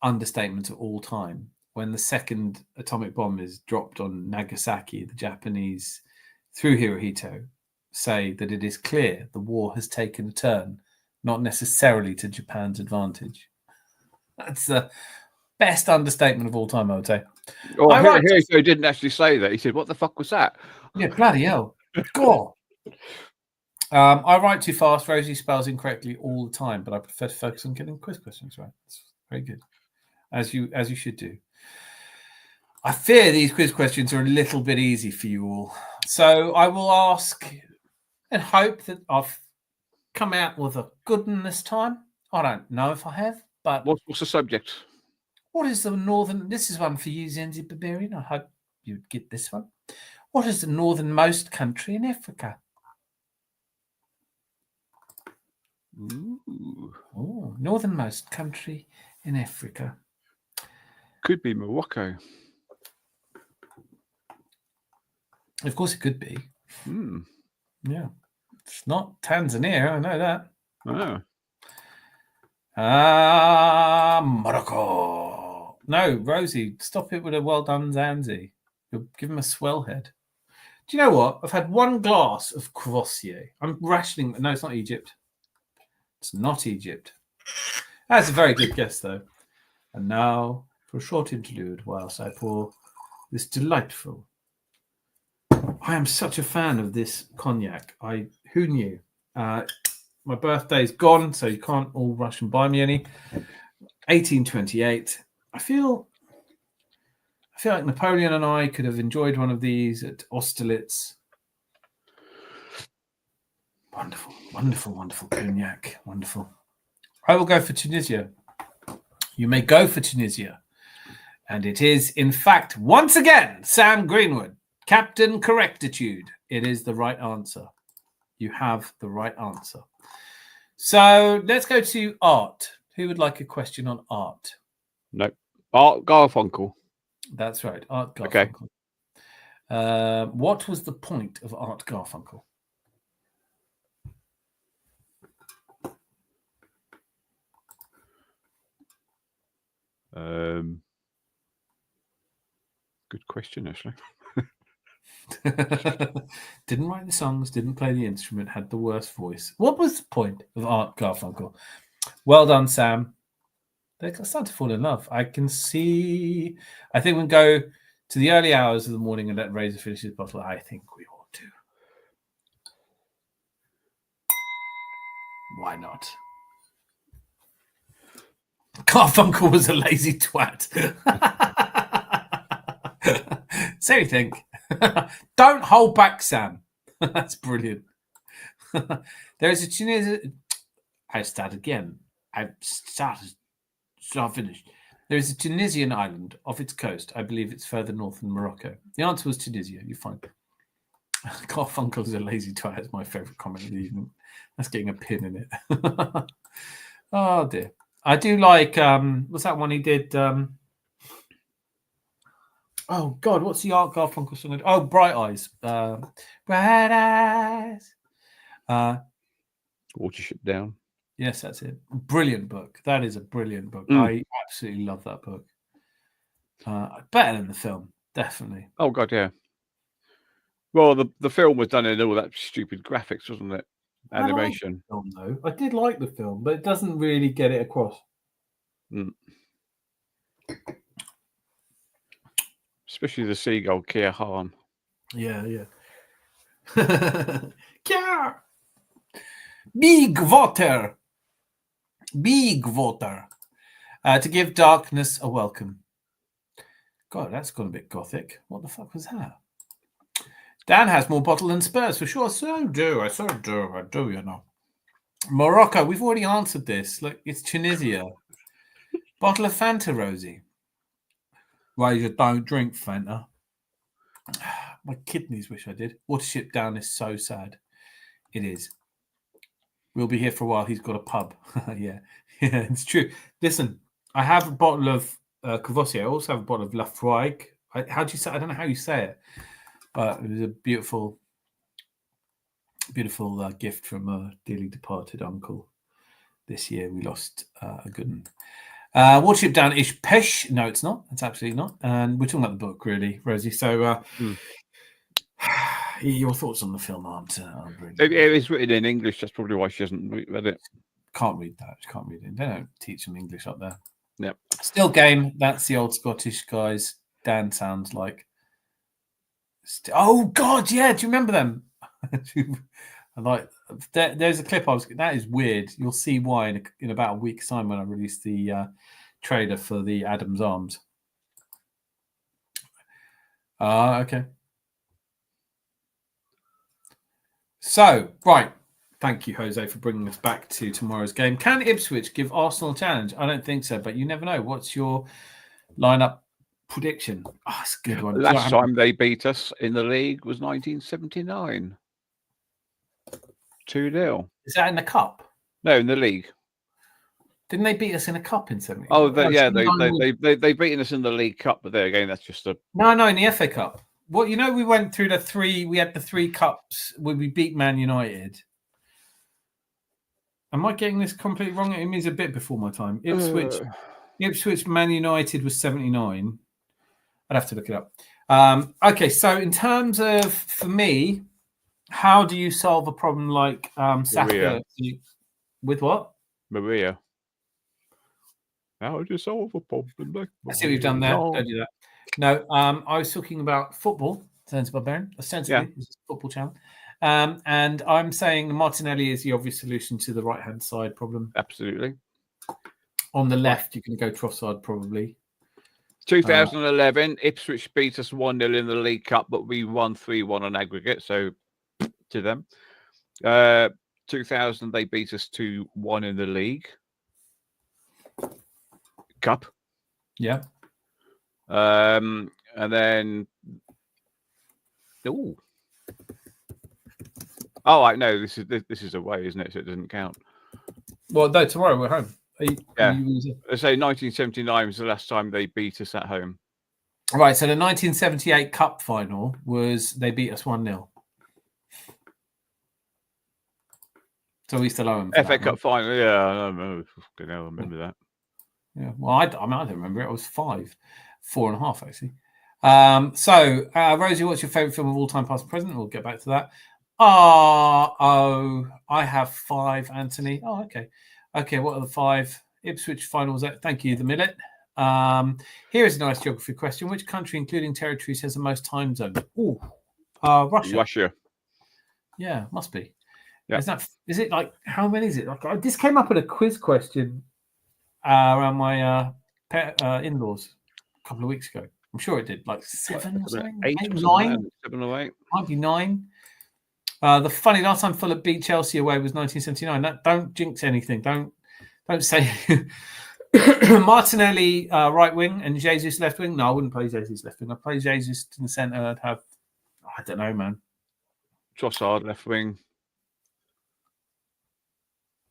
understatements of all time. When the second atomic bomb is dropped on Nagasaki, the Japanese, through Hirohito, say that it is clear the war has taken a turn, not necessarily to Japan's advantage. That's the best understatement of all time, I would say. Oh, Hirohito didn't actually say that. He said, "What the fuck was that?" Yeah, bloody hell. God. I write too fast. Rosie spells incorrectly all the time, but I prefer to focus on getting quiz questions right. That's very good, as you should do. I fear these quiz questions are a little bit easy for you all, so I will ask and hope that I've come out with a good one this time. I don't know if I have, but what's the subject? What is the northern? This is one for you, Zenzi Barbarian. I hope you'd get this one. What is the northernmost country in Africa? Ooh. Oh, northernmost country in Africa. Could be Morocco. Of course, it could be. Yeah, it's not Tanzania. I know that. Oh. Morocco. No, Rosie, stop it with a well done, Zanzi. You'll give him a swell head. Do you know what? I've had one glass of Courvoisier. I'm rationing. No, it's not Egypt. It's not Egypt. That's a very good guess, though. And now for a short interlude whilst I pour this delightful. I am such a fan of this cognac. Who knew? My birthday's gone, so you can't all rush and buy me any. 1828. I feel like Napoleon and I could have enjoyed one of these at Austerlitz. Wonderful, wonderful, wonderful cognac. Wonderful. I will go for Tunisia. You may go for Tunisia. And it is, in fact, once again, Sam Greenwood, Captain Correctitude. It is the right answer. You have the right answer. So let's go to art. Who would like a question on art? No. Art Garfunkel. That's right. Art Garfunkel. Okay. What was the point of Art Garfunkel? Good question, actually. Didn't write the songs, didn't play the instrument, had the worst voice. What was the point of Art Garfunkel? Well done, Sam. They're starting to fall in love. I can see. I think we'll go to the early hours of the morning and let Razor finish his bottle. I think we ought to. Why not? Garfunkel was a lazy twat. So you think. Don't hold back, Sam. That's brilliant. There is a Tunisian. I start again. I finished. There is a Tunisian island off its coast. I believe it's further north than Morocco. The answer was Tunisia. You're fine. Garfunkel is a lazy twat. It's my favourite comment of the evening. That's getting a pin in it. Oh dear. I do like. What's that one he did? Oh God, what's the Art Garfunkel song? Oh, Bright Eyes. Bright Eyes. Watership Down. Yes, that's it. Brilliant book. That is a brilliant book. I absolutely love that book. Better than the film, definitely. Oh God, yeah. Well, the film was done in all that stupid graphics, wasn't it? Animation. I like the film, though. I did like the film, but it doesn't really get it across. Especially the seagull, Kia Han. Yeah. Kia! Big water. To give darkness a welcome. God, that's gone a bit gothic. What the fuck was that? Dan has more bottle than Spurs for sure. I do, you know. Morocco. We've already answered this. Look, it's Tunisia. Bottle of Fanta, Rosie. Razor, don't drink Fanta. My kidneys wish I did. Watership Down is so sad. It is. We'll be here for a while. He's got a pub. Yeah, it's true. Listen, I have a bottle of Courvoisier. I also have a bottle of Lafroig. How do you say? I don't know how you say it, but it was a beautiful gift from a dearly departed uncle. This year we lost a good one. Watership Down is Pesh. No, it's not. It's absolutely not. And we're talking about the book, really, Rosie. So, your thoughts on the film aren't It is written in English. That's probably why she hasn't read it. Can't read that. Can't read it. They don't teach them English up there. Yep. Still game. That's the old Scottish guys. Dan sounds like. Oh God, yeah. Do you remember them? Like, there's a clip that is weird. You'll see why in about a week's time when I release the trailer for the Adams Arms. Okay. So, right. Thank you, Jose, for bringing us back to tomorrow's game. Can Ipswich give Arsenal a challenge? I don't think so, but you never know. What's your lineup prediction? Oh, it's a good one. Last time they beat us in the league was 1979. 2-0. Is that in the cup? No, in the league. Didn't they beat us in a cup in 70? Oh, they've beaten us in the League Cup, but there again, that's just a... No, in the FA Cup. Well, we went through we had the 3 cups where we beat Man United. Am I getting this completely wrong? It means a bit before my time. Ipswich Man United was 79. I'd have to look it up. Okay, so in terms of, for me, how do you solve a problem like Saka? With what? Maria. How do you solve a problem like I see what you've done there. Don't do that. No, I was talking about football. Sensible Barbarian. Ostensibly, this is a football channel. And I'm saying Martinelli is the obvious solution to the right-hand side problem. Absolutely. On the left, you can go Trossard probably. 2011, Ipswich beat us 1-0 in the League Cup, but we won 3-1 on aggregate, so to them. 2000, they beat us 2-1 in the League Cup. Yeah. And then... Oh, I know this is away, isn't it? So it doesn't count. Well, no, tomorrow we're home. I say 1979 was the last time they beat us at home. Right, so the 1978 Cup final they beat us 1-0. So we still owe them. FA Cup final, yeah, I remember that. Yeah, well, I don't remember it. I was 4.5 actually. So, Rosie, what's your favourite film of all time, past and present? We'll get back to that. I have 5, Anthony. Oh, okay. Okay, what are the 5? Ipswich finals. Thank you, the Millet. Here is a nice geography question. Which country, including territories, has the most time zones? Russia. Russia. Yeah, must be. Yeah. Is it like, how many is it? Like, this came up in a quiz question around my in-laws a couple of weeks ago. I'm sure it did, like 7 or something? 8 8, or 9? 7 or 8. Might be 9. The last time Fulham beat Chelsea away was 1979. Don't jinx anything. Don't say Martinelli right wing and Jesus left wing. No, I wouldn't play Jesus left wing. I'd play Jesus in the centre. I'd have, I don't know, man. Trossard left wing.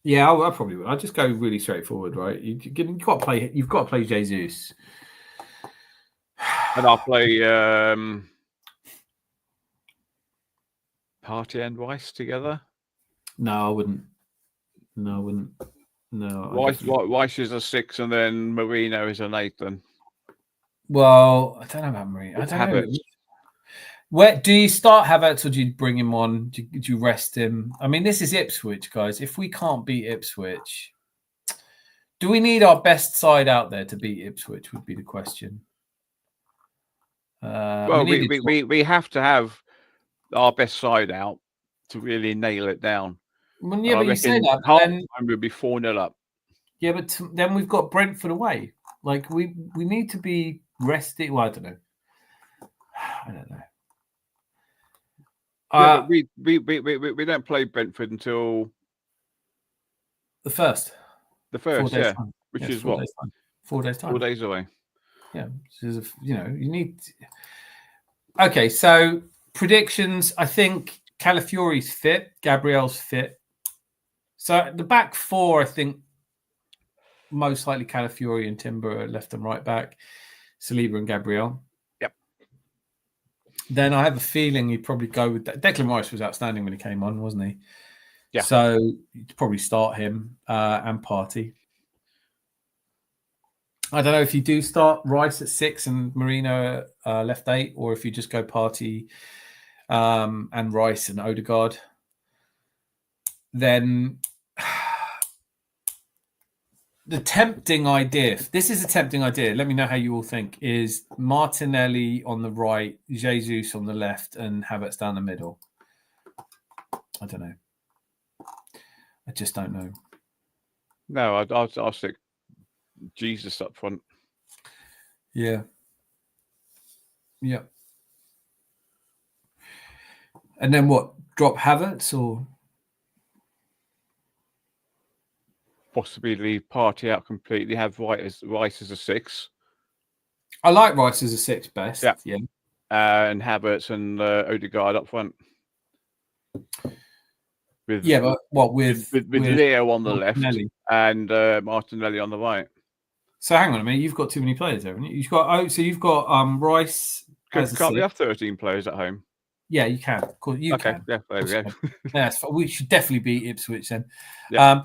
Yeah, I probably would. I'd just go really straightforward, right? You've got to play Jesus. And I'll play Partey and Rice together. No, I wouldn't. No. Rice is a 6, and then Marino is an 8. Then. Well, I don't know about Marino. I don't know. Where do you start Havertz, or do you bring him on? Do you rest him? I mean, this is Ipswich, guys. If we can't beat Ipswich, do we need our best side out there to beat Ipswich? Would be the question. Well, we have to have our best side out to really nail it down. Well, yeah, but you say that, then we'll be 4-0 up. Yeah, but then we've got Brentford away. Like we need to be rested. Well, I don't know. We don't play Brentford until The first. The first, 4 days yeah. time. Which Yeah, is 4 what? days time. 4 days time. 4 days away. Yeah. So you need. Okay, so predictions. I think Calafiori's fit. Gabriel's fit. So the back four, I think, most likely Calafiori and Timber are left and right back. Saliba and Gabriel. Yep. Then I have a feeling he'd probably go with that. Declan Rice was outstanding when he came on, wasn't he? Yeah. So you'd probably start him and Partey. I don't know if you do start Rice at 6 and Marino left 8, or if you just go Partey and Rice and Odegaard. Then the tempting idea, this is a tempting idea, let me know how you all think, is Martinelli on the right, Jesus on the left, and Havertz down the middle. I don't know. I just don't know. No, I'll stick Jesus up front. Yeah. Yeah. And then what? Drop Havertz or? Possibly leave Partey out completely. Have Rice as a 6. I like Rice as a 6 best. Yeah. And Havertz and Odegaard up front. With Leo on the Martinelli. left and Martinelli on the right. So hang on a minute, you've got too many players there, haven't you? You've got Rice. Can't we have 13 players at home? Yeah, you can. Of course, you can. Yeah, there we go. Yes, we should definitely beat Ipswich then. Yeah.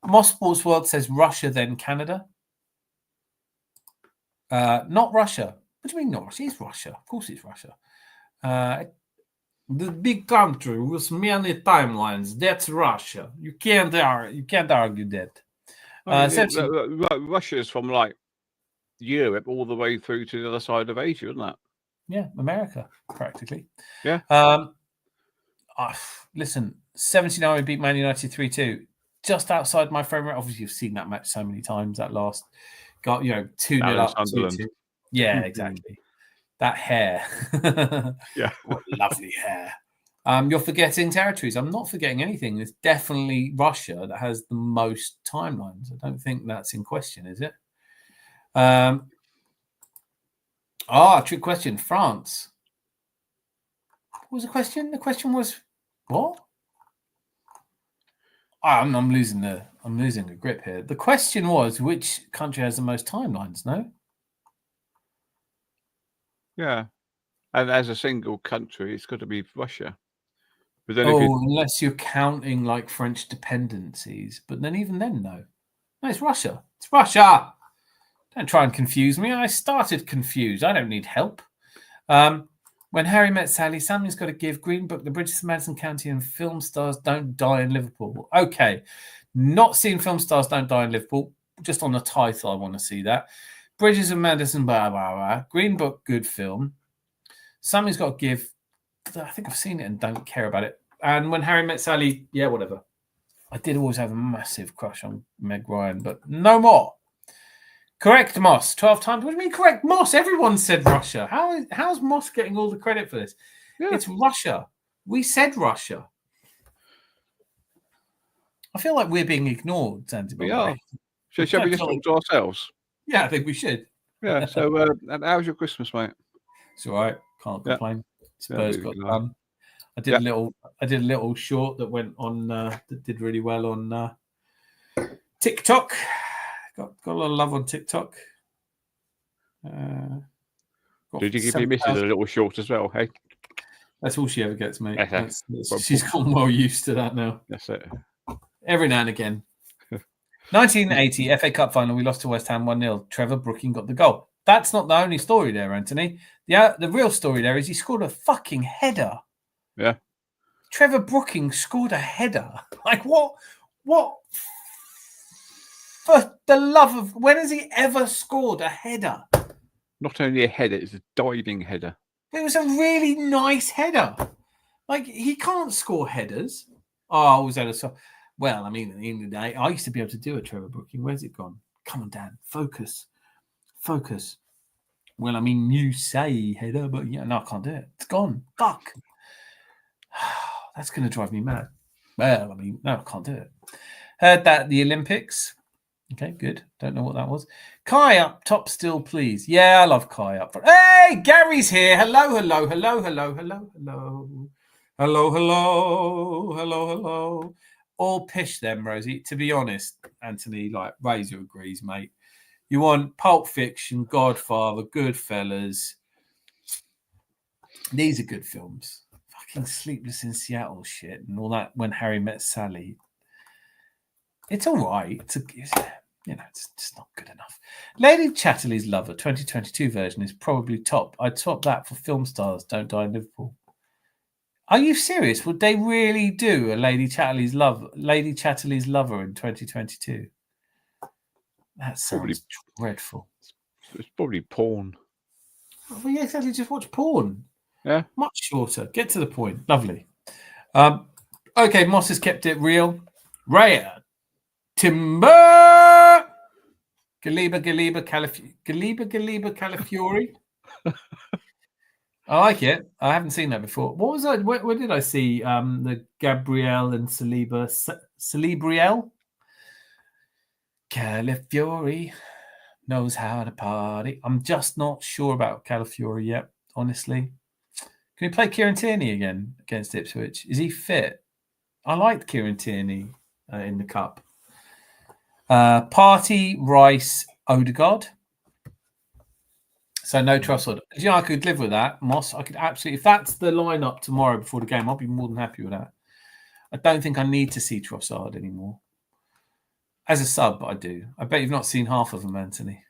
Moss Sports World says Russia, then Canada. Not Russia. What do you mean not Russia? It's Russia. Of course it's Russia. The big country with many timelines. That's Russia. You can't argue that. Russia is from like Europe all the way through to the other side of Asia, isn't that? Yeah, America, practically. Yeah. Listen, 79 we beat Man United 3-2. Just outside my frame rate. Obviously, you've seen that match so many times. That last got 2-0 up. 2-2. Yeah, exactly. That hair. Yeah. What lovely hair. You're forgetting territories. I'm not forgetting anything. It's definitely Russia that has the most timelines. I don't think that's in question, is it? Trick question. France. What was the question? The question was what? I'm losing a grip here. The question was which country has the most timelines, no? Yeah. And as a single country, it's got to be Russia. But then unless you're counting like French dependencies. But then even then, no. No, it's Russia. It's Russia. Don't try and confuse me. I started confused. I don't need help. When Harry met Sally, something's got to give. Green Book, The Bridges of Madison County, and Film Stars Don't Die in Liverpool. Okay. Not seeing Film Stars Don't Die in Liverpool. Just on the title, I want to see that. Bridges of Madison, blah, blah, blah. Green Book, good film. Something's got to give. I think I've seen it and don't care about it. And When Harry Met Sally, yeah, whatever. I did always have a massive crush on Meg Ryan, but no more. Correct Moss 12 times. What do you mean correct Moss? Everyone said Russia. How's Moss getting all the credit for this? Yeah. It's Russia. We said Russia. I feel like we're being ignored, Zanzibar. We are. Shall we just talk to ourselves? Yeah, I think we should. Yeah. So, and how's your Christmas, mate? It's all right. Can't complain. Spurs got done. I did a little short that went on. That did really well on TikTok. Got a lot of love on TikTok. Did you give your missus a little short as well? Hey, that's all she ever gets, mate. Okay. She's gotten well used to that now. That's it. Every now and again. 1980 FA Cup final, we lost to West Ham 1-0. Trevor Brooking got the goal. That's not the only story there, Anthony. The real story there is he scored a fucking header. Yeah. Trevor Brooking scored a header. Like what? For the love of, when has he ever scored a header? Not only a header, it's a diving header. It was a really nice header. Like, he can't score headers. Oh, was that a... Well, I mean, at the end of the day, I used to be able to do a Trevor Brooking. Where's it gone? Come on, Dan. Focus. Well, I mean, you say header, but yeah, no, I can't do it. It's gone. Fuck. That's going to drive me mad. Well, I mean, no, I can't do it. Heard that at the Olympics. Okay, good. Don't know what that was. Kai up top still, please. Yeah, I love Kai up front. Hey, Gary's here. Hello, hello, hello, hello, hello, hello. Hello, hello, hello, hello. All pish them, Rosie. To be honest, Anthony, like Razor agrees, mate. You want Pulp Fiction, Godfather, Goodfellas. These are good films. Fucking Sleepless in Seattle shit and all that. When Harry Met Sally. It's all right. It's just not good enough. Lady Chatterley's Lover 2022 version is probably top. I'd swap that for Film Stars Don't Die in Liverpool. Are you serious? Would they really do a Lady Chatterley's Lover in 2022? That sounds probably dreadful. It's probably porn. Well, yeah, exactly. Just watch porn. Yeah. Much shorter. Get to the point. Lovely. Okay, Moss has kept it real. Raya. Timber. Galiba Calafiori. I like it. I haven't seen that before. What was I? Where did I see the Gabrielle and Celebriel? Calafiori knows how to party. I'm just not sure about Calafiori yet, honestly. Can we play Kieran Tierney again against Ipswich? Is he fit? I liked Kieran Tierney in the cup. Party, Rice, Odegaard. So no Trossard. You know, I could live with that, Moss. I could absolutely. If that's the lineup tomorrow before the game, I'll be more than happy with that. I don't think I need to see Trossard anymore. As a sub, I do. I bet you've not seen half of them, Anthony.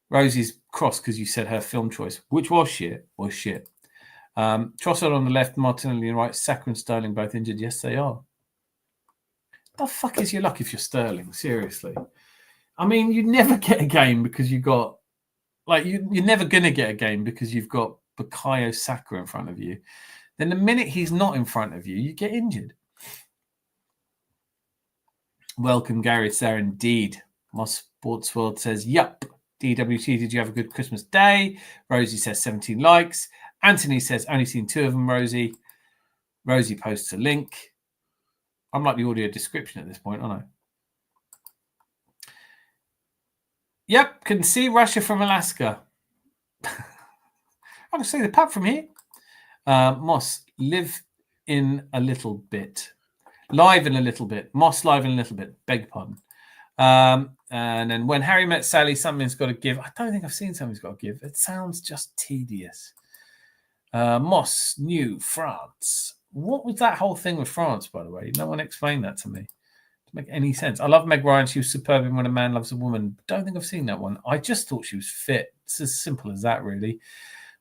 Rosie's cross because you said her film choice, which was shit. Trossard on the left, Martinelli on the right, Saka and Sterling both injured. Yes, they are. The fuck is your luck if you're Sterling? Seriously. I mean, you never get a game because you got... Like, you're never going to get a game because you've got Bukayo Saka in front of you. Then the minute he's not in front of you, you get injured. Welcome, Gary. It's there indeed. Moss Sports World says, yup. DWT, did you have a good Christmas day? Rosie says 17 likes. Anthony says, only seen 2 of them, Rosie. Rosie posts a link. I'm like the audio description at this point, aren't I? Yep, can see Russia from Alaska. I can see the pub from here. Moss, live in a little bit. Live in a little bit. Moss, live in a little bit. Beg pardon. And then when Harry Met Sally, something's got to give. I don't think I've seen something's got to give. It sounds just tedious. Moss, New France. What was that whole thing with France, by the way? No one explained that to me. To make any sense. I love Meg Ryan. She was superb in When a Man Loves a Woman. Don't think I've seen that one. I just thought she was fit. It's as simple as that, really.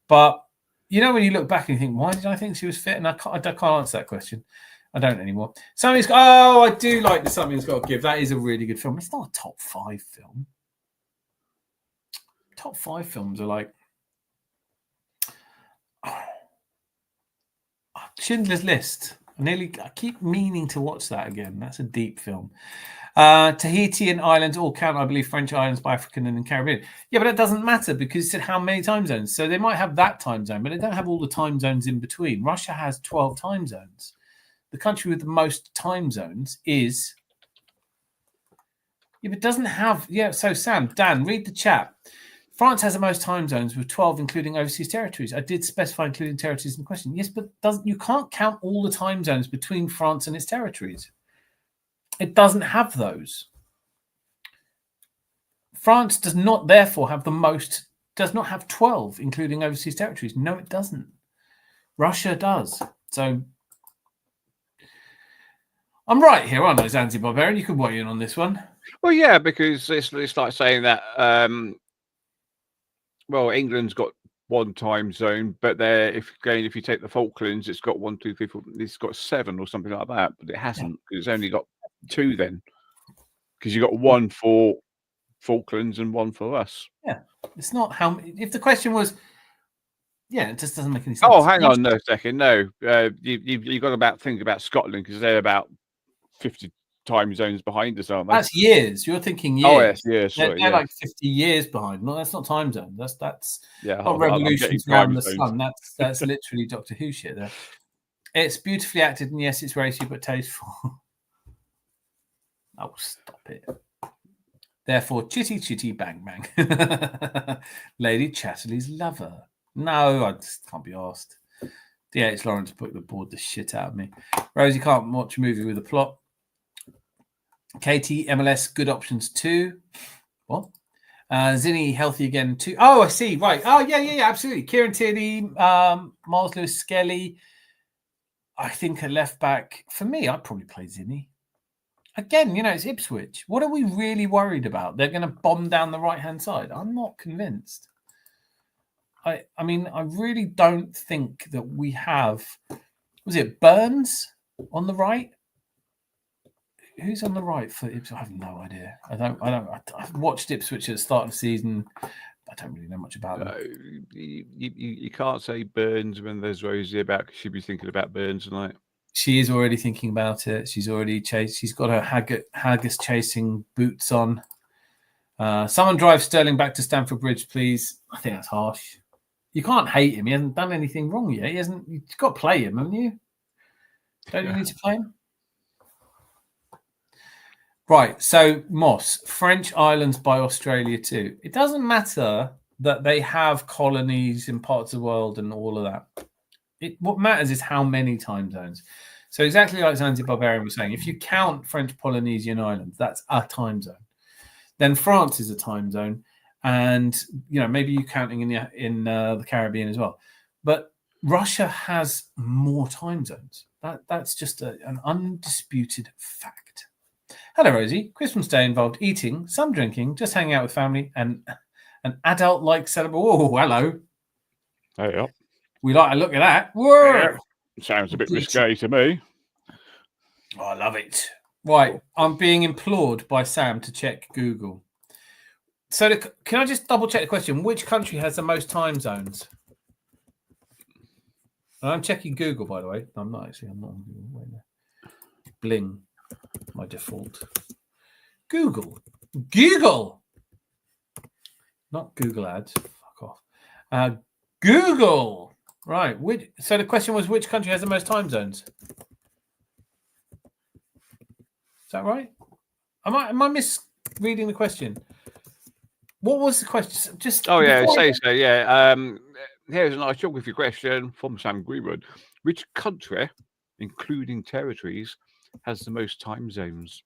But, you know, when you look back and you think, why did I think she was fit? And I can't answer that question. I don't anymore. I do like the Something's Got to Give. That is a really good film. It's not a top 5 film. Top 5 films are like Schindler's List. I keep meaning to watch that again. That's a deep film. Tahiti and islands all count, I believe, French islands by African and Caribbean. Yeah, but it doesn't matter because it said how many time zones. So they might have that time zone, but they don't have all the time zones in between. Russia has 12 time zones. The country with the most time zones is... Yeah, but it doesn't have... Yeah, so Sam, Dan, read the chat. France has the most time zones with 12, including overseas territories. I did specify including territories in question. Yes, but you can't count all the time zones between France and its territories. It doesn't have those. France does not, therefore, have does not have 12, including overseas territories. No, it doesn't. Russia does. So... I'm right here, aren't I, Zanzibar Barbarian? You can weigh in on this one. Well, yeah, because it's like saying that, England's got one time zone, but if you take the Falklands, it's got 1, 2, 3, 4, it's got 7 or something like that, but it hasn't because it's only got 2 then. Because you got 1 for Falklands and 1 for us. Yeah, it's not how many. If the question was, yeah, it just doesn't make any sense. Oh, hang on a second. No, you've got to think about Scotland because they're about 50 time zones behind us, aren't they? That's years. You're thinking years. Oh, yes, years. They're like 50 years behind. No, that's not time zone. That's not revolutions around the sun. That's literally Doctor Who shit there. It's beautifully acted, and yes, it's racy but tasteful. Oh, stop it. Therefore, chitty chitty bang bang. Lady Chatterley's lover. No, I just can't be asked. D.H. Lawrence bored the shit out of me. Rosie can't watch a movie with a plot. Katie, MLS, good options too. What? Zinni, healthy again too. Oh, I see. Right. Oh, yeah, absolutely. Kieran Tierney, Miles Lewis Skelly. I think a left back. For me, I'd probably play Zinni. Again, it's Ipswich. What are we really worried about? They're going to bomb down the right-hand side. I'm not convinced. I mean, I really don't think that we have. Was it Burns on the right? Who's on the right for Ipswich? I have no idea. I've watched Ipswich at the start of the season. I don't really know much about them. You can't say Burns when there's Rosie about, because she'd be thinking about Burns tonight. She is already thinking about it. She's already She's got her haggis chasing boots on. Someone drive Sterling back to Stamford Bridge, please. I think that's harsh. You can't hate him. He hasn't done anything wrong yet. You've got to play him, haven't you? Don't you need to play him? Right. So Moss, French islands by Australia too. It doesn't matter that they have colonies in parts of the world and all of that. What matters is how many time zones. So exactly like Zanzibar Barbarian was saying, if you count French Polynesian islands, that's a time zone. Then France is a time zone, and maybe you're counting in the Caribbean as well. But Russia has more time zones. That's just an undisputed fact. Hello, Rosie. Christmas Day involved eating, some drinking, just hanging out with family, and an adult-like celebration. Oh, hello. Hey, up. We like a look at that. Whoa! Yeah. Sounds a bit risque to me. Oh, I love it. Right. I'm being implored by Sam to check Google. So can I just double check the question? Which country has the most time zones? And I'm checking Google, by the way. I'm not actually. I'm not on Google. Wait there. Bling. My default. Google. Not Google ads. Fuck off. Google. Right. So the question was, which country has the most time zones? Is that right? Am I misreading the question? What was the question? Here's a nice geography question from Sam Greenwood. Which country, including territories, has the most time zones?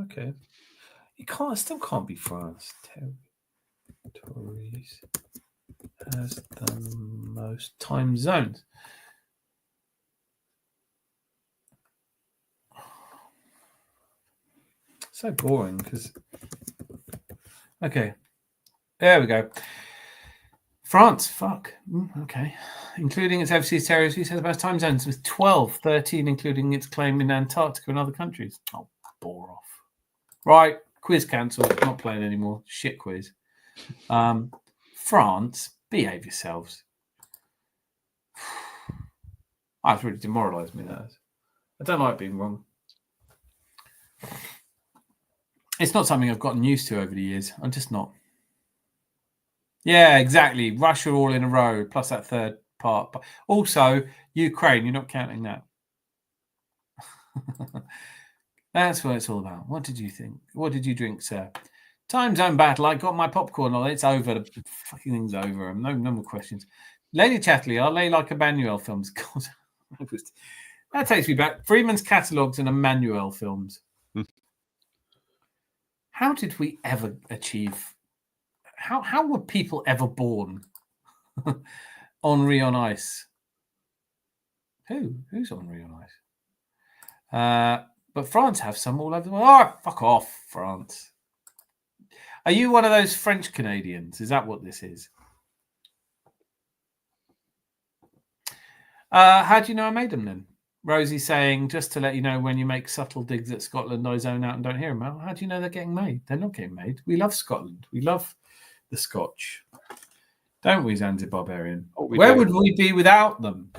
Okay. It still can't be France. Territories has the most time zones. So boring because. Okay. There we go. France, fuck. Okay. Including its overseas territories, has the most time zones with 12, 13, including its claim in Antarctica and other countries. Oh, bore off. Right. Quiz cancelled. Not playing anymore. Shit quiz. France, behave yourselves. That's really demoralised me, that is. I don't like being wrong. It's not something I've gotten used to over the years. I'm just not. Yeah, exactly. Russia all in a row, plus that third part. But also, Ukraine, you're not counting that. That's what it's all about. What did you think? What did you drink, sir? Time zone battle. I got my popcorn. It's over. The fucking thing's over. No more questions. Lady Chatterley, are they like Emmanuel films? God, that takes me back. Freeman's catalogues and Emmanuel films. How did we ever achieve? How were people ever born? Henri on Ice. Who's Henri on Ice? But France have some all over the world. Oh, fuck off, France. Are you one of those French Canadians? Is that what this is? How do you know I made them then? Rosie saying, just to let you know, when you make subtle digs at Scotland, I zone out and don't hear them out. How do you know they're getting made? They're not getting made. We love Scotland. We love the Scotch. Don't we, Zanzibar Barbarian? Where would we be without them?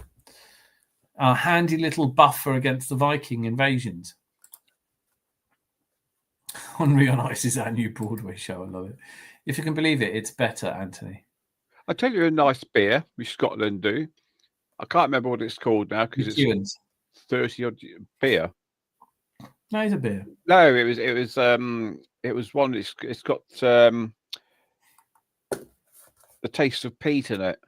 Our handy little buffer against the Viking invasions. Henri on Ice is our new Broadway show. I love it. If you can believe it, it's better, Anthony. I'll tell you a nice beer which Scotland do. I can't remember what it's called now because it's 30 odd beer. No, he's a beer. No, it was one. It's got the taste of peat in it,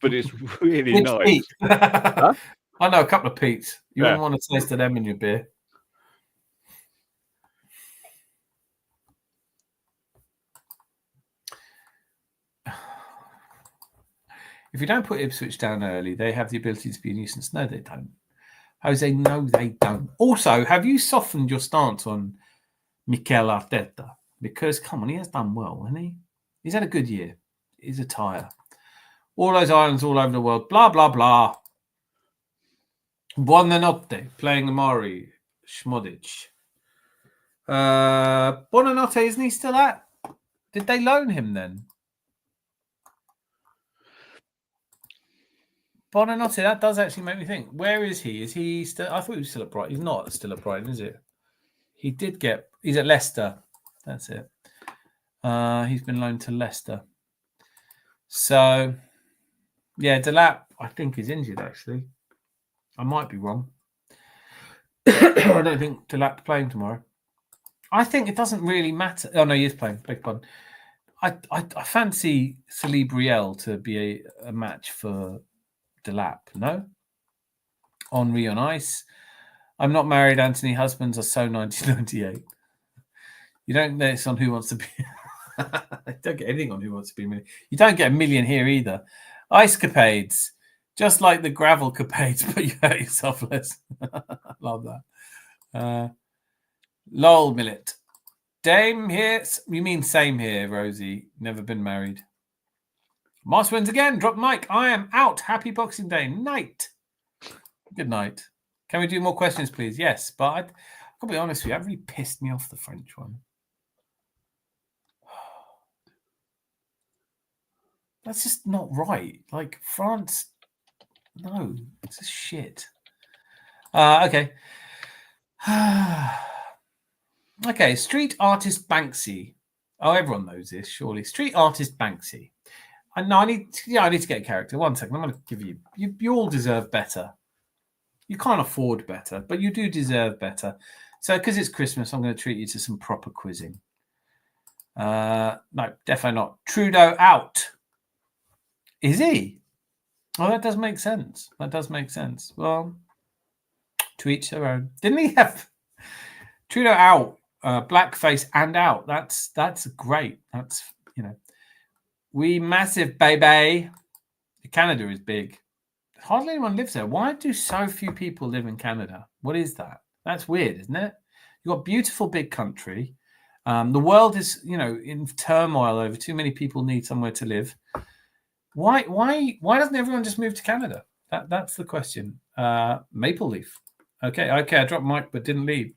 but it's really Which nice. Pete? I know a couple of Pete's. You Yeah. wouldn't want to taste of them in your beer. If you don't put Ipswich down early, they have the ability to be a nuisance. No, they don't. Jose, no, they don't. Also, have you softened your stance on Mikel Arteta? Because, come on, he has done well, hasn't he? He's had a good year. He's a tire. All those islands all over the world. Blah, blah, blah. Buonanotte. Playing Amari. Schmodic. Buonanotte, isn't he still at? Did they loan him then? Buonanotte, that does actually make me think. Where is he? Is he still? I thought he was still at Brighton. He's not still at Brighton, is it? He did get. He's at Leicester. That's it. He's been loaned to Leicester. So, yeah, Delap, I think, is injured, actually. I might be wrong. I don't think Delap's playing tomorrow. I think it doesn't really matter. Oh, no, he is playing. Beg pardon. I fancy Celebriel to be a match for Delap, no? Henri on ice. I'm not married, Anthony. Husbands are so 1998. You don't get this on Who Wants to Be. You don't get anything on Who Wants to Be a Million. You don't get a million here either. Ice capades, just like the gravel capades, but you hurt yourself less. Love that. Lol Millet. Dame here. You mean same here, Rosie. Never been married. Moss wins again. Drop mic. I am out. Happy Boxing Day. Night. Good night. Can we do more questions, please? Yes, but I'll be honest with you. That really pissed me off, the French one. That's just not right. Like, France, no. It's just shit. Okay. Okay, street artist Banksy. Oh, everyone knows this, surely. Street artist Banksy. I need to get a character. 1 second. I'm going to give you. You all deserve better. You can't afford better, but you do deserve better. So, because it's Christmas, I'm going to treat you to some proper quizzing. No, definitely not. Trudeau out. Is he? Oh, that does make sense. That does make sense. Well, to each their own. Didn't he have Trudeau out, blackface and out? That's great. That's, we massive, baby. Canada is big. Hardly anyone lives there. Why do so few people live in Canada? What is that? That's weird, isn't it? You've got a beautiful big country. The world is, in turmoil over too many people need somewhere to live. Why doesn't everyone just move to Canada? That's the question. Maple Leaf. Okay, I dropped mic but didn't leave.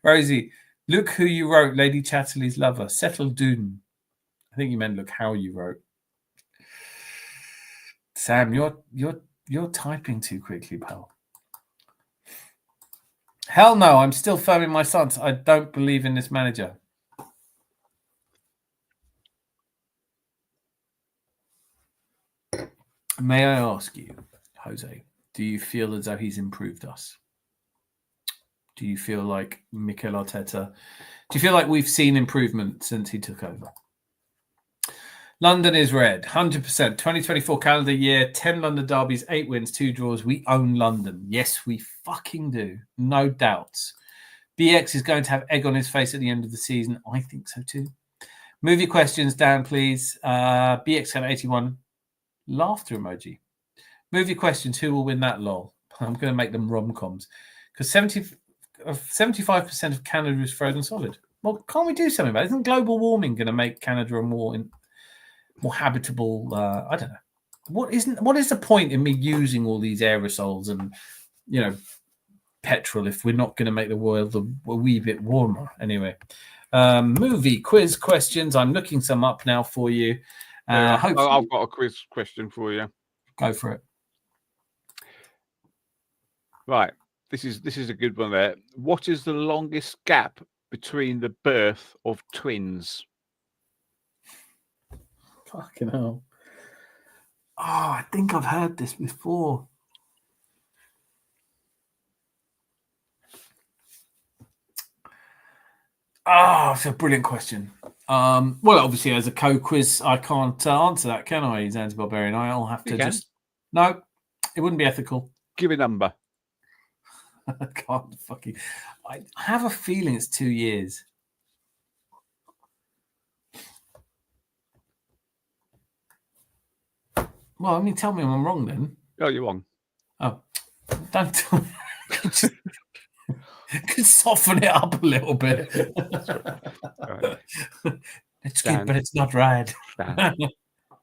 Rosie, look who you wrote, Lady Chatterley's lover. Settle Doon. I think you meant look how you wrote. Sam, you're typing too quickly, pal. Hell no, I'm still firm in my stance. I don't believe in this manager. May I ask you, Jose, do you feel as though he's improved us? Do you feel like Mikel Arteta? Do you feel like we've seen improvement since he took over? London is red, 100%. 2024 calendar year, 10 London derbies, 8 wins, 2 draws. We own London. Yes, we fucking do. No doubts. BX is going to have egg on his face at the end of the season. I think so too. Movie questions, Dan, please. BX had 81. Laughter emoji. Movie questions, who will win that, lol? I'm going to make them rom-coms. Because 75% of Canada is frozen solid. Well, can't we do something about it? Isn't global warming going to make Canada a more habitable? I don't know. What is the point in me using all these aerosols and petrol if we're not going to make the world a wee bit warmer? Anyway, movie quiz questions. I'm looking some up now for you. I've got a quiz question for you. Go for it. Right. This is a good one there. What is the longest gap between the birth of twins? Fucking hell. I think I've heard this before. It's a brilliant question. Well, obviously, as a co-quiz, I can't answer that, can I, Zanzibar Barbarian? I'll have to just... No, it wouldn't be ethical. Give a number. I can't fucking... I have a feeling it's 2 years. Well, I mean, tell me if I'm wrong then. Oh, you're wrong. Oh, don't tell me. Could soften it up a little bit. Right. It's good, but it's not right.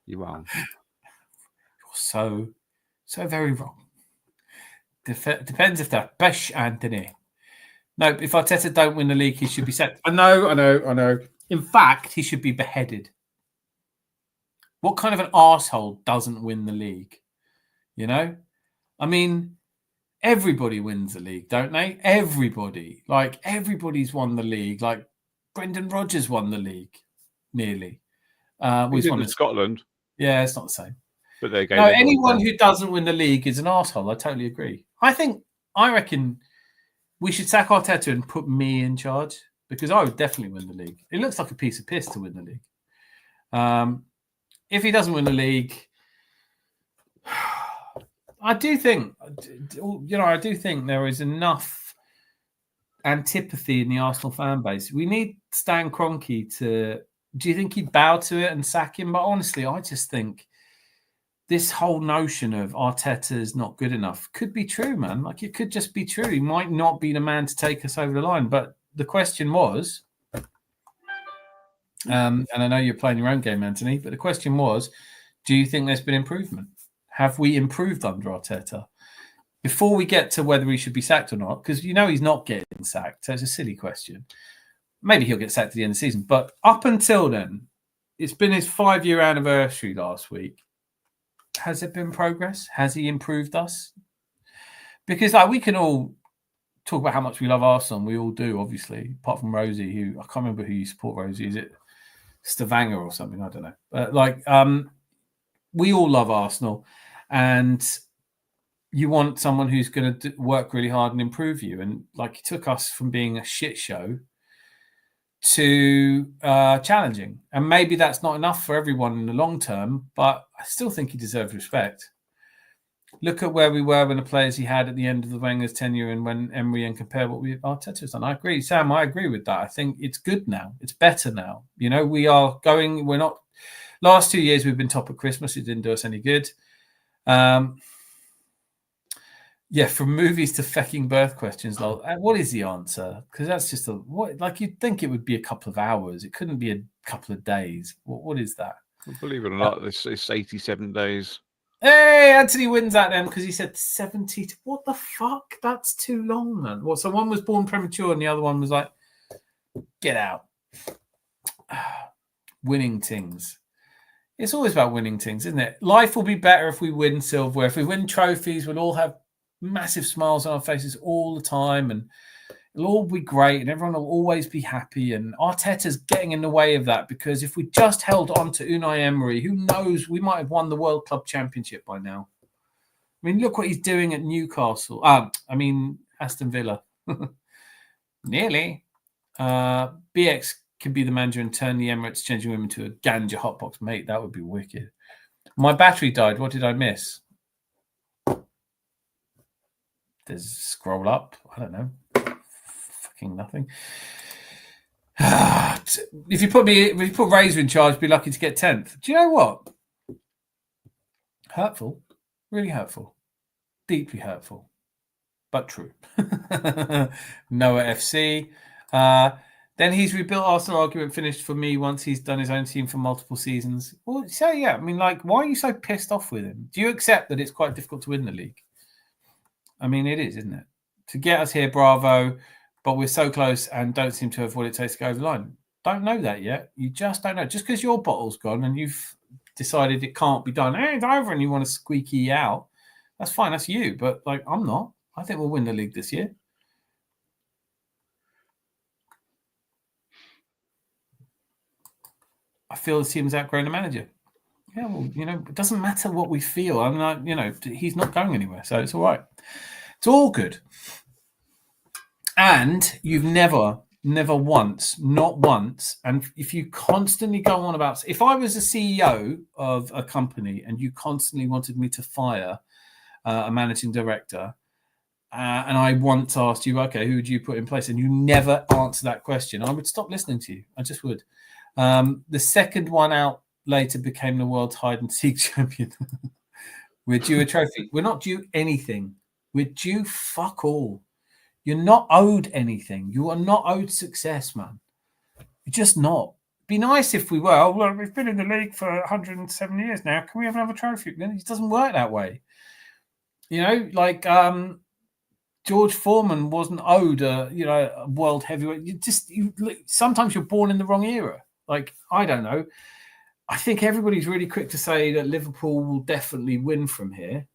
You're wrong. You're so very wrong. Depends if they're Besh, Anthony. No, if Arteta don't win the league, he should be sacked. I know. In fact, he should be beheaded. What kind of an arsehole doesn't win the league? You know? I mean, everybody wins the league, don't they? Everybody. Like, everybody's won the league. Like, Brendan Rodgers won the league, nearly. He's in Scotland. Yeah, it's not the same. But there you go. No, anyone who doesn't win the league is an arsehole. I totally agree. I reckon we should sack Arteta and put me in charge, because I would definitely win the league. It looks like a piece of piss to win the league. If he doesn't win the league, I do think there is enough antipathy in the Arsenal fan base. We need Stan Kroenke to... Do you think he'd bow to it and sack him? But honestly, I just think this whole notion of Arteta is not good enough could be true, man. Like, it could just be true. He might not be the man to take us over the line. But the question was, and I know you're playing your own game, Anthony, but the question was, do you think there's been improvement? Have we improved under Arteta? Before we get to whether he should be sacked or not, because you know he's not getting sacked, so it's a silly question. Maybe he'll get sacked at the end of the season. But up until then, it's been his 5-year anniversary last week. Has there been progress? Has he improved us? Because we can all talk about how much we love Arsenal. We all do, obviously, apart from Rosie, who... I can't remember who you support, Rosie. Is it Stavanger or something? I don't know. But, we all love Arsenal. And you want someone who's going to work really hard and improve you. And, like, he took us from being a shit show to challenging. And maybe that's not enough for everyone in the long term, but I still think he deserves respect. Look at where we were when the players he had at the end of the Wenger's tenure and when Emery, and compare what Arteta's done. I agree. Sam, I agree with that. I think it's good now. It's better now. You know, we're not... Last 2 years, we've been top at Christmas. It didn't do us any good. Yeah, from movies to fecking birth questions. What is the answer? Because that's just you'd think it would be a couple of hours. It couldn't be a couple of days. What is that? Believe it or not, it's 87 days. Hey, Anthony wins that then because he said 70. What the fuck? That's too long, man. So one was born premature and the other one was like, get out. Winning things. It's always about winning things, isn't it? Life will be better if we win silverware. If we win trophies, we'll all have massive smiles on our faces all the time and it'll all be great and everyone will always be happy. And Arteta's getting in the way of that, because if we just held on to Unai Emery, who knows, we might have won the World Club Championship by now. I mean, look what he's doing at Newcastle. Aston Villa. Nearly. BX can be the manager and turn the Emirates changing room into a ganja hotbox. Mate, that would be wicked. My battery died. What did I miss? There's scroll up. I don't know. Fucking nothing. If you put Razor in charge, be lucky to get 10th. Do you know what? Hurtful. Really hurtful. Deeply hurtful. But true. Noah FC. Then he's rebuilt Arsenal argument finished for me once he's done his own team for multiple seasons. Well, so yeah, I mean, like, why are you so pissed off with him? Do you accept that it's quite difficult to win the league? I mean, it is, isn't it? To get us here, bravo, but we're so close and don't seem to have what it takes to go over the line. Don't know that yet. You just don't know. Just because your bottle's gone and you've decided it can't be done, it's over, and you want to squeaky out, that's fine. That's you. But, like, I'm not. I think we'll win the league this year. I feel the team's outgrown the manager. Yeah, well, it doesn't matter what we feel. I'm like, he's not going anywhere, so it's all right. It's all good. And you've never once, not once, and if you constantly go on about, if I was a CEO of a company and you constantly wanted me to fire a managing director, and I once asked you, okay, who would you put in place? And you never answer that question, I would stop listening to you. I just would. The second one out later became the world's hide and seek champion. We're due a trophy. We're not due anything. We're due fuck all. You're not owed anything. You are not owed success, man. You're just not. It'd be nice if we were. Oh, well, we've been in the league for 107 years now. Can we have another trophy? It doesn't work that way. Like George Foreman wasn't owed a world heavyweight. Sometimes you're born in the wrong era. Like, I don't know. I think everybody's really quick to say that Liverpool will definitely win from here.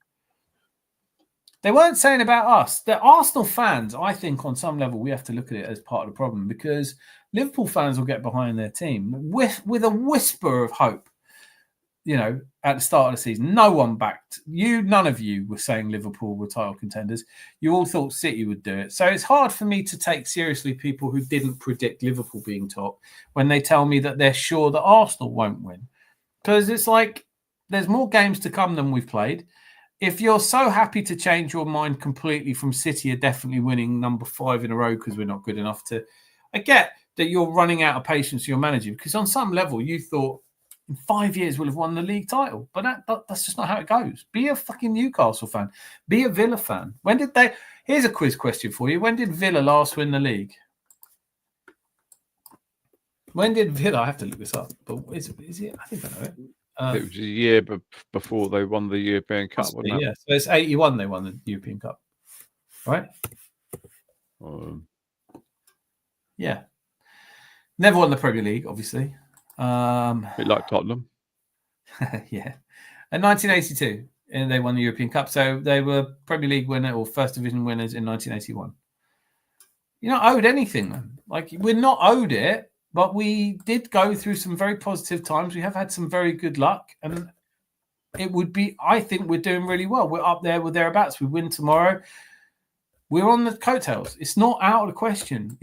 They weren't saying about us. The Arsenal fans, I think on some level, we have to look at it as part of the problem, because Liverpool fans will get behind their team with a whisper of hope. At the start of the season, no one backed you. None of you were saying Liverpool were title contenders. You all thought City would do it. So it's hard for me to take seriously people who didn't predict Liverpool being top when they tell me that they're sure that Arsenal won't win. Because it's like there's more games to come than we've played. If you're so happy to change your mind completely from City are definitely winning number 5 in a row because we're not good enough to... I get that you're running out of patience for your manager, because on some level you thought in 5 years we'll have won the league title. But that's just not how it goes. Be a fucking Newcastle fan. Be a Villa fan. When did they... Here's a quiz question for you. When did Villa last win the league? When did Villa... I have to look this up. But is it? I think I know it. It was a year before they won the European Cup, wasn't it? Yeah, so it's 81 they won the European Cup, right? Yeah. Never won the Premier League, obviously. A bit like Tottenham. Yeah. In 1982, and they won the European Cup. So they were Premier League winner or First Division winners in 1981. You're not owed anything, man. Like, we're not owed it. But we did go through some very positive times. We have had some very good luck. And it would be, I think we're doing really well. We're up there with thereabouts. We win tomorrow. We're on the coattails. It's not out of the question,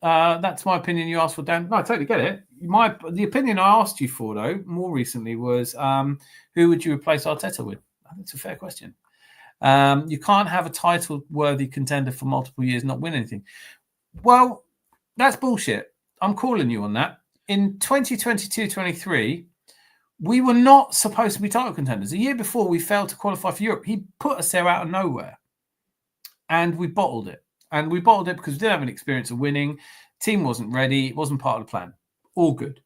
That's my opinion you asked for, Dan. No, I totally get it. The opinion I asked you for, though, more recently was who would you replace Arteta with? I think it's a fair question. You can't have a title-worthy contender for multiple years and not win anything. Well, that's bullshit. I'm calling you on that. In 2022-23, we were not supposed to be title contenders. A year before, we failed to qualify for Europe. He put us there out of nowhere. And we bottled it. And we bottled it because we didn't have an experience of winning. Team wasn't ready. It wasn't part of the plan. All good.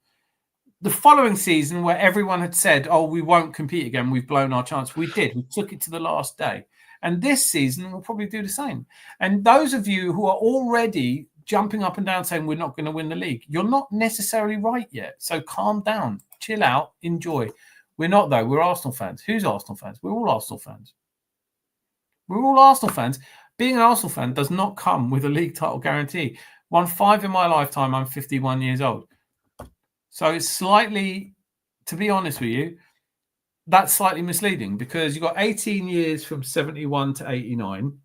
The following season, where everyone had said, oh, we won't compete again, we've blown our chance. We did. We took it to the last day. And this season, we'll probably do the same. And those of you who are already jumping up and down saying we're not going to win the league, you're not necessarily right yet. So calm down, chill out, enjoy. We're not, though. We're Arsenal fans. Who's Arsenal fans? We're all Arsenal fans. We're all Arsenal fans. Being an Arsenal fan does not come with a league title guarantee. Won 5 in my lifetime. I'm 51 years old. So it's slightly, to be honest with you, that's slightly misleading, because you've got 18 years from 71 to 89.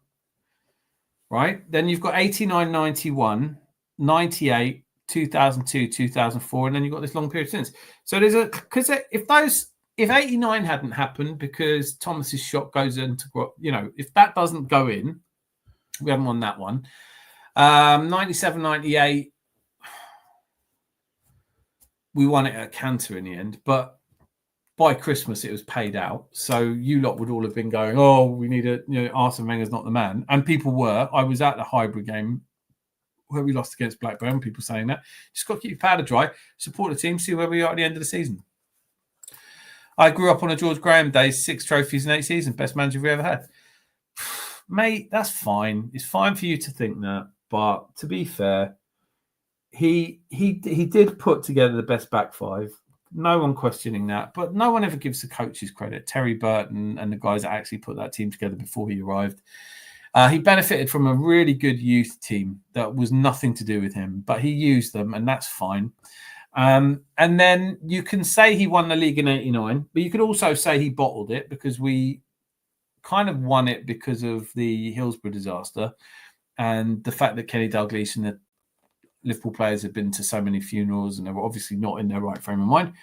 Right? Then you've got 89, 91, 98, 2002, 2004, and then you've got this long period since. So because if 89 hadn't happened because Thomas's shot goes into, if that doesn't go in, we haven't won that one. 97, 98, we won it at Cantor in the end, but by Christmas, it was paid out. So you lot would all have been going, oh, we need Arsene Wenger's not the man. And people were. I was at the Highbury game where we lost against Blackburn, people saying that. Just got to keep your powder dry, support the team, see where we are at the end of the season. I grew up on a George Graham days, 6 trophies in 8 seasons, best manager we ever had. Mate, that's fine. It's fine for you to think that. But to be fair, he did put together the best back 5. No one questioning that, but no one ever gives the coaches credit. Terry Burton and the guys that actually put that team together before he arrived. He benefited from a really good youth team that was nothing to do with him, but he used them, and that's fine. And then you can say he won the league in 89, but you could also say he bottled it because we kind of won it because of the Hillsborough disaster and the fact that Kenny Dalglish and the Liverpool players had been to so many funerals and they were obviously not in their right frame of mind.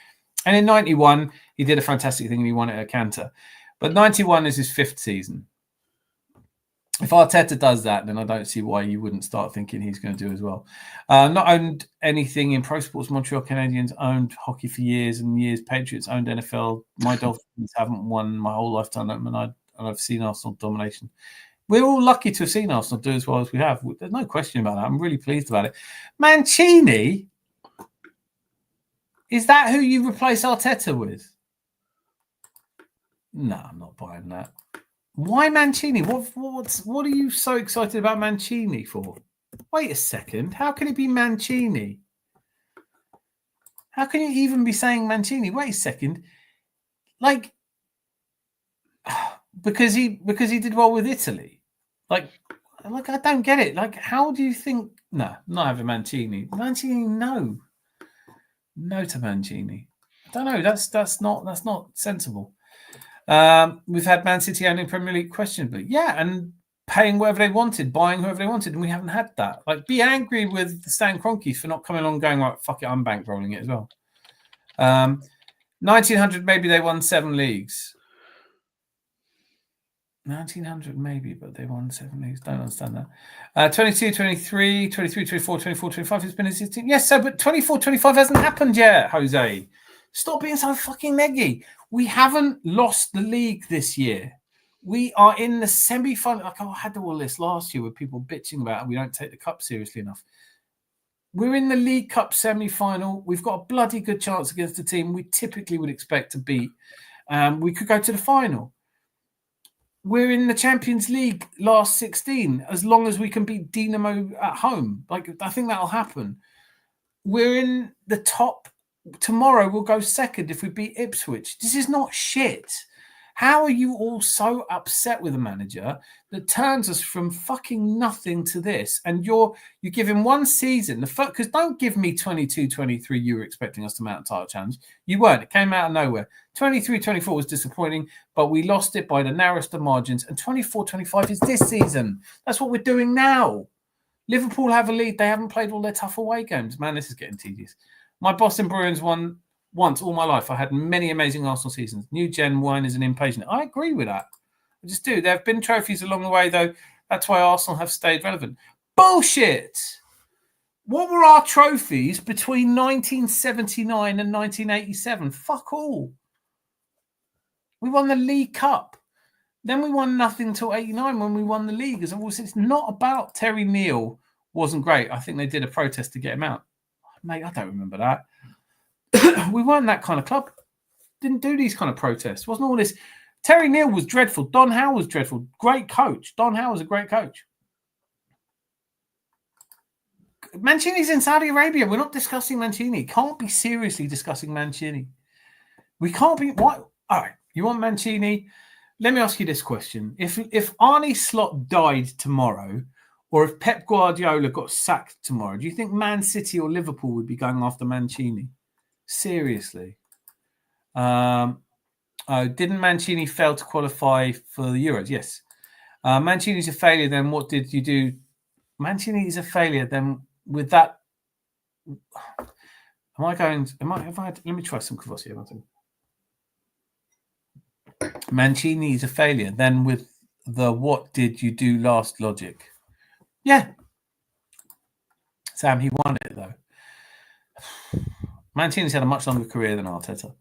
And in 91, he did a fantastic thing and he won it at Cantor. But 91 is his 5th season. If Arteta does that, then I don't see why you wouldn't start thinking he's going to do as well. Not owned anything in pro sports. Montreal Canadiens owned hockey for years and years. Patriots owned NFL. My Dolphins haven't won my whole lifetime, and I've seen Arsenal domination. We're all lucky to have seen Arsenal do as well as we have. There's no question about that. I'm really pleased about it. Mancini, is that who you replace Arteta with? No, I'm not buying that. Why Mancini? What are you so excited about Mancini for? Wait a second. How can it be Mancini? How can you even be saying Mancini? Wait a second. Like, because he did well with Italy. Like I don't get it. Like, how do you think? No, not having Mancini. Mancini, no to Mancini. I don't know. That's not sensible. We've had Man City owning Premier League questionably, yeah, and paying whatever they wanted, buying whoever they wanted, and we haven't had that. Like, be angry with Stan Kroenke for not coming along, going right, fuck it, I'm bankrolling it as well. 1900, maybe they won 7 leagues. 1900 maybe, but they won 7 leagues. Don't understand that. 22, 23, 23, 24, 24, 25 has been his team. Yes, so but 24, 25 hasn't happened yet, Jose. Stop being so fucking neggy. We haven't lost the league this year. We are in the semi-final. Like, I had all this last year with people bitching about it. We don't take the cup seriously enough. We're in the League Cup semi-final. We've got a bloody good chance against the team we typically would expect to beat. We could go to the final. We're in the Champions League last 16, as long as we can beat Dinamo at home. Like, I think that'll happen. We're in the top. Tomorrow we'll go second if we beat Ipswich. This is not shit. How are you all so upset with a manager that turns us from fucking nothing to this? And you give him one season. Because don't give me 22-23 you were expecting us to mount a title challenge. You weren't. It came out of nowhere. 23-24 was disappointing, but we lost it by the narrowest of margins. And 24-25 is this season. That's what we're doing now. Liverpool have a lead. They haven't played all their tough away games. Man, this is getting tedious. My Boston Bruins won once all my life. I had many amazing Arsenal seasons. New gen wine is an impatient. I agree with that. I just do. There have been trophies along the way, though. That's why Arsenal have stayed relevant. Bullshit! What were our trophies between 1979 and 1987? Fuck all. We won the League Cup. Then we won nothing till 89 when we won the league. As always, it's not about Terry Neal wasn't great. I think they did a protest to get him out. Mate, I don't remember that. We weren't that kind of club. Didn't do these kind of protests. Wasn't all this. Terry Neal was dreadful. Don Howe was dreadful. Great coach. Don Howe was a great coach. Mancini's in Saudi Arabia. We're not discussing Mancini. Can't be seriously discussing Mancini. We can't be. What? All right. You want Mancini? Let me ask you this question. If Arne Slot died tomorrow, or if Pep Guardiola got sacked tomorrow, do you think Man City or Liverpool would be going after Mancini? Seriously. Didn't Mancini fail to qualify for the Euros? Yes. Mancini's a failure. Then what did you do? Mancini is a failure. Then with that, let me try some Cavossi. Mancini is a failure. Then with the what did you do last logic? Yeah. Sam, he won it, though. Mancini's had a much longer career than Arteta.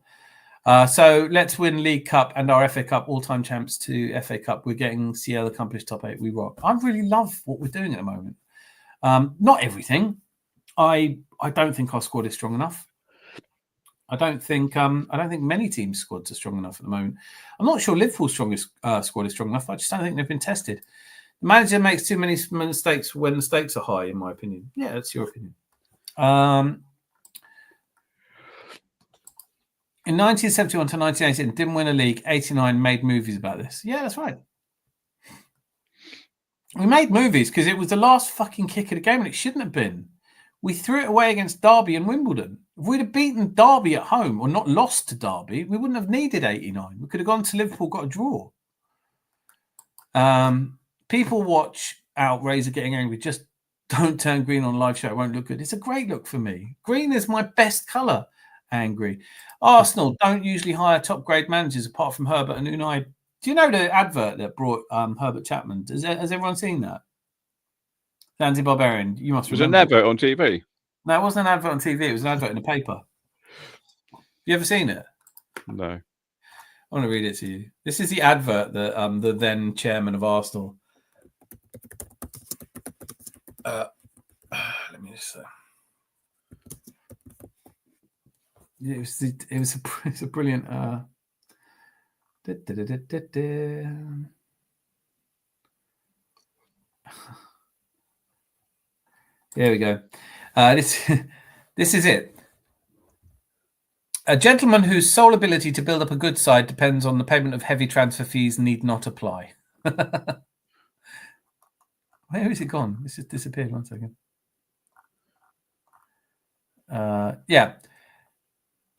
So let's win League Cup and our FA Cup, all-time champs to FA Cup. We're getting CL accomplished top 8. We rock. I really love what we're doing at the moment. Not everything. I don't think our squad is strong enough. I don't think many teams' squads are strong enough at the moment. I'm not sure Liverpool's strongest squad is strong enough. I just don't think they've been tested. The manager makes too many mistakes when the stakes are high, in my opinion. Yeah, that's your opinion. In 1971 to 1988, didn't win a league. 89 made movies about this. Yeah, that's right. We made movies because it was the last fucking kick of the game and it shouldn't have been. We threw it away against Derby and Wimbledon. If we'd have beaten Derby at home or not lost to Derby, we wouldn't have needed 89. We could have gone to Liverpool, got a draw. People watch out, Razor getting angry. Just don't turn green on live show. It won't look good. It's a great look for me. Green is my best colour, angry. Arsenal don't usually hire top grade managers apart from Herbert and Unai. Do you know the advert that brought Herbert Chapman? Has everyone seen that? Danzy Barbarian, you must remember. Was it an advert on TV? No, it wasn't an advert on TV. It was an advert in the paper. You ever seen it? No. I want to read it to you. This is the advert that the then chairman of Arsenal. Let me just say. It was a brilliant. There we go. This is it. A gentleman whose sole ability to build up a good side depends on the payment of heavy transfer fees need not apply. Where is it gone? This just disappeared. 1 second. Yeah.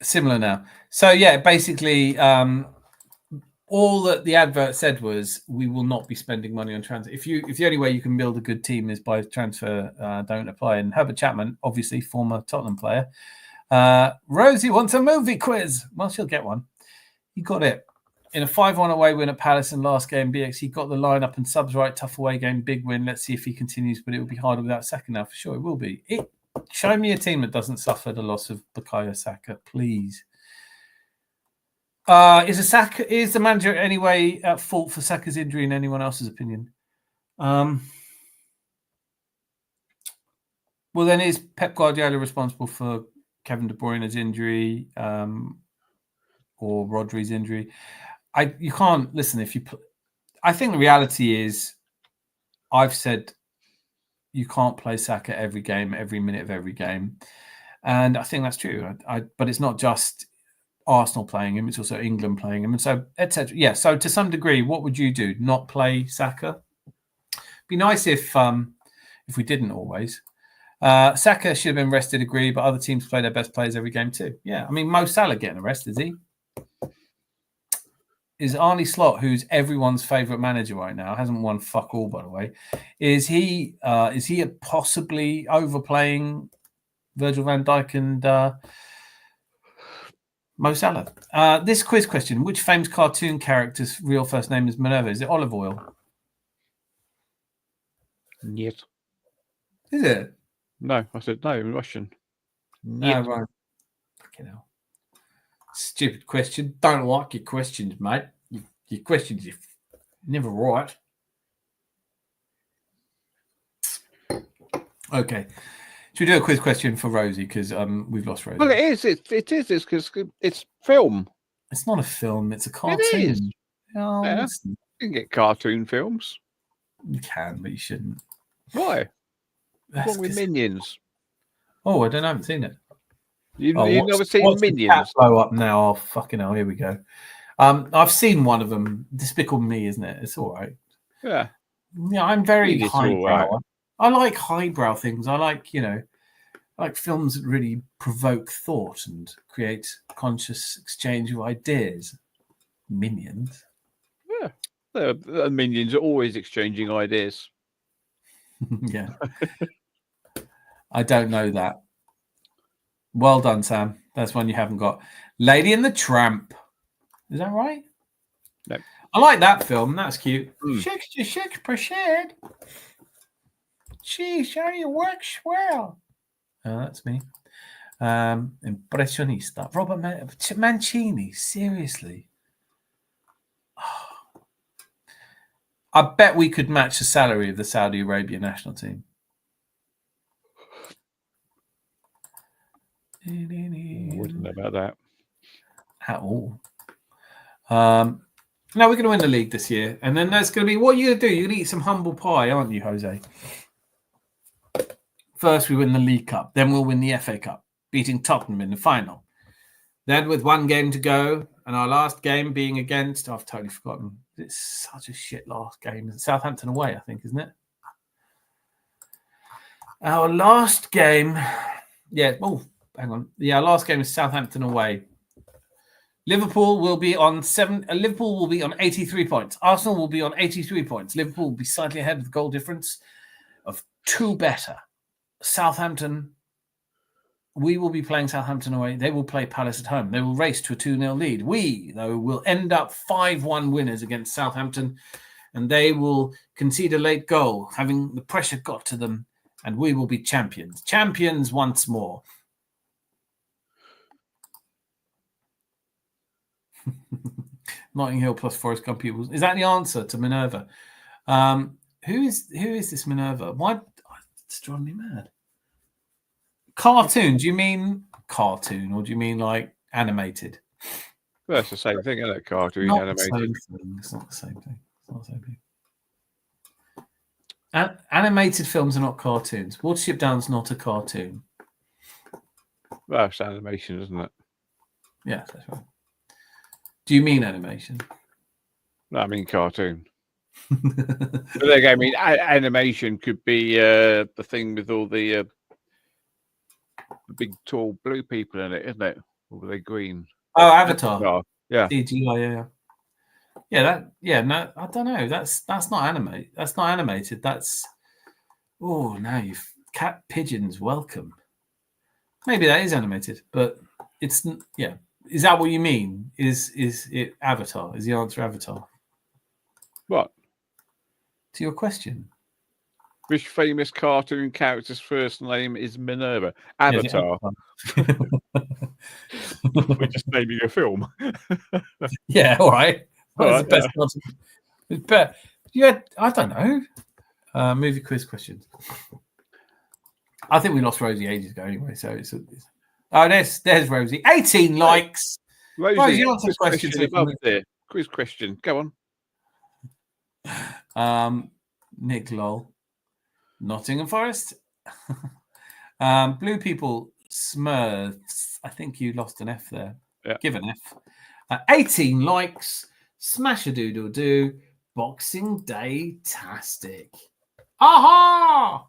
Similar now. So, yeah, basically, all that the advert said was we will not be spending money on transfer. If the only way you can build a good team is by transfer, don't apply. And Herbert Chapman, obviously, former Tottenham player. Rosie wants a movie quiz. Well, she'll get one. He got it. In a 5-1 away win at Palace in last game, BX, he got the lineup and subs right. Tough away game, big win. Let's see if he continues, but it will be harder without Saka now for sure. It will be. Show me a team that doesn't suffer the loss of Bukayo Saka, please. Is the manager anyway at fault for Saka's injury in anyone else's opinion? Well, then is Pep Guardiola responsible for Kevin De Bruyne's injury or Rodri's injury? You can't listen I think the reality is, I've said you can't play Saka every game, every minute of every game, and I think that's true. But it's not just Arsenal playing him; it's also England playing him, and so etc. Yeah. So to some degree, what would you do? Not play Saka? Be nice if we didn't always. Saka should have been rested, agree, but other teams play their best players every game too. Yeah, I mean, Mo Salah getting a rest, is he? Is Arne Slot, who's everyone's favourite manager right now, hasn't won fuck all, by the way, is he possibly overplaying Virgil van Dijk and Mo Salah? This quiz question, which famous cartoon character's real first name is Minerva? Is it Olive Oil? Yes. Is it? No, I said no in Russian. No, right. Fucking hell. Stupid question. Don't like your questions, mate. Your questions are never right. Okay. Should we do a quiz question for Rosie? Because we've lost Rosie. Well, it is. It is. It's because it's film. It's not a film. It's a cartoon. It is. Oh, Yeah. You can get cartoon films. You can, but you shouldn't. Why? That's What's wrong with Minions? Oh, I don't know. I haven't seen it. You've never seen Minions? Blow up now. Oh, fucking hell. Here we go. I've seen one of them. Despicable Me, isn't it? It's all right. Yeah. Yeah, I'm very It's highbrow. all right. I like highbrow things. I like, I like films that really provoke thought and create conscious exchange of ideas. Minions. Yeah. The Minions are always exchanging ideas. Yeah. I don't know that. Well done, Sam. That's one you haven't got. Lady and the Tramp. Is that right? No. I like that film. That's cute. Mm. 66%. Gee, Shiny works well. That's me. Impressionista. Robert Mancini. Seriously. I bet we could match the salary of the Saudi Arabia national team. Wouldn't know about that at all. Now we're going to win the league this year, and then that's going to be what you're going to do. You're going to eat some humble pie, aren't you, Jose? First, we win the League Cup, then we'll win the FA Cup, beating Tottenham in the final. Then, with one game to go, and our last game being against, I've totally forgotten. It's such a shit last game. It's Southampton away, I think, isn't it? Our last game, yeah. Oh, hang on. Yeah, last game is Southampton away. Liverpool will be on 83 points. Arsenal will be on 83 points. Liverpool will be slightly ahead with goal difference of 2 better. Southampton, we will be playing Southampton away. They will play Palace at home. They will race to a 2-0 lead. We, though, will end up 5-1 winners against Southampton, and they will concede a late goal, having the pressure got to them, and we will be champions. Champions once more. Notting Hill plus Forest Gump pupils. Is that the answer to Minerva? Who is this Minerva? Why? It's driving me mad. Cartoon? Do you mean cartoon or do you mean like animated? Well, that's the same thing, isn't it? Cartoon, Not animated. The same thing. It's not the same thing. It's not the same thing. Animated films are not cartoons. Watership Down's not a cartoon. Well, it's animation, isn't it? Yeah, that's right. Do you mean animation? No, I mean cartoon. But there I mean, animation could be the thing with all the big, tall blue people in it, isn't it? Or were they green? Oh, Avatar. Yeah. CGI, yeah. No, I don't know. That's not animated. That's not animated. That's now you've cat pigeons. Welcome. Maybe that is animated, but it's yeah. Is that what you mean? Is it Avatar? Is the answer Avatar? What? To your question. Which famous cartoon character's first name is Minerva? Avatar. We're just naming a film. Yeah, all right. That's the best Yeah. answer. It's better. Yeah, I don't know. Movie quiz questions. I think we lost Rosie ages ago anyway. So it's there's Rosie. 18 likes. Rosie, answer the question. above there. Quiz question. Go on. Nick Lol. Nottingham Forest. Blue people. Smurfs. I think you lost an F there. Yeah. Give an F. 18 likes. Smash a doodle do. Boxing Day tastic. Aha!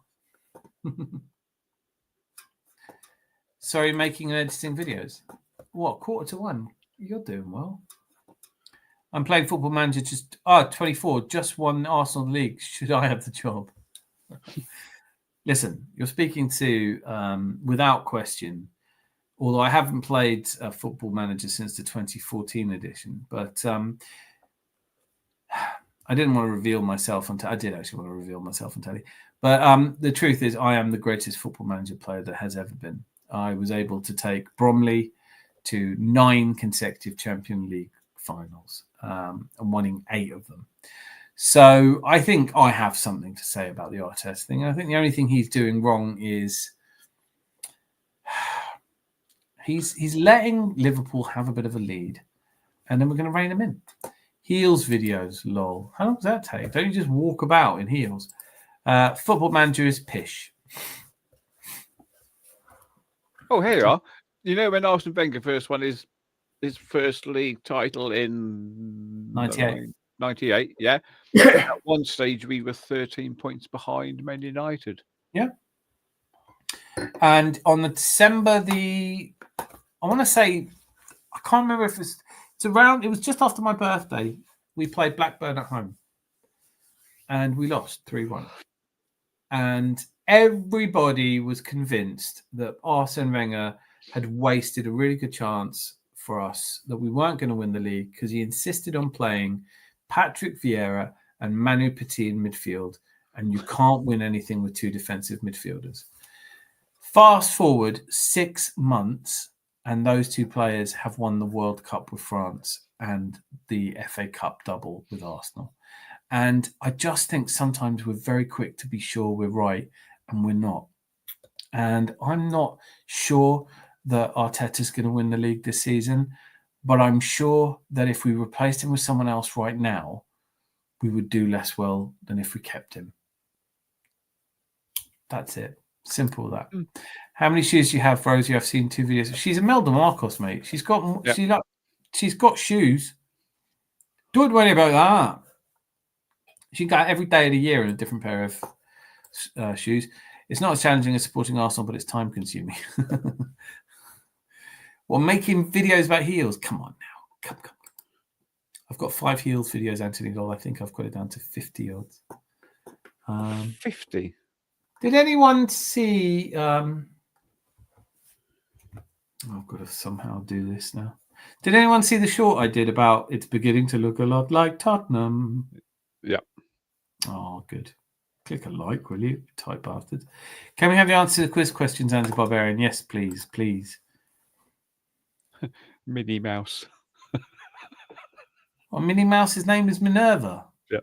Sorry, making and editing videos. What, 1:45? You're doing well. I'm playing Football Manager 24. Just won Arsenal league. Should I have the job? Listen, you're speaking to, without question, although I haven't played Football Manager since the 2014 edition, but I didn't want to reveal myself. I did actually want to reveal myself on telly. But the truth is, I am the greatest Football Manager player that has ever been. I was able to take Bromley to 9 consecutive Champions League finals and winning 8 of them. So I think I have something to say about the Arteta thing. I think the only thing he's doing wrong is he's letting Liverpool have a bit of a lead, and then we're going to rein them in. Heels videos, lol. How long does that take? Don't you just walk about in heels? Football Manager is pish. Oh, here you are. You know when Arsene Wenger first won his first league title in 98, yeah. At one stage, we were 13 points behind Man United. Yeah. And on the December I want to say, I can't remember if it's around, it was just after my birthday. We played Blackburn at home and we lost 3-1. And everybody was convinced that Arsene Wenger had wasted a really good chance for us, that we weren't going to win the league because he insisted on playing Patrick Vieira and Manu Petit in midfield, and you can't win anything with 2 defensive midfielders. Fast forward 6 months, and those 2 players have won the World Cup with France and the FA Cup double with Arsenal. And I just think sometimes we're very quick to be sure we're right, and we're not. And I'm not sure that Arteta's going to win the league this season, but I'm sure that if we replaced him with someone else right now, we would do less well than if we kept him. That's it. Simple that. How many shoes do you have, Rosie? I've seen 2 videos. She's a Melda Marcos, mate. She's got she's got shoes. Don't worry about that. She got every day of the year in a different pair of shoes. It's not as challenging as supporting Arsenal, but it's time consuming. Well, making videos about heels. Come on now. Come. I've got 5 heels videos, Anthony Gold. I think I've got it down to 50 odds. 50. Did anyone see... I've got to somehow do this now. Did anyone see the short I did about it's beginning to look a lot like Tottenham? Yeah. Oh, good. Click a like, will you? Type bastards. Can we have the answer to the quiz questions, Andy Barbarian? Yes, please. Please. Minnie Mouse. Well, Minnie Mouse's name is Minerva. Yeah.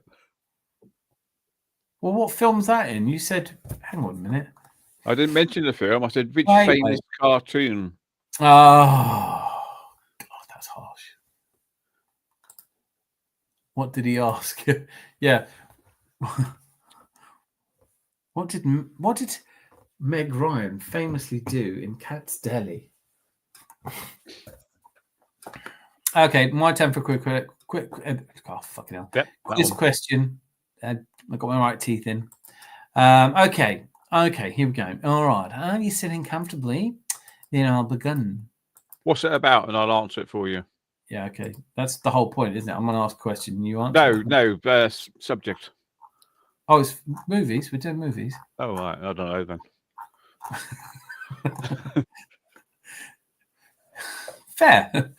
Well, what film's that in? You said, hang on a minute. I didn't mention the film. I said, which Wait. famous cartoon? Oh, God, that's harsh. What did he ask? Yeah. What did Meg Ryan famously do in Cat's Deli? Okay, my turn for quick. Oh, fucking hell. Yep, Quiz question. I got my right teeth in. Okay, here we go. All right. Are you sitting comfortably? Then I'll begin. What's it about? And I'll answer it for you. Yeah, okay. That's the whole point, isn't it? I'm going to ask a question and you answer. No, subject. Oh, it's movies. We're doing movies. Oh, right. I don't know then. Fair.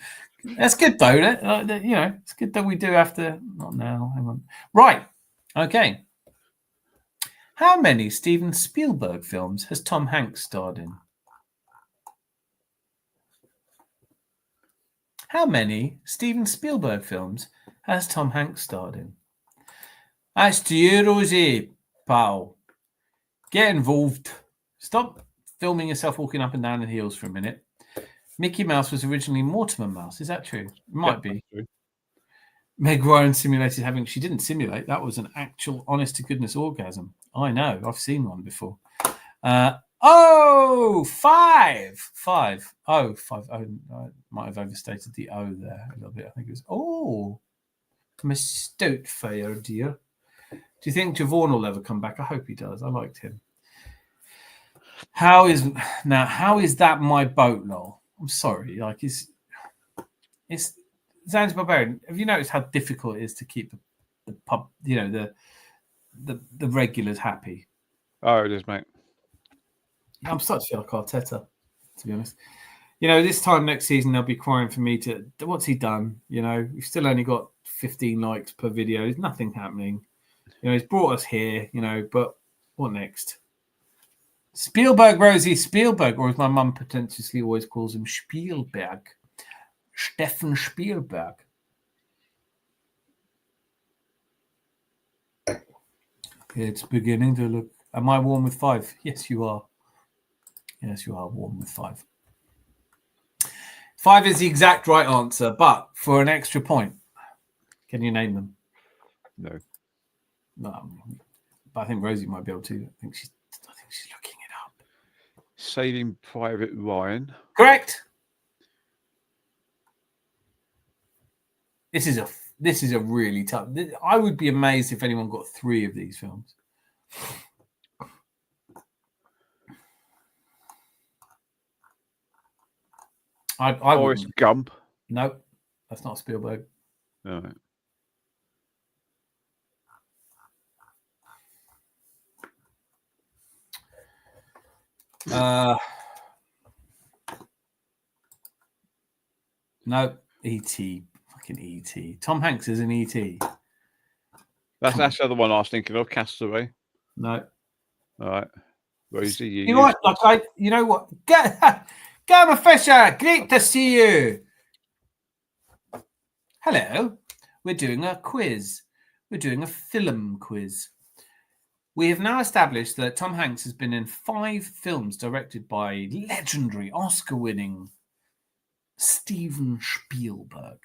That's good, though. It's good that we do have to. Not now. Hang on. Right. Okay. How many Steven Spielberg films has Tom Hanks starred in? How many Steven Spielberg films has Tom Hanks starred in? That's to you, Rosie, pal. Get involved. Stop filming yourself walking up and down in heels for a minute. Mickey Mouse was originally Mortimer Mouse. Is that true? It might be. True. Meg Ryan simulated having... She didn't simulate. That was an actual honest-to-goodness orgasm. I know. I've seen one before. 5. Oh, 5. Oh, I might have overstated the O there a little bit. I think it was... I'm a stout fire, dear. Do you think Javon will ever come back? I hope he does. I liked him. How is that my boat, lol? I'm sorry. Like, it's Zanzibar Barbarian. Have you noticed how difficult it is to keep the pub, the regulars happy? Oh, it is, mate. I'm starting to feel like Arteta, to be honest. This time next season they'll be crying for me to. What's he done? We've still only got 15 likes per video. There's nothing happening. He's brought us here. But what next? Spielberg, Rosie, Spielberg, or as my mum pretentiously always calls him, Spielberg. Stefan Spielberg. It's beginning to look... Am I warm with 5? Yes, you are. Yes, you are warm with 5. 5 is the exact right answer, but for an extra point, can you name them? No. No, but I think Rosie might be able to. I think she's looking it up. Saving Private Ryan. Correct. This is a really tough. I would be amazed if anyone got 3 of these films. I Forrest Gump. No, that's not Spielberg. All right. No, E.T. Fucking E.T. Tom Hanks is an E.T. That's the other one I was thinking of, Castaway. No. All right. Rosie, you know what? Gamma Fisher, great to see you. Hello. We're doing a quiz. We're doing a film quiz. We have now established that Tom Hanks has been in 5 films directed by legendary Oscar-winning Steven Spielberg.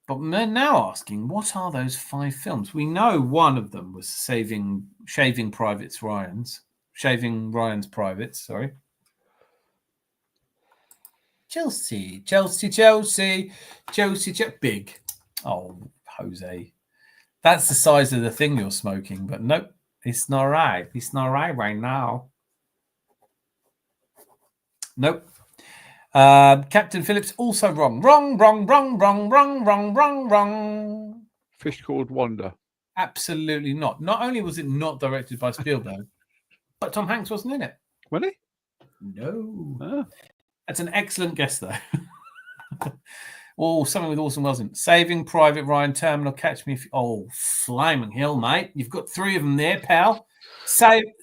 But we're now asking, what are those 5 films? We know one of them was Shaving Ryan's Privates, sorry. Chelsea. Big. Oh, Jose. That's the size of the thing you're smoking, but nope, it's not right. It's not right now. Nope. Captain Phillips also wrong. Wrong. Fish Called Wanda. Absolutely not. Not only was it not directed by Spielberg, but Tom Hanks wasn't in it. Was he? No. Ah. That's an excellent guess, though. Oh, something with Orson Welles in. Saving Private Ryan, Terminal, Catch Me If... Oh, flaming hell, mate. You've got 3 of them there, pal.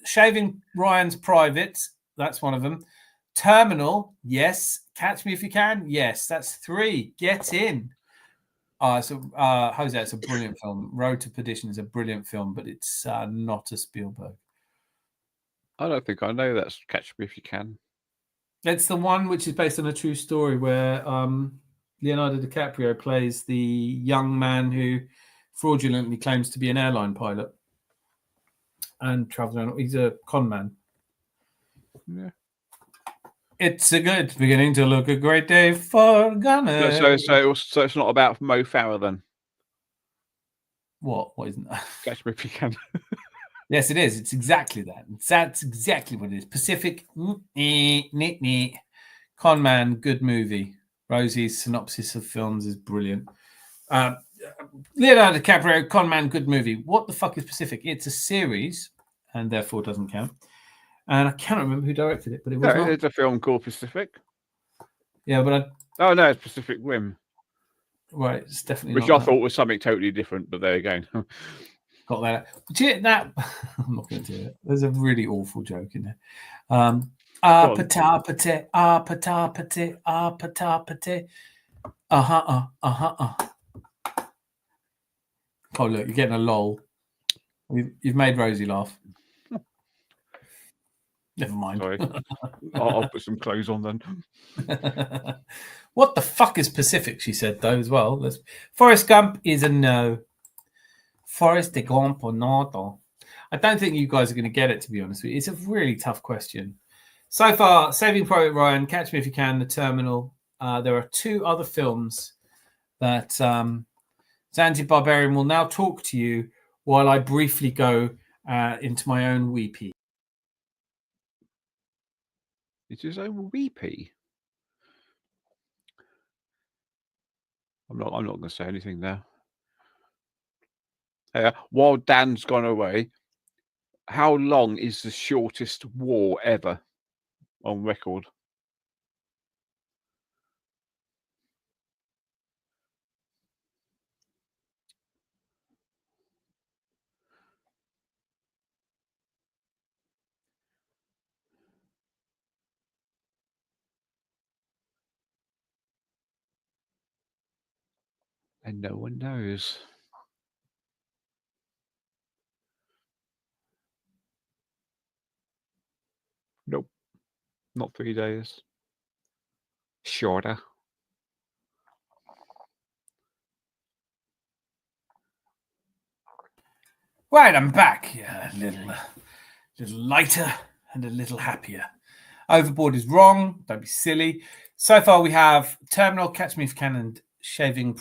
Shaving Ryan's Privates. That's one of them. Terminal, yes. Catch Me If You Can, yes. That's 3. Get in. Jose, it's a brilliant film. Road to Perdition is a brilliant film, but it's not a Spielberg. I don't think I know that's Catch Me If You Can. It's the one which is based on a true story where Leonardo DiCaprio plays the young man who fraudulently claims to be an airline pilot and travels around. He's a con man. Yeah. It's a good beginning to look a great day for Gunner. So it's not about Mo Farah then? What isn't that? Catch Me If You Can. Yes, it is. It's exactly that. That's exactly what it is. Pacific, con man, good movie. Rosie's synopsis of films is brilliant. Leonardo DiCaprio, con man, good movie. What the fuck is Pacific? It's a series, and therefore doesn't count. And I can't remember who directed it, but it was not. It's a film called Pacific. Yeah, but Oh no, it's Pacific Rim. Right, it's definitely Which not I thought was something totally different, but there you go. Got that. That I'm not going to do it. There's a really awful joke in there. Patapate. Oh, look, you're getting a lol. You've made Rosie laugh. Never mind. Sorry. I'll put some clothes on then. What the fuck is Pacific? She said, though, as well. Forrest Gump is a no. Forrest Gump or not? I don't think you guys are going to get it, to be honest with you. It's a really tough question. So far, Saving Private Ryan, Catch Me If You Can, The Terminal. There are 2 other films that Zanzi Barbarian will now talk to you while I briefly go into my own weepy. It's his own weepy. I'm not going to say anything now. While Dan's gone away, how long is the shortest war ever on record? And no one knows. Nope. Not 3 days. Shorter. Right, I'm back. Yeah, a little lighter and a little happier. Overboard is wrong. Don't be silly. So far, we have Terminal, Catch Me If You Can, and Shaving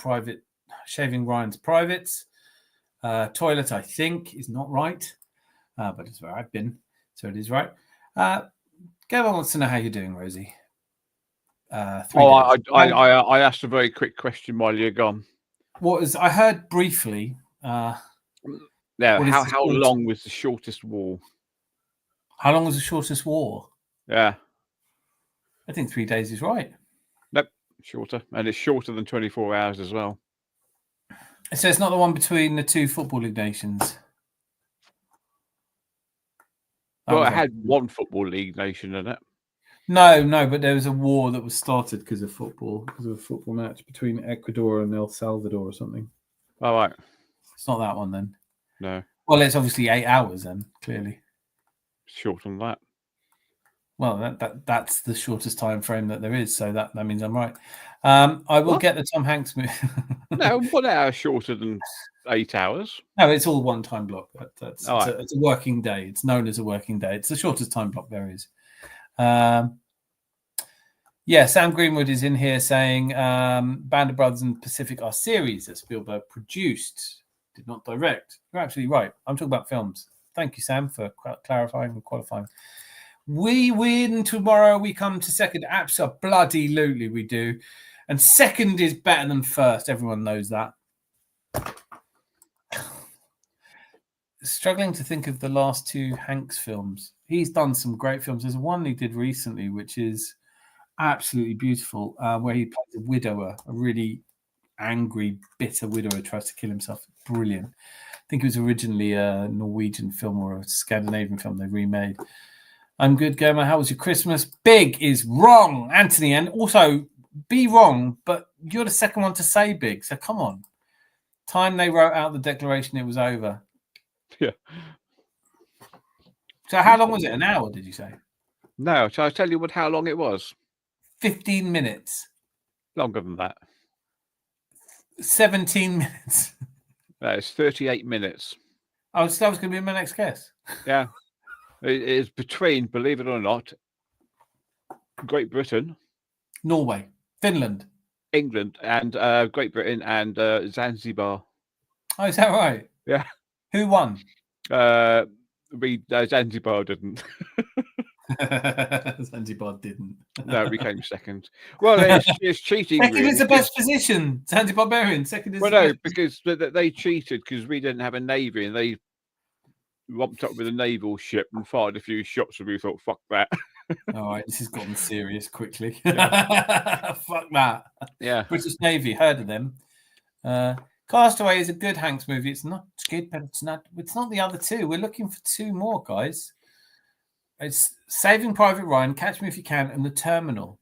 Ryan's Privates. Toilet, I think, is not right, but it's where I've been, so it is right. Gavin wants to know how you're doing, Rosie. I asked a very quick question while you're gone. I heard briefly. How long was the shortest war? How long was the shortest war? Yeah. I think 3 days is right. Nope, shorter. And it's shorter than 24 hours as well. So it's not the one between the 2 football league nations? Well, it had one football league nation in it. No, but there was a war that was started because of football, because of a football match between Ecuador and El Salvador or something. All right. It's not that one then. No. Well, it's obviously 8 hours then, clearly. Shorter than that. Well, that's the shortest time frame that there is, so that means I'm right. I will get the Tom Hanks movie. No, 1 hour shorter than 8 hours. No, it's all one time block. It's a working day. It's known as a working day. It's the shortest time block there is. Sam Greenwood is in here saying Band of Brothers and Pacific are series that Spielberg produced, did not direct. You're absolutely right. I'm talking about films. Thank you, Sam, for clarifying and qualifying. We win tomorrow. We come to second. Absolutely, we do. And second is better than first. Everyone knows that. Struggling to think of the last two Hanks films. He's done some great films. There's one he did recently, which is absolutely beautiful, where he plays a widower, a really angry, bitter widower, tries to kill himself. Brilliant. I think it was originally a Norwegian film or a Scandinavian film they remade. I'm good, Goma. How was your Christmas? Big is wrong, Anthony. And also, be wrong, but you're the second one to say big. So come on. Time they wrote out the declaration, it was over. Yeah. So how long was it? An hour, did you say? No, shall I tell you how long it was? 15 minutes. Longer than that. 17 minutes. It's 38 minutes. Oh, so that was going to be my next guess. Yeah. It is between, believe it or not, Great Britain, Norway, Finland, England, and Great Britain and Zanzibar. Oh, is that right? Yeah. Who won? Zanzibar didn't. Zanzibar didn't. No, we came second. Well, it's cheating. Second really, is the best position. Zanzibarian. Second is. Well, no, because they cheated because we didn't have a navy and they romped up with a naval ship and fired a few shots, and we thought, "Fuck that." All right, this has gotten serious quickly. Yeah. Fuck that. Yeah. British Navy, heard of them. Castaway is a good Hanks movie. It's not good, but it's not the other two. We're looking for two more, guys. It's Saving Private Ryan, Catch Me If You Can, and The Terminal.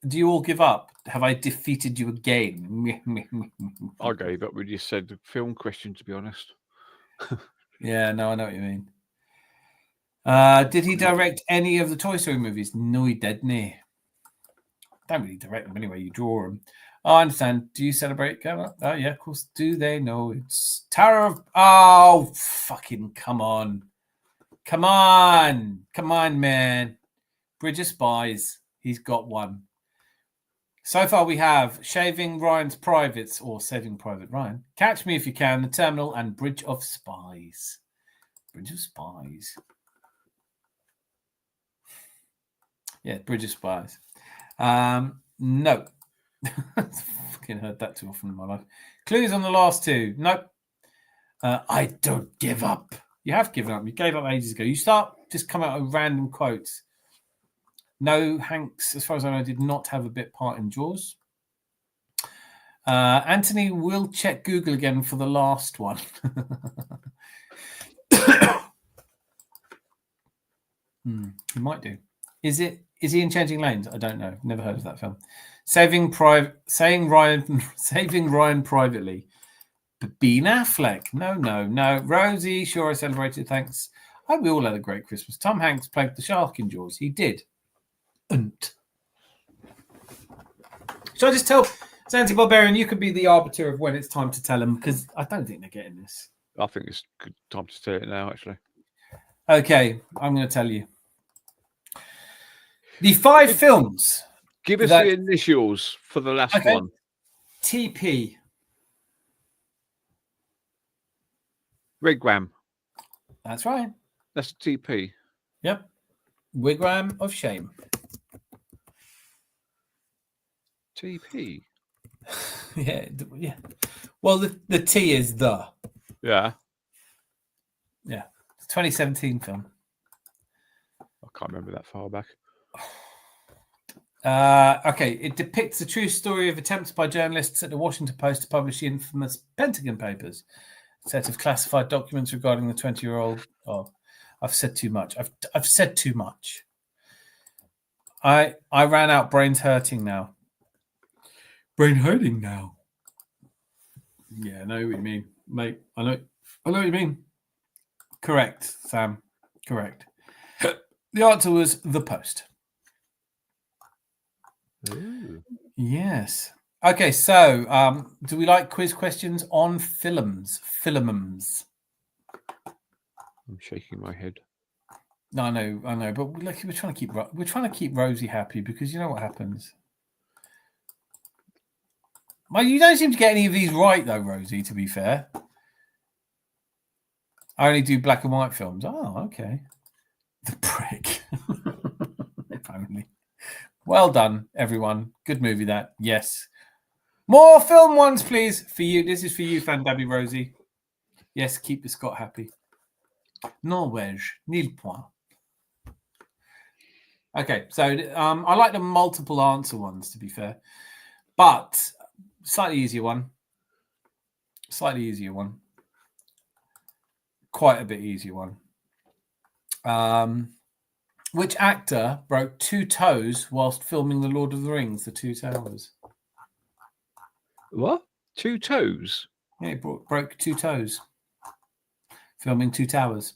Do you all give up? Have I defeated you again? I gave up when you said the film question, to be honest. Yeah, no, I know what you mean. Did he direct any of the Toy Story movies? No, he didn't. Don't really direct them anyway. You draw them. Oh, I understand. Do you celebrate? Oh, yeah, of course. Do they know it's Tower of... Oh, fucking come on. Come on, man. Bridge of Spies. He's got one. So far we have Shaving Ryan's Privates or Saving Private Ryan, Catch Me If You Can, The Terminal, and Bridge of Spies. Bridge of Spies. Yeah, Bridge of Spies. No. Fucking heard that too often in my life. Clues on the last two. Nope. I don't give up. You have given up. You gave up ages ago. You start just come out with random quotes. No, Hanks, as far as I know, did not have a bit part in Jaws. Anthony will check Google again for the last one. He might do. Is he in Changing Lanes? I don't know. Never heard of that film. Saving Ryan Privately. Ben Affleck. No. Rosie, sure I celebrated. Thanks. I hope we all had a great Christmas. Tom Hanks played the shark in Jaws. He did. Should I just tell Zanzibarian, you could be the arbiter of when it's time to tell them, because I don't think they're getting this. I think it's a good time to tell it now, actually. Okay, I'm going to tell you. The 5 films. Give us the initials for the last one. TP. Wigwam. That's right. That's TP. Yep. Wigwam of Shame. TP. Yeah. Well, the T is the. Yeah. Yeah. It's a 2017 film. I can't remember that far back. Okay. It depicts the true story of attempts by journalists at the Washington Post to publish the infamous Pentagon Papers, a set of classified documents regarding the 20-year-old. Oh, I've said too much. I've said too much. I ran out. Brain's hurting now. Brain hurting now. Yeah, I know what you mean, mate. I know what you mean. Correct, Sam. Correct. The answer was The Post. Ooh. Yes. Okay, so do we like quiz questions on films? Filmums. I'm shaking my head. No, I know, but we're trying to keep Rosie happy, because you know what happens. Well, you don't seem to get any of these right, though, Rosie, to be fair. I only do black and white films. Oh, okay. The prick. Apparently. Well done, everyone. Good movie, that. Yes. More film ones, please. For you. This is for you, Fandabby Rosie. Yes, keep the Scott happy. Norvège, nil point. Okay, so I like the multiple answer ones, to be fair. But slightly easier one. Quite a bit easier one. Which actor broke 2 toes whilst filming The Lord of the Rings, The Two Towers? What? 2 toes? Yeah, he broke 2 toes filming Two Towers.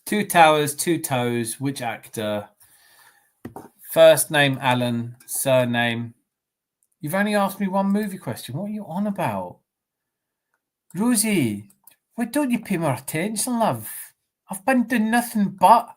Two Towers, 2 toes. Which actor? First name Alan, surname. You've only asked me one movie question. What are you on about? Rosie, why don't you pay more attention, love? I've been doing nothing but.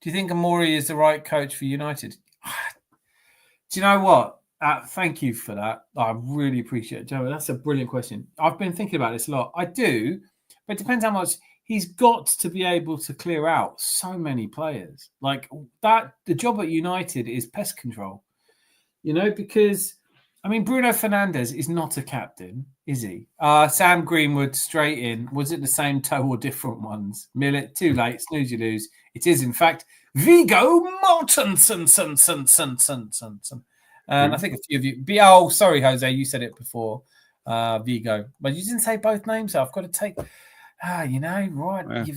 Do you think Amori is the right coach for United? Do you know what? Thank you for that. I really appreciate it, Joe. That's a brilliant question. I've been thinking about this a lot. I do, but it depends how much. He's got to be able to clear out so many players. Like that, the job at United is pest control. You know, because I mean, Bruno Fernandes is not a captain, is he? Sam Greenwood straight in. Was it the same toe or different ones? Millet, too late. Snooze, you lose. It is, in fact, Viggo Mortensen. And I think a few of you. Oh, sorry, Jose, you said it before. Vigo, but you didn't say both names. So I've got to take. You know, right? Yeah.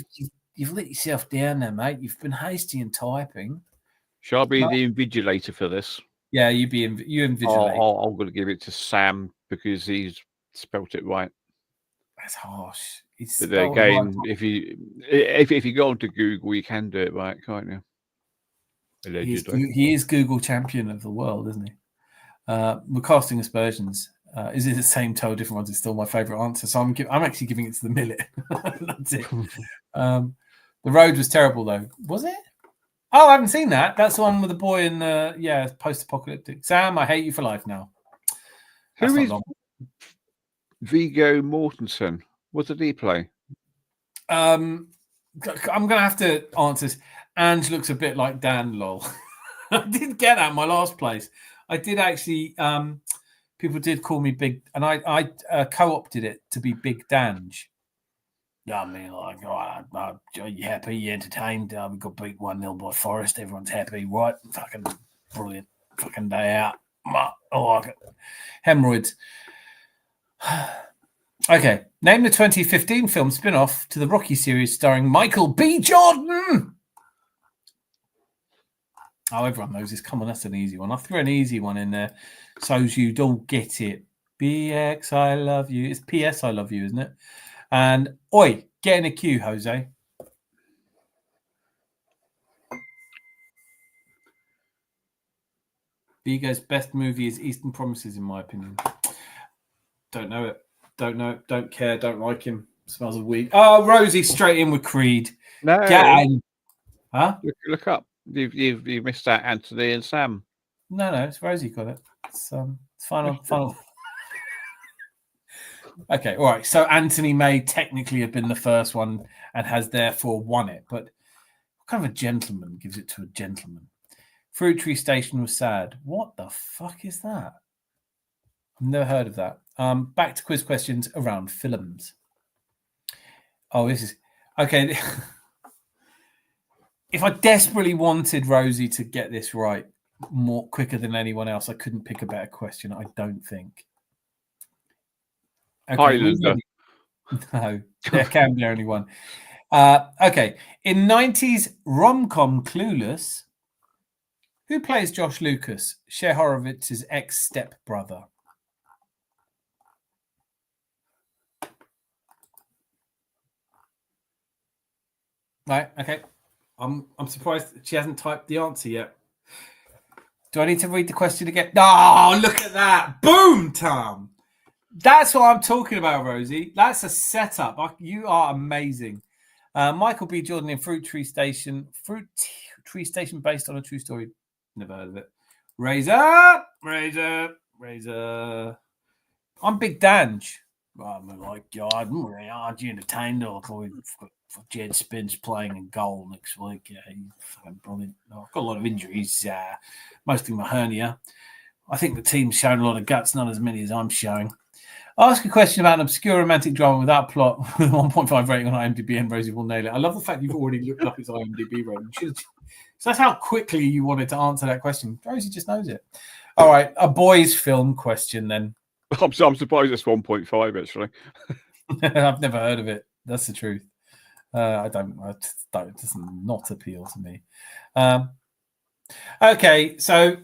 You've let yourself down there, mate. You've been hasty in typing. Shall I be the invigilator for this? Yeah, you invigilate. I'm going to give it to Sam because he's spelt it right. That's harsh. But again, if you go onto Google, you can do it right, can't you? Allegedly. He is Google champion of the world, isn't he? We're casting aspersions. Is it the same toe, different ones? It's still my favourite answer. So I'm actually giving it to the millet. That's it. The road was terrible, though. Was it? Oh, I haven't seen that. That's the one with the boy in the post-apocalyptic. Sam, I hate you for life now. Who is Viggo Mortensen? What did he play? I'm going to have to answer this. Ange looks a bit like Dan, lol. I did get that in my last place. I did actually. People did call me Big, and I co-opted it to be Big Dange. Yeah, I mean, like, you happy? You entertained? We got beat 1-0 by Forest. Everyone's happy, right? Fucking brilliant. Fucking day out. Oh, hemorrhoids. Okay. Name the 2015 film spin-off to the Rocky series starring Michael B. Jordan. Oh, everyone knows this. Come on, that's an easy one. I threw an easy one in there so you don't get it. BX, I love you. It's PS, I love you, isn't it? And, oi, get in a queue, Jose. Vigo's best movie is Eastern Promises, in my opinion. Don't know it. Don't care. Don't like him. Smells of weed. Oh, Rosie straight in with Creed. No. Get in. Huh? Look up. You've missed out Anthony and Sam. No, it's Rosie got it. It's final. Okay, all right. So Anthony may technically have been the first one and has therefore won it. But what kind of a gentleman gives it to a gentleman? Fruit Tree Station was sad. What the fuck is that? I've never heard of that. Back to quiz questions around films. Oh, this is okay. If I desperately wanted Rosie to get this right more quicker than anyone else, I couldn't pick a better question, I don't think. Okay, Highlander. No, there can be only one. Okay. In 90s rom-com Clueless, who plays Josh Lucas, Cher Horowitz's ex-stepbrother? Right, okay. I'm surprised she hasn't typed the answer yet. Do I need to read the question again? Oh, look at that. Boom, Tom. That's what I'm talking about, Rosie. That's a setup. You are amazing. Michael B. Jordan in Fruit Tree Station based on a true story. Never heard of it. Razor. I'm Big Dange. I'm like, God, aren't you entertained? Or we've got Jed Spence playing in goal next week. Yeah, he's fucking brilliant. I've got a lot of injuries, mostly my hernia. I think the team's shown a lot of guts, not as many as I'm showing. Ask a question about an obscure romantic drama without plot with 1.5 rating on IMDb, and Rosie will nail it. I love the fact you've already looked up its IMDb rating. So that's how quickly you wanted to answer that question. Rosie just knows it. All right, a boys' film question then. I'm surprised it's 1.5 actually. I've never heard of it. That's the truth. It does not appeal to me. Okay, so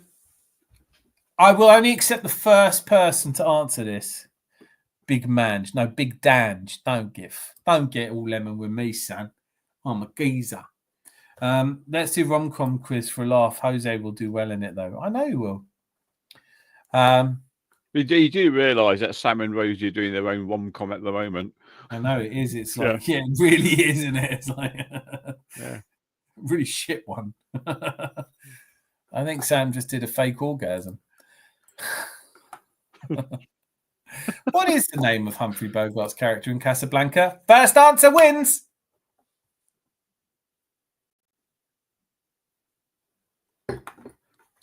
I will only accept the first person to answer this. Big Mange. No, Big Dange. Don't get all lemon with me, son. I'm a geezer. Let's do rom-com quiz for a laugh. Jose will do well in it, though. I know he will. You do realise that Sam and Rosie are doing their own rom-com at the moment. I know it is. It's like, yeah, it really is, isn't it? It's like, yeah, really shit one. I think Sam just did a fake orgasm. What is the name of Humphrey Bogart's character in Casablanca? First answer wins.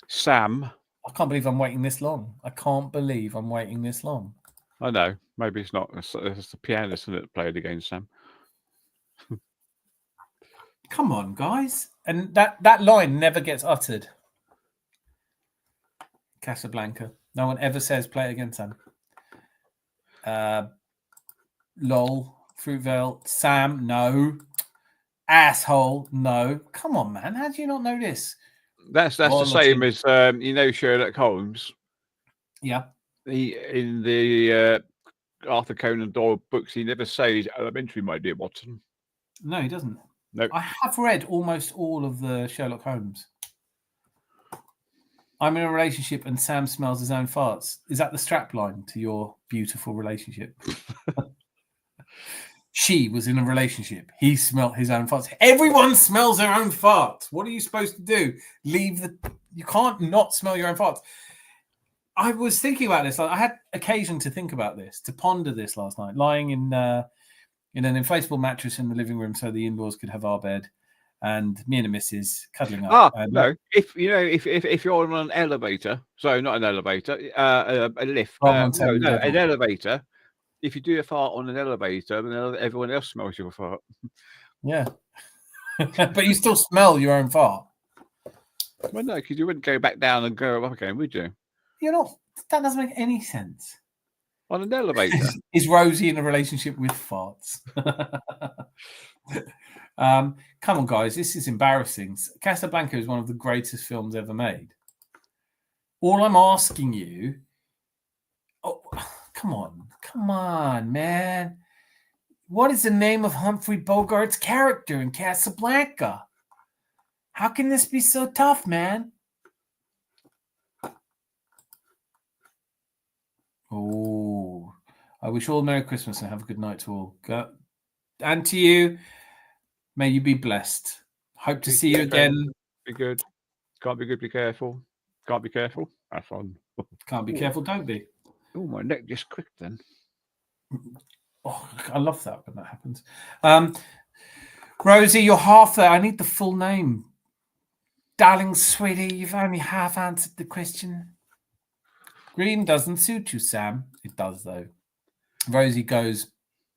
Sam. I can't believe I'm waiting this long. I know. Maybe it's not. It's the pianist that played against Sam. Come on, guys. And that line never gets uttered. Casablanca. No one ever says play it against Sam. Lol. Fruitvale. Sam. No. Asshole. No. Come on, man. How do you not know this? That's the same as Sherlock Holmes. Yeah. In the Arthur Conan Doyle books, he never says elementary, my dear Watson. No, he doesn't. No. I have read almost all of the Sherlock Holmes. I'm in a relationship and Sam smells his own farts. Is that the strapline to your beautiful relationship? She was in a relationship. He smelled his own farts. Everyone smells their own farts. What are you supposed to do? You can't not smell your own farts. I was thinking about this. I had occasion to think about this, to ponder this last night, lying in an inflatable mattress in the living room so the in-laws could have our bed, and me and the missus cuddling up. No. If you're on an elevator, so not an elevator, a lift. An elevator. If you do a fart on an elevator, then everyone else smells your fart. Yeah. But you still smell your own fart. Well, no, because you wouldn't go back down and go up again, would you? That doesn't make any sense. On an elevator. Is Rosie in a relationship with farts? Come on, guys. This is embarrassing. Casablanca is one of the greatest films ever made. All I'm asking you... Oh, come on, man. What is the name of Humphrey Bogart's character in Casablanca? How can this be so tough, man? Oh, I wish all Merry Christmas and have a good night to all. And to you, may you be blessed. Hope to see you again. Be good. Can't be good, be careful. Can't be careful. Have fun. Can't be careful, don't be. Oh, my neck just clicked then. Oh, I love that when that happens. Rosie, you're half there. I need the full name. Darling, sweetie, you've only half answered the question. Green doesn't suit you, Sam. It does, though. Rosie goes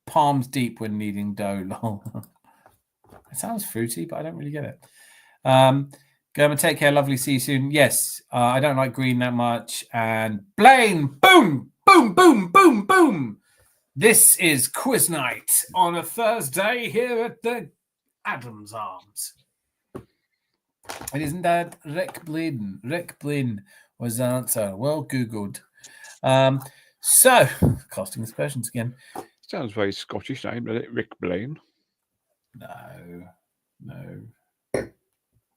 palms deep when kneading dough. It sounds fruity, but I don't really get it. Germa, take care. Lovely. See you soon. Yes, I don't like green that much. And Blaine, boom, boom, boom, boom, boom. This is quiz night on a Thursday here at the Adams Arms. And isn't that Rick Blaine? Rick Blaine was the answer. Well Googled. So, casting aspersions again. Sounds very Scottish name, doesn't it? Rick Blaine. No.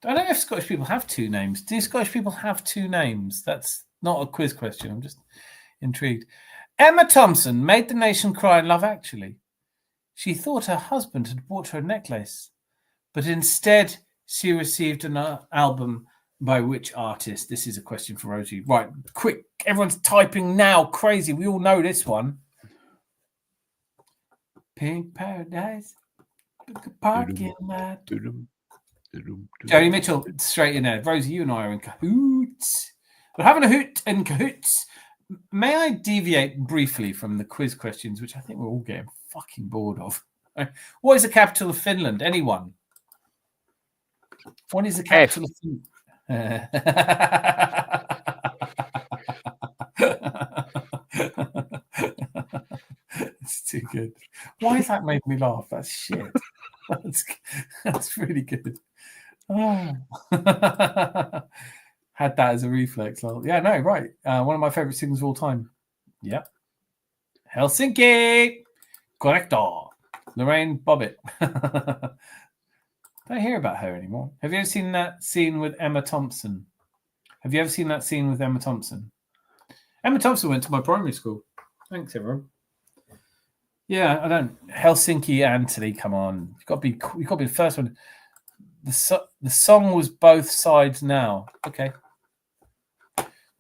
I don't know if Scottish people have two names. Do Scottish people have two names? That's not a quiz question. I'm just intrigued. Emma Thompson made the nation cry in Love Actually. She thought her husband had bought her a necklace, but instead she received an album by which artist? This is a question for Rosie. Right, quick. Everyone's typing now. Crazy. We all know this one. Pink paradise. Parking lot. Doo-dum. Jody Mitchell, straight in there. Rosie, you and I are in cahoots. We're having a hoot in cahoots. May I deviate briefly from the quiz questions, which I think we're all getting fucking bored of? What is the capital of Finland? Anyone? What is the capital of Finland? It's too good. Why has that made me laugh? That's shit. That's really good. Oh. Had that as a reflex. Yeah, no, right. One of my favorite singers of all time. Yep. Helsinki. Correcto. Lorraine Bobbitt. Don't hear about her anymore. Have you ever seen that scene with Emma Thompson? Emma Thompson went to my primary school. Thanks, everyone. Yeah, I don't. Helsinki Anthony, come on. You've got to be the first one. The song was Both Sides Now. Okay.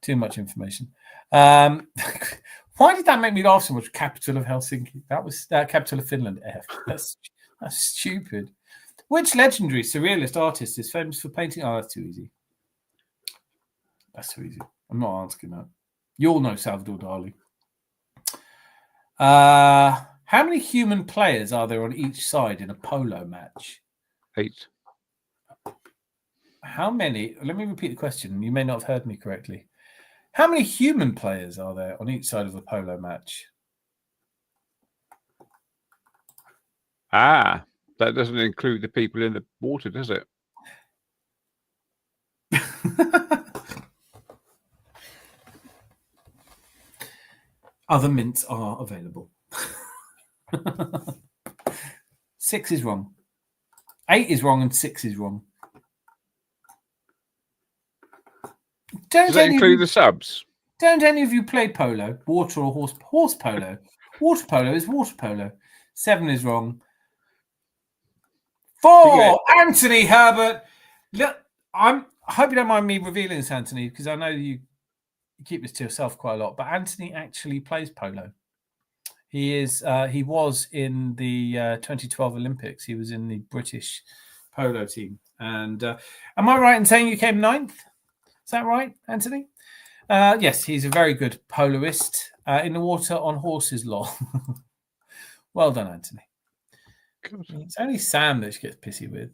Too much information. Why did that make me laugh so much? Capital of Helsinki. That was capital of Finland. F. That's stupid. Which legendary surrealist artist is famous for painting? Oh, that's too easy. I'm not asking that. You all know Salvador Dali. How many human players are there on each side in a polo match? 8. How many? Let me repeat the question. You may not have heard me correctly. How many human players are there on each side of a polo match? That doesn't include the people in the water, does it? Other mints are available. 6 is wrong. 8 is wrong and 6 is wrong. Does that include the subs? Don't any of you play polo, water or horse polo? Water polo is water polo. 7 is wrong. 4, Anthony Herbert. Look, I hope you don't mind me revealing this, Anthony, because I know you keep this to yourself quite a lot. But Anthony actually plays polo. He was in the 2012 Olympics. He was in the British polo team. And am I right in saying you came 9th? Is that right, Anthony? Yes, he's a very good poloist in the water on horses law. Well done, Anthony. Good. It's only Sam that she gets pissy with.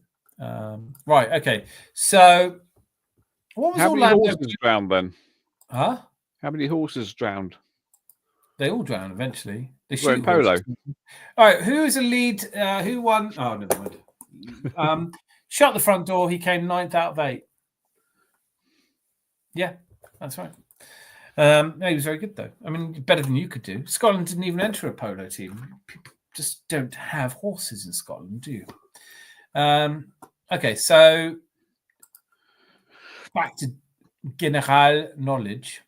Right, okay. So, what was How many Orlando? horses drowned then? Huh? How many horses drowned? They all drown eventually. They Well, in shoot polo. horses. All right, who is the lead? Who won? Oh, never mind. Shut the front door. He came 9th out of 8. Yeah, that's right. He was very good, though. I mean, better than you could do. Scotland didn't even enter a polo team. People just don't have horses in Scotland, do you? Okay, so back to general knowledge.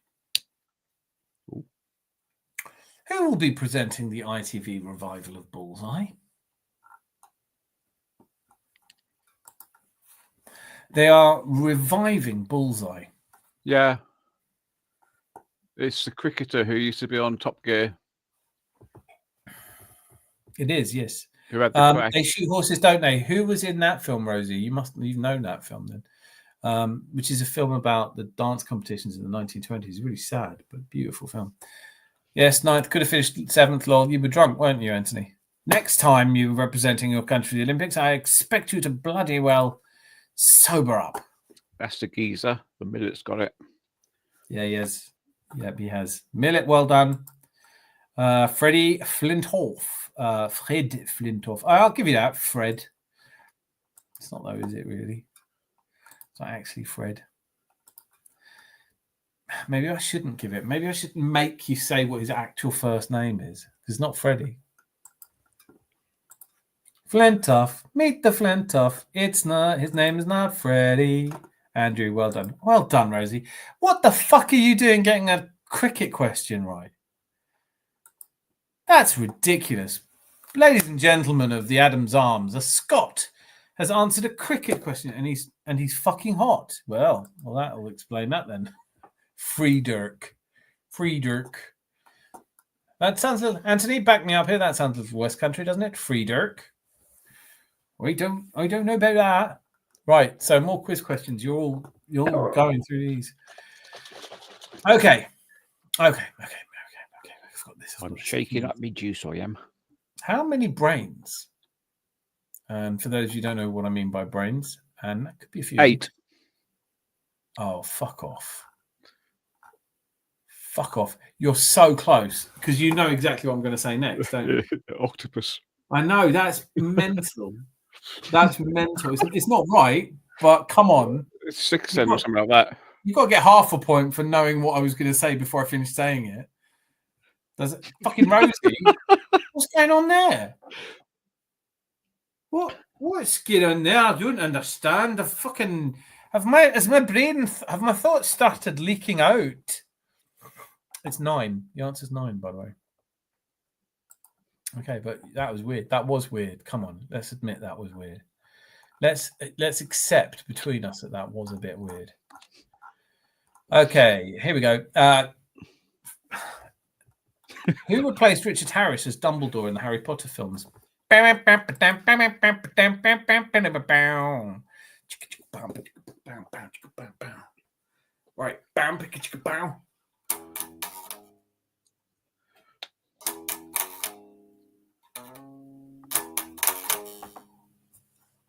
Who will be presenting the ITV revival of Bullseye? They are reviving Bullseye. Yeah. It's the cricketer who used to be on Top Gear. It is, yes. Who had the crash. They shoot horses, don't they? Who was in that film, Rosie? You've known that film then, which is a film about the dance competitions in the 1920s. Really sad, but beautiful film. Yes, 9th, could have finished 7th. Lol, you were drunk, weren't you, Anthony? Next time you're representing your country at the Olympics, I expect you to bloody well sober up. That's the geezer. The Millet's got it. Yeah, he has. Yep, he has. Millet, well done. Freddie Flinthoff. Fred Flinthoff. I'll give you that, Fred. It's not though, is it really? It's not actually Fred. Maybe I shouldn't give it. Maybe I should make you say what his actual first name is. It's not Freddie. Flintoff. Meet the Flintoff. It's not. His name is not Freddie. Andrew, well done. Well done, Rosie. What the fuck are you doing getting a cricket question right? That's ridiculous. Ladies and gentlemen of the Adams Arms, a Scot has answered a cricket question and he's fucking hot. Well, that'll explain that then. Free Dirk. That sounds a little, Anthony, back me up here. That sounds a little West Country, doesn't it? Free Dirk. I don't know about that. Right. So more quiz questions. You're all going through these. Okay. I've got this. I'm shaking up my juice, I am. How many brains? And for those of you who don't know what I mean by brains, and that could be a few. 8. Oh, fuck off. Fuck off. You're so close because you know exactly what I'm going to say next, don't you? Octopus. I know, that's mental. That's mental. It's not right, but come on. It's 6 then or something like that. You've got to get half a point for knowing what I was going to say before I finished saying it. Does it? Fucking Rosie, what's going on there? What's going on there? I don't understand. Have my thoughts started leaking out? It's 9. The answer's 9, by the way. Okay, but that was weird. That was weird. Come on, let's admit that was weird. Let's accept between us that was a bit weird. Okay, here we go. Who replaced Richard Harris as Dumbledore in the Harry Potter films? Right.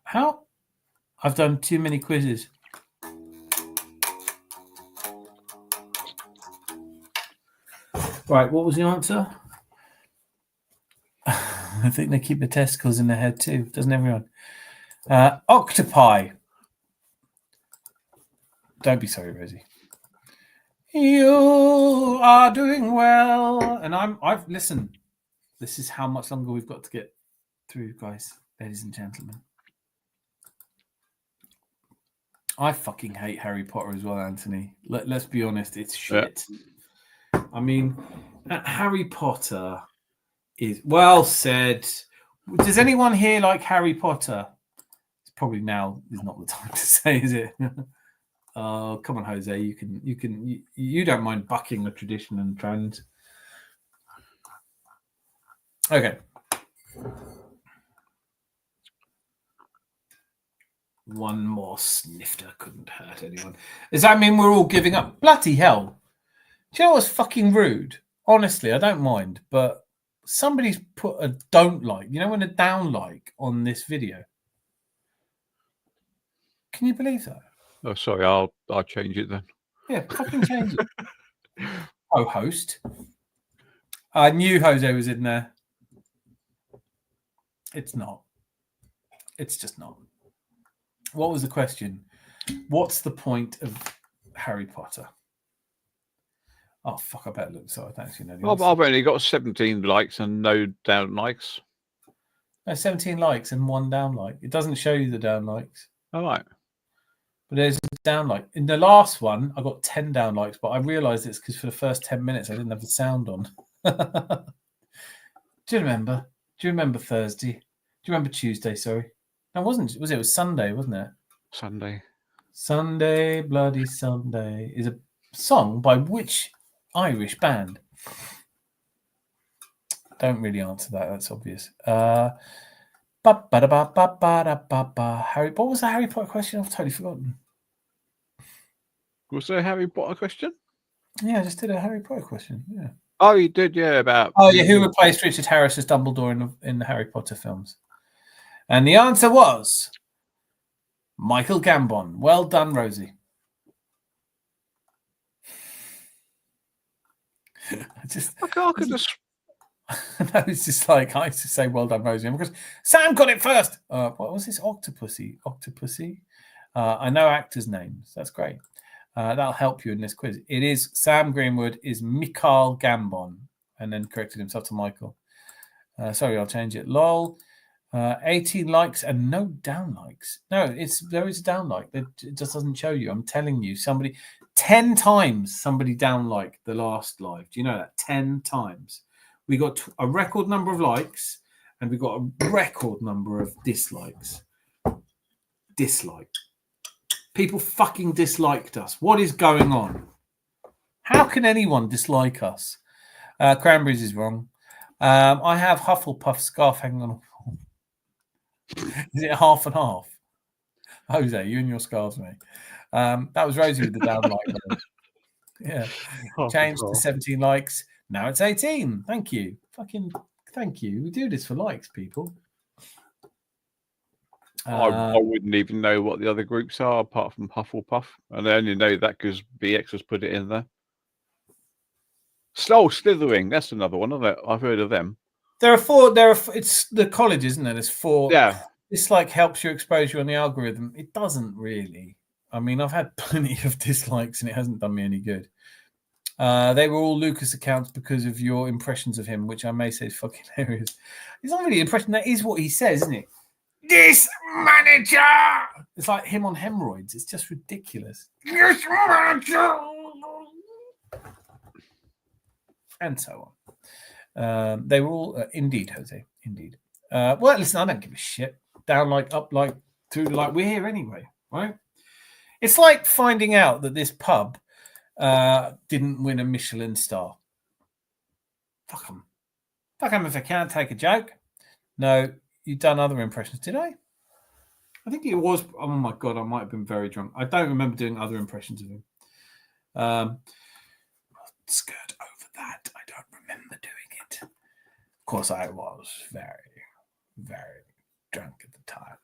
How? I've done too many quizzes. Right, what was the answer? I think they keep the testicles in their head too. Doesn't everyone? Octopi. Don't be sorry, Rosie. You are doing well. And I've listened. This is how much longer we've got to get through, guys, ladies and gentlemen. I fucking hate Harry Potter as well, Anthony. Let's be honest, it's shit. Yeah. I mean, Harry Potter is well said. Does anyone here like Harry Potter? It's probably now is not the time to say, is it? Oh, come on, Jose. You don't mind bucking the tradition and trend. Okay. One more snifter couldn't hurt anyone. Does that mean we're all giving up? Bloody hell. Do you know what's fucking rude? Honestly, I don't mind, but somebody's put a don't like, you know, when a down like on this video. Can you believe that? Oh, sorry, I'll change it then. Yeah, fucking change it. Oh, host. I knew Jose was in there. It's not. It's just not. What was the question? What's the point of Harry Potter? Oh, fuck, I better look. So I actually know the answer. I've only got 17 likes and no down likes. No, 17 likes and 1 down like. It doesn't show you the down likes. All right. But there's a down like. In the last one, I got 10 down likes, but I realised it's because for the first 10 minutes, I didn't have the sound on. Do you remember? Do you remember Thursday? Do you remember Tuesday? Sorry. No, it wasn't. It was Sunday, wasn't it? Sunday. Sunday, Bloody Sunday is a song by which Irish band? Don't really answer that. That's obvious. Harry, what was the Harry Potter question? I've totally forgotten. Was there a Harry Potter question? Yeah, I just did a Harry Potter question. Yeah. Oh, you did, yeah. About who replaced Richard Harris as Dumbledore in the Harry Potter films? And the answer was Michael Gambon. Well done, Rosie. I could just. No, it's just like I used to say, "Well done, Rosie," because Sam got it first. What was this? Octopussy. I know actors' names. That's great. That'll help you in this quiz. It is Sam Greenwood is Michael Gambon, and then corrected himself to Michael. Sorry, I'll change it. Lol. 18 likes and no down likes. No, there is a down like. It just doesn't show you. I'm telling you, 10 times somebody down liked the last live. Do you know that? 10 times. We got a record number of likes and we got a record number of dislikes. Dislike. People fucking disliked us. What is going on? How can anyone dislike us? Cranberries is wrong. I have Hufflepuff scarf hanging on. Is it half and half? Jose, you and your scarves, mate. That was Rosie with the down like. Yeah. Changed to 17 likes. Now it's 18. Thank you. Fucking thank you. We do this for likes, people. I wouldn't even know what the other groups are apart from Hufflepuff, and I only know that because BX has put it in there. Slithering, that's another one, isn't it? I've heard of them. There are four. It's the college, isn't it? There's four. Yeah. This like helps you expose you on the algorithm. It doesn't really. I mean, I've had plenty of dislikes, and it hasn't done me any good. They were all Lucas accounts because of your impressions of him, which I may say is fucking hilarious. It's not really an impression. That is what he says, isn't it? This manager. It's like him on hemorrhoids. It's just ridiculous. This manager. And so on. They were all indeed, Jose. Indeed. Well, listen, I don't give a shit. Down like, up like, to like. We're here anyway, right? It's like finding out that this pub didn't win a Michelin star. Fuck them. Fuck them if I can't take a joke. No, you've done other impressions, did I? I think it was. Oh my god, I might have been very drunk. I don't remember doing other impressions of him. Skirt over that. I don't remember doing it. Of course, I was very, very drunk at the time.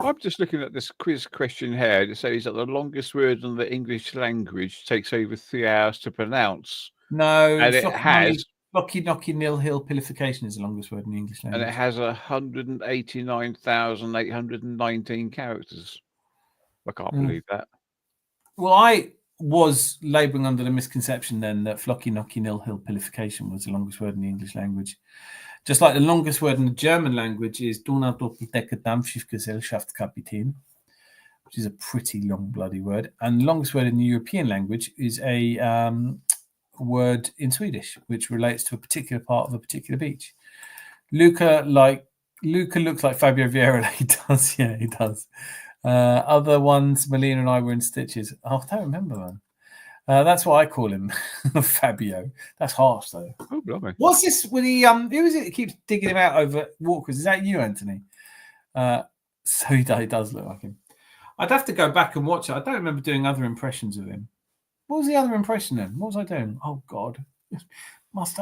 I'm just looking at this quiz question here. It says that the longest word in the English language takes over 3 hours to pronounce. No, and it has. Locky Nocky Nil Hill Pilification is the longest word in the English language. And it has 189,819 characters. I can't believe that. Well, I was labouring under the misconception then that Flocky Nocky Nil Hill Pilification was the longest word in the English language. Just like the longest word in the German language is Donau Doppeldecke Dampfschiffgesellschaft Kapitän, which is a pretty long bloody word. And the longest word in the European language is a word in Swedish, which relates to a particular part of a particular beach. Luca looks like Fabio Vieira. He does, yeah, he does. Other ones, Melina and I were in stitches. Oh, I don't remember, man. That's what I call him, Fabio. That's harsh, though. Oh, blimey. What's this with the who is it that keeps digging him out over Walkers? Is that you, Anthony? So he does look like him. I'd have to go back and watch it. I don't remember doing other impressions of him. What was the other impression then? What was I doing? Oh God, must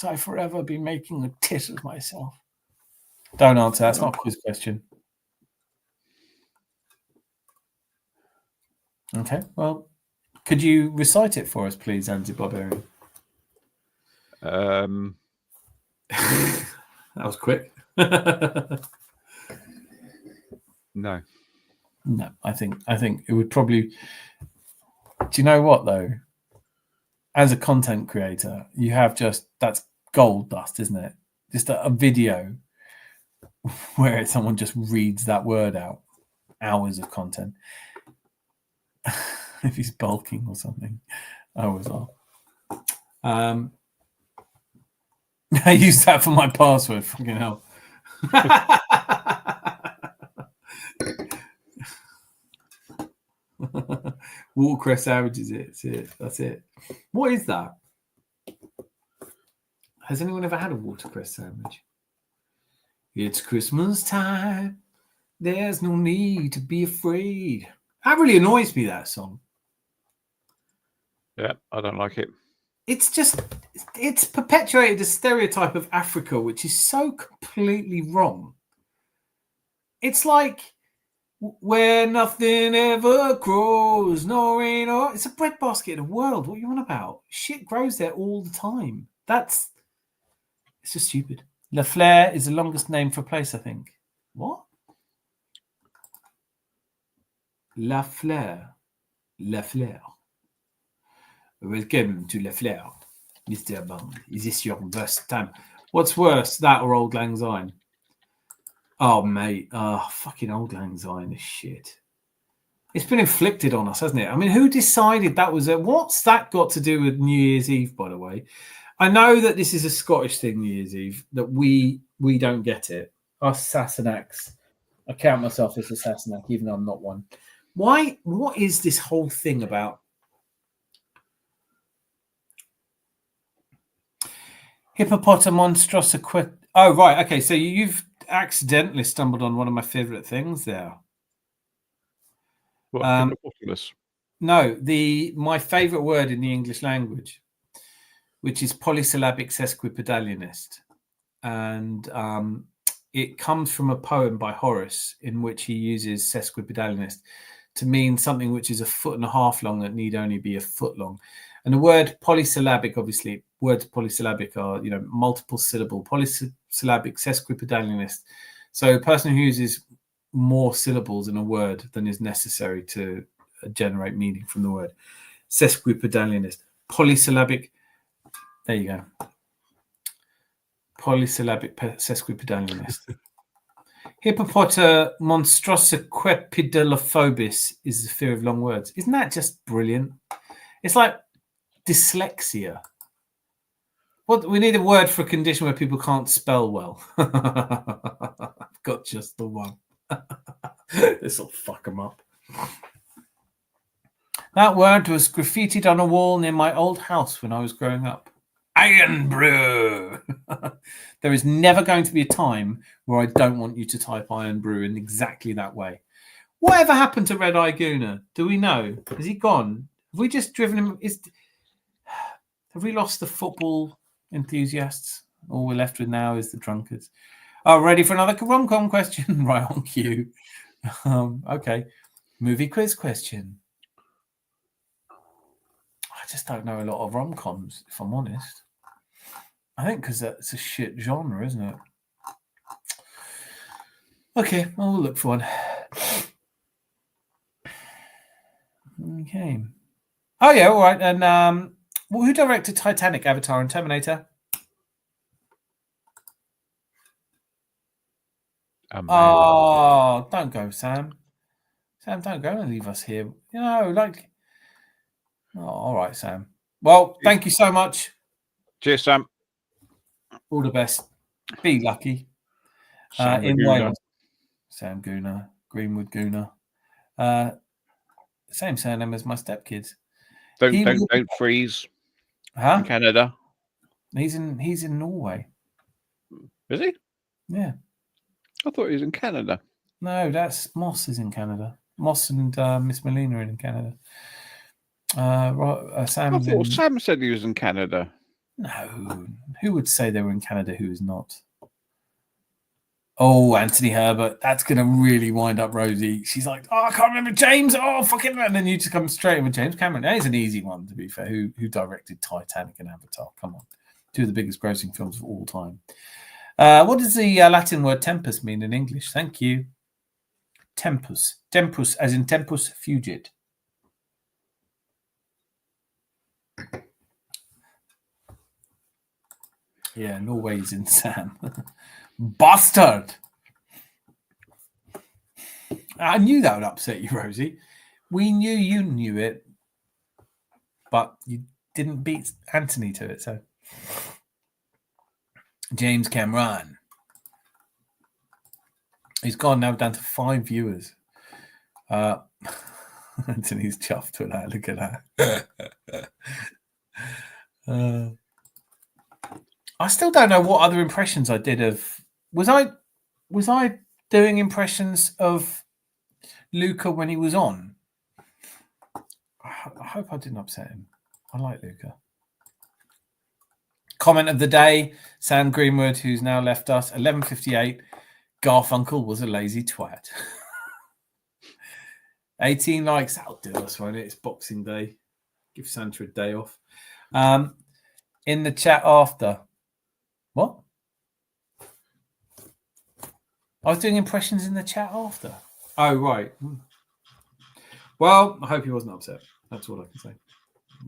I forever be making a tit of myself? Don't answer. That's not a quiz question. Okay. Well, could you recite it for us, please, Andy Barbarian? That was quick. No. No, I think it would probably. Do you know what though? As a content creator, you have that's gold dust, isn't it? Just a video where someone just reads that word out. Hours of content. If he's bulking or something, I was off. I used that for my password. Fucking hell. Watercress sandwich is it. That's it. What is that? Has anyone ever had a watercress sandwich? It's Christmas time. There's no need to be afraid. That really annoys me, that song. Yeah, I don't like it. It's perpetuated a stereotype of Africa, which is so completely wrong. It's like where nothing ever grows, no rain or it's a breadbasket of the world. What are you on about? Shit grows there all the time. It's just stupid. La Flare is the longest name for a place, I think. What? La Flare. La Flare. Welcome to La Flare, Mr. Bond. Is this your worst time? What's worse, that or Old Lang Syne? Oh, mate. Fucking Old Lang Syne is shit. It's been inflicted on us, hasn't it? I mean, who decided that was it? What's that got to do with New Year's Eve, by the way? I know that this is a Scottish thing, New Year's Eve, that we don't get it. Us Sassenachs. I count myself as a Sassenach, even though I'm not one. Why? What is this whole thing about Hippopotamonstrous. Oh, right. Okay, so you've accidentally stumbled on one of my favourite things there. What, hippopotamus? No, my favourite word in the English language, which is polysyllabic sesquipedalianist. And it comes from a poem by Horace in which he uses sesquipedalianist to mean something which is a foot and a half long that need only be a foot long. And the word polysyllabic, obviously, words polysyllabic are, multiple syllable, polysyllabic sesquipedalianist. So a person who uses more syllables in a word than is necessary to generate meaning from the word. Sesquipedalianist. Polysyllabic. There you go. Polysyllabic sesquipedalianist. Hippopotamonstrosquepidalophobis is the fear of long words. Isn't that just brilliant? It's like dyslexia. What we need a word for a condition where people can't spell well. I've got just the one. This will fuck them up. That word was graffitied on a wall near my old house when I was growing up. Iron brew. There is never going to be a time where I don't want you to type iron brew in exactly that way. Whatever happened to Red Eye Gooner? Do we know? Is he gone? Have we just driven him? Have we lost the football enthusiasts? All we're left with now is the drunkards. Oh, ready for another rom-com question? Right on cue. Okay. Movie quiz question. I just don't know a lot of rom-coms, if I'm honest. I think because that's a shit genre, isn't it? Okay, well, we'll look for one. Okay. Oh, yeah, all right. And who directed Titanic, Avatar, and Terminator? Oh, don't go, Sam. Sam, don't go and leave us here. Oh, all right, Sam. Well, thank you so much. Cheers, Sam. All the best. Be lucky. Sam in Gooner. Wales. Sam Gooner, Greenwood Gooner. Same surname as my stepkids. Don't freeze. Huh? In Canada. He's in Norway. Is he? Yeah. I thought he was in Canada. No, that's Moss is in Canada. Moss and Miss Molina are in Canada. I thought Sam said he was in Canada. No. Who would say they were in Canada who is not? Oh, Anthony Herbert. That's going to really wind up Rosie. She's like, I can't remember James. Oh, fucking. And then you just come straight in with James Cameron. That is an easy one, to be fair. Who directed Titanic and Avatar? Come on. Two of the biggest grossing films of all time. What does the Latin word tempus mean in English? Thank you. Tempus. Tempus, as in tempus fugit. Yeah, Norway's in Sam. Bastard! I knew that would upset you, Rosie. We knew you knew it, but you didn't beat Anthony to it, so. James Cameron. He's gone now down to 5 viewers. Anthony's chuffed with that. Look at that. I still don't know what other impressions I did of. Was I doing impressions of Luca when he was on? I hope I didn't upset him. I like Luca. Comment of the day: Sam Greenwood, who's now left us. 11:58. Garfunkel was a lazy twat. 18 likes. That'll do us, won't it? It's Boxing Day. Give Santa a day off. In the chat after. What? I was doing impressions in the chat after. Oh, right. Well, I hope he wasn't upset. That's all I can say.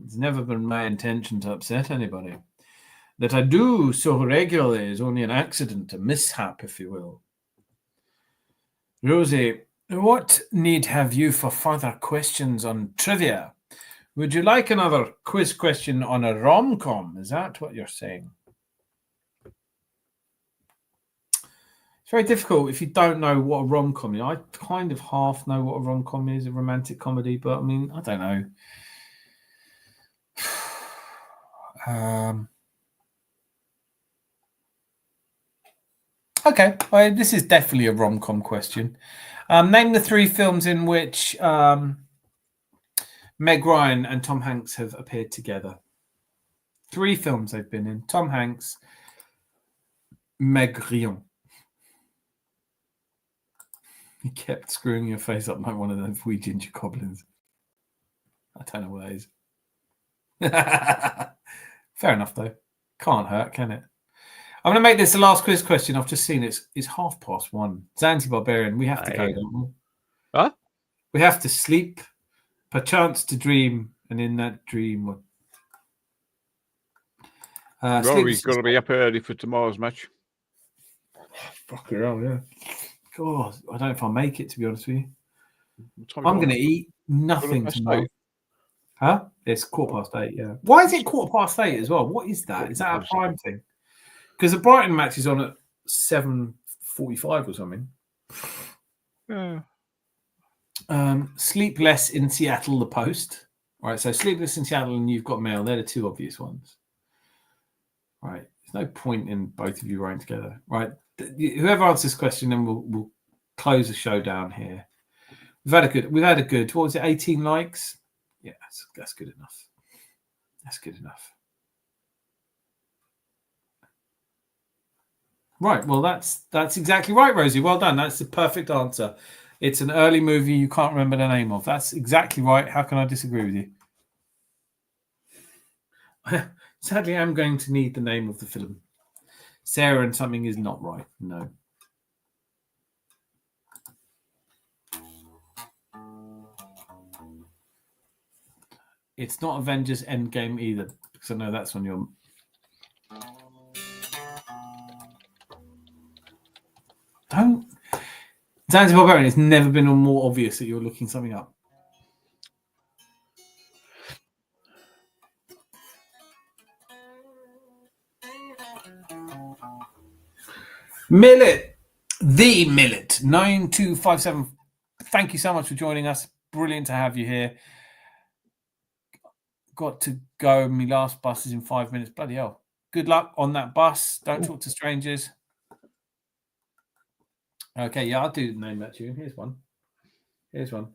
It's never been my intention to upset anybody. That I do so regularly is only an accident, a mishap, if you will. Rosie, what need have you for further questions on trivia? Would you like another quiz question on a rom-com? Is that what you're saying? It's very difficult if you don't know what a rom-com is. I kind of half know what a rom-com is, a romantic comedy, but I mean, I don't know. Okay, well, this is definitely a rom-com question. Name the 3 films in which Meg Ryan and Tom Hanks have appeared together. 3 films they've been in. Tom Hanks, Meg Ryan. He kept screwing your face up like one of those wee ginger goblins. I don't know what that is. Fair enough, though. Can't hurt, can it? I'm going to make this the last quiz question. I've just seen it's 1:30. Zanzi Barbarian, we have to go, don't we? Huh? We have to sleep, perchance to dream, and in that dream... Rory's got to be up early for tomorrow's match. Fucking hell, yeah. God, I don't know if I'll make it, to be honest with you. I'm going to eat nothing tomorrow. Huh? It's 8:15, yeah. Why is it 8:15 as well? What is that? Is that a prime thing? Because the Brighton match is on at 7:45 or something. Yeah. Sleep Less in Seattle, The Post. All right, so Sleepless in Seattle and You've Got Mail. They're the 2 obvious ones. Right. There's no point in both of you writing together. Right. Whoever answers this question, then we'll close the show down here. We've had a good, what was it, 18 likes? Yeah, that's good enough. That's good enough. Right, well, that's exactly right, Rosie. Well done. That's the perfect answer. It's an early movie you can't remember the name of. That's exactly right. How can I disagree with you? Sadly, I'm going to need the name of the film. Sarah and something is not right. No. It's not Avengers Endgame either, because I know that's on your... Don't... Zanzibar Barbarian, it's never been more obvious that you're looking something up. Millet, the Millet, 9257. Thank you so much for joining us. Brilliant to have you here. Got to go. My last bus is in 5 minutes. Bloody hell. Good luck on that bus. Don't talk to strangers. Okay, yeah, I'll do name that tune. Here's one. Here's one.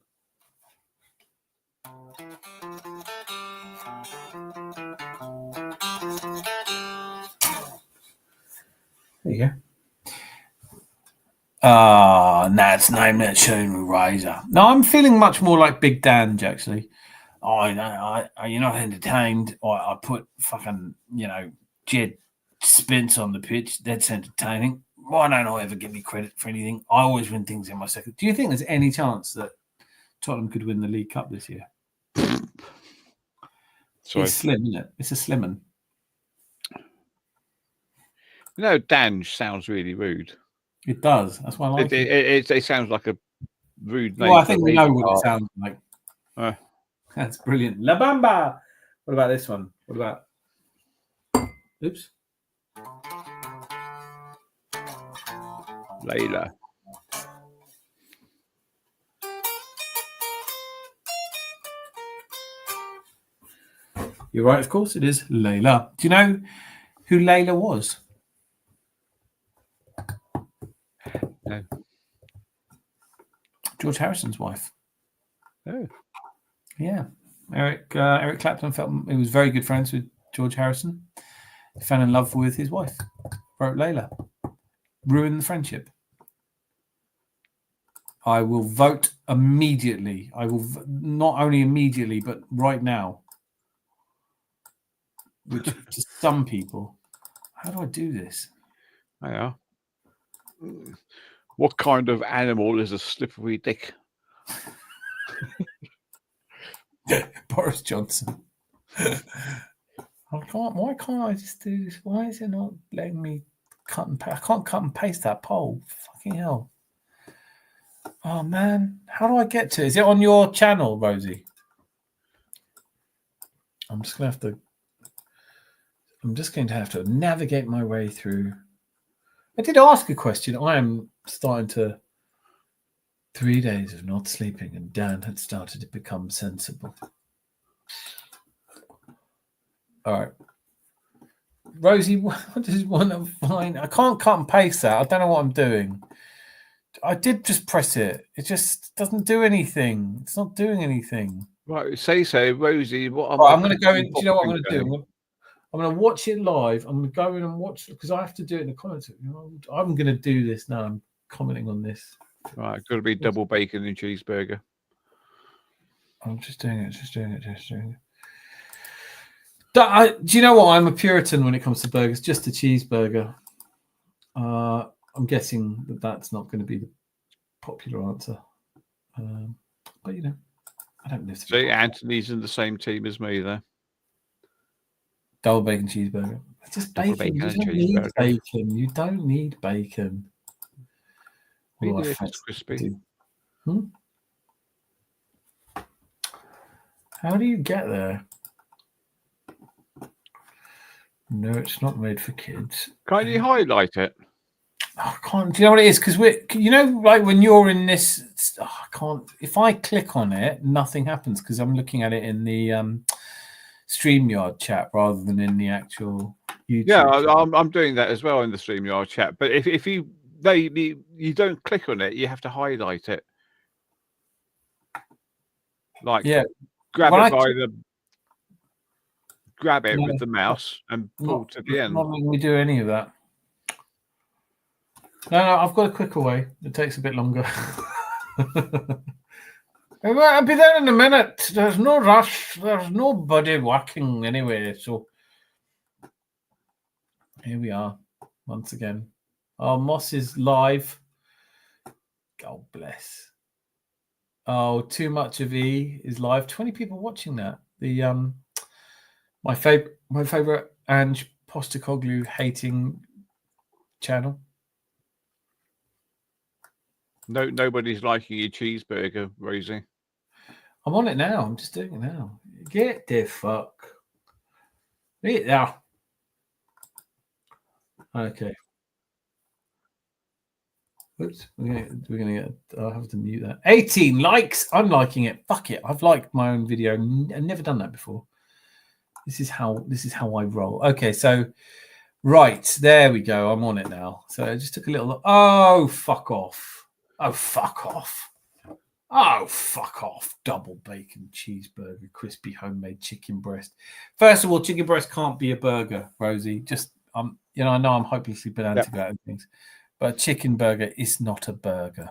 There you go. That's name that tune, Razor. No, I'm feeling much more like Big Dan, actually. You're not entertained. I put fucking, Jed Spence on the pitch. That's entertaining. Why don't I ever give me credit for anything? I always win things in my second. Do you think there's any chance that Tottenham could win the League Cup this year? It's slim, isn't it? It's a slim one. Dange sounds really rude. It does. That's why I like it. It sounds like a rude name. Well, I think we know what it sounds like. That's brilliant. La Bamba. What about this one? What about... Oops. Layla. You're right, of course it is Layla. Do you know who Layla was? No. George Harrison's wife. Oh. Yeah. Eric Clapton felt he was very good friends with George Harrison. He fell in love with his wife. Wrote Layla. Ruined the friendship. I will vote immediately. I will not only immediately, but right now. Which to some people, how do I do this? Yeah. What kind of animal is a slippery dick? Boris Johnson. Why can't I just do this? Why is it not letting me cut and paste? I can't cut and paste that poll. Fucking hell. Oh, man. How do I get to it? Is it on your channel, Rosie? I'm just going to have to navigate my way through. I did ask a question. I am starting to... 3 days of not sleeping, and Dan had started to become sensible. All right. Rosie, what does want to find? I can't cut and paste that. I don't know what I'm doing. I did just press it. It just doesn't do anything. It's not doing anything. Right, say so, Rosie. What am Right, I? I'm going to go in. Do you know what I'm going going to do? I'm going to watch it live. I'm going to go in and watch because I have to do it in the comments. I'm going to do this now. I'm commenting on this. Right, got to be double bacon and cheeseburger. I'm just doing it. Just doing it. Do you know what? I'm a Puritan when it comes to burgers. Just a cheeseburger. I'm guessing that that's not going to be the popular answer. But I don't live. See, Anthony's in the same team as me there. Double bacon cheeseburger. It's just Double bacon. bacon You don't need bacon. You don't need bacon. It's crispy. How do you get there? No, it's not made for kids. Can't you highlight it? I can't. Do you know what it is? Because like when you're in this, I can't. If I click on it, nothing happens because I'm looking at it in the StreamYard chat rather than in the actual YouTube. Yeah, chat. I'm doing that as well in the StreamYard chat. But if you don't click on it, you have to highlight it. Like grab it with the mouse and pull to the end. Not letting me do any of that. No, I've got a quicker way. It takes a bit longer. I'll be there in a minute. There's no rush. There's nobody working anyway. So here we are once again. Oh, Moss is live. God bless. Oh, Too Much of E is live. 20 people watching that. The my favorite Ange Postecoglou hating channel. No, nobody's liking your cheeseburger, Rosie. I'm on it now. I'm just doing it now. Get the fuck. Eat now. Okay. Oops. We're gonna get. I'll have to mute that. 18 likes. I'm liking it. Fuck it. I've liked my own video. I've never done that before. This is how I roll. Okay, so right there we go. I'm on it now. So I just took a little. Oh, fuck off. Oh, fuck off. Oh, fuck off. Double bacon cheeseburger, crispy homemade chicken breast. First of all, chicken breast can't be a burger, Rosie. Just I know I'm hopelessly pedantic about things, but a chicken burger is not a burger.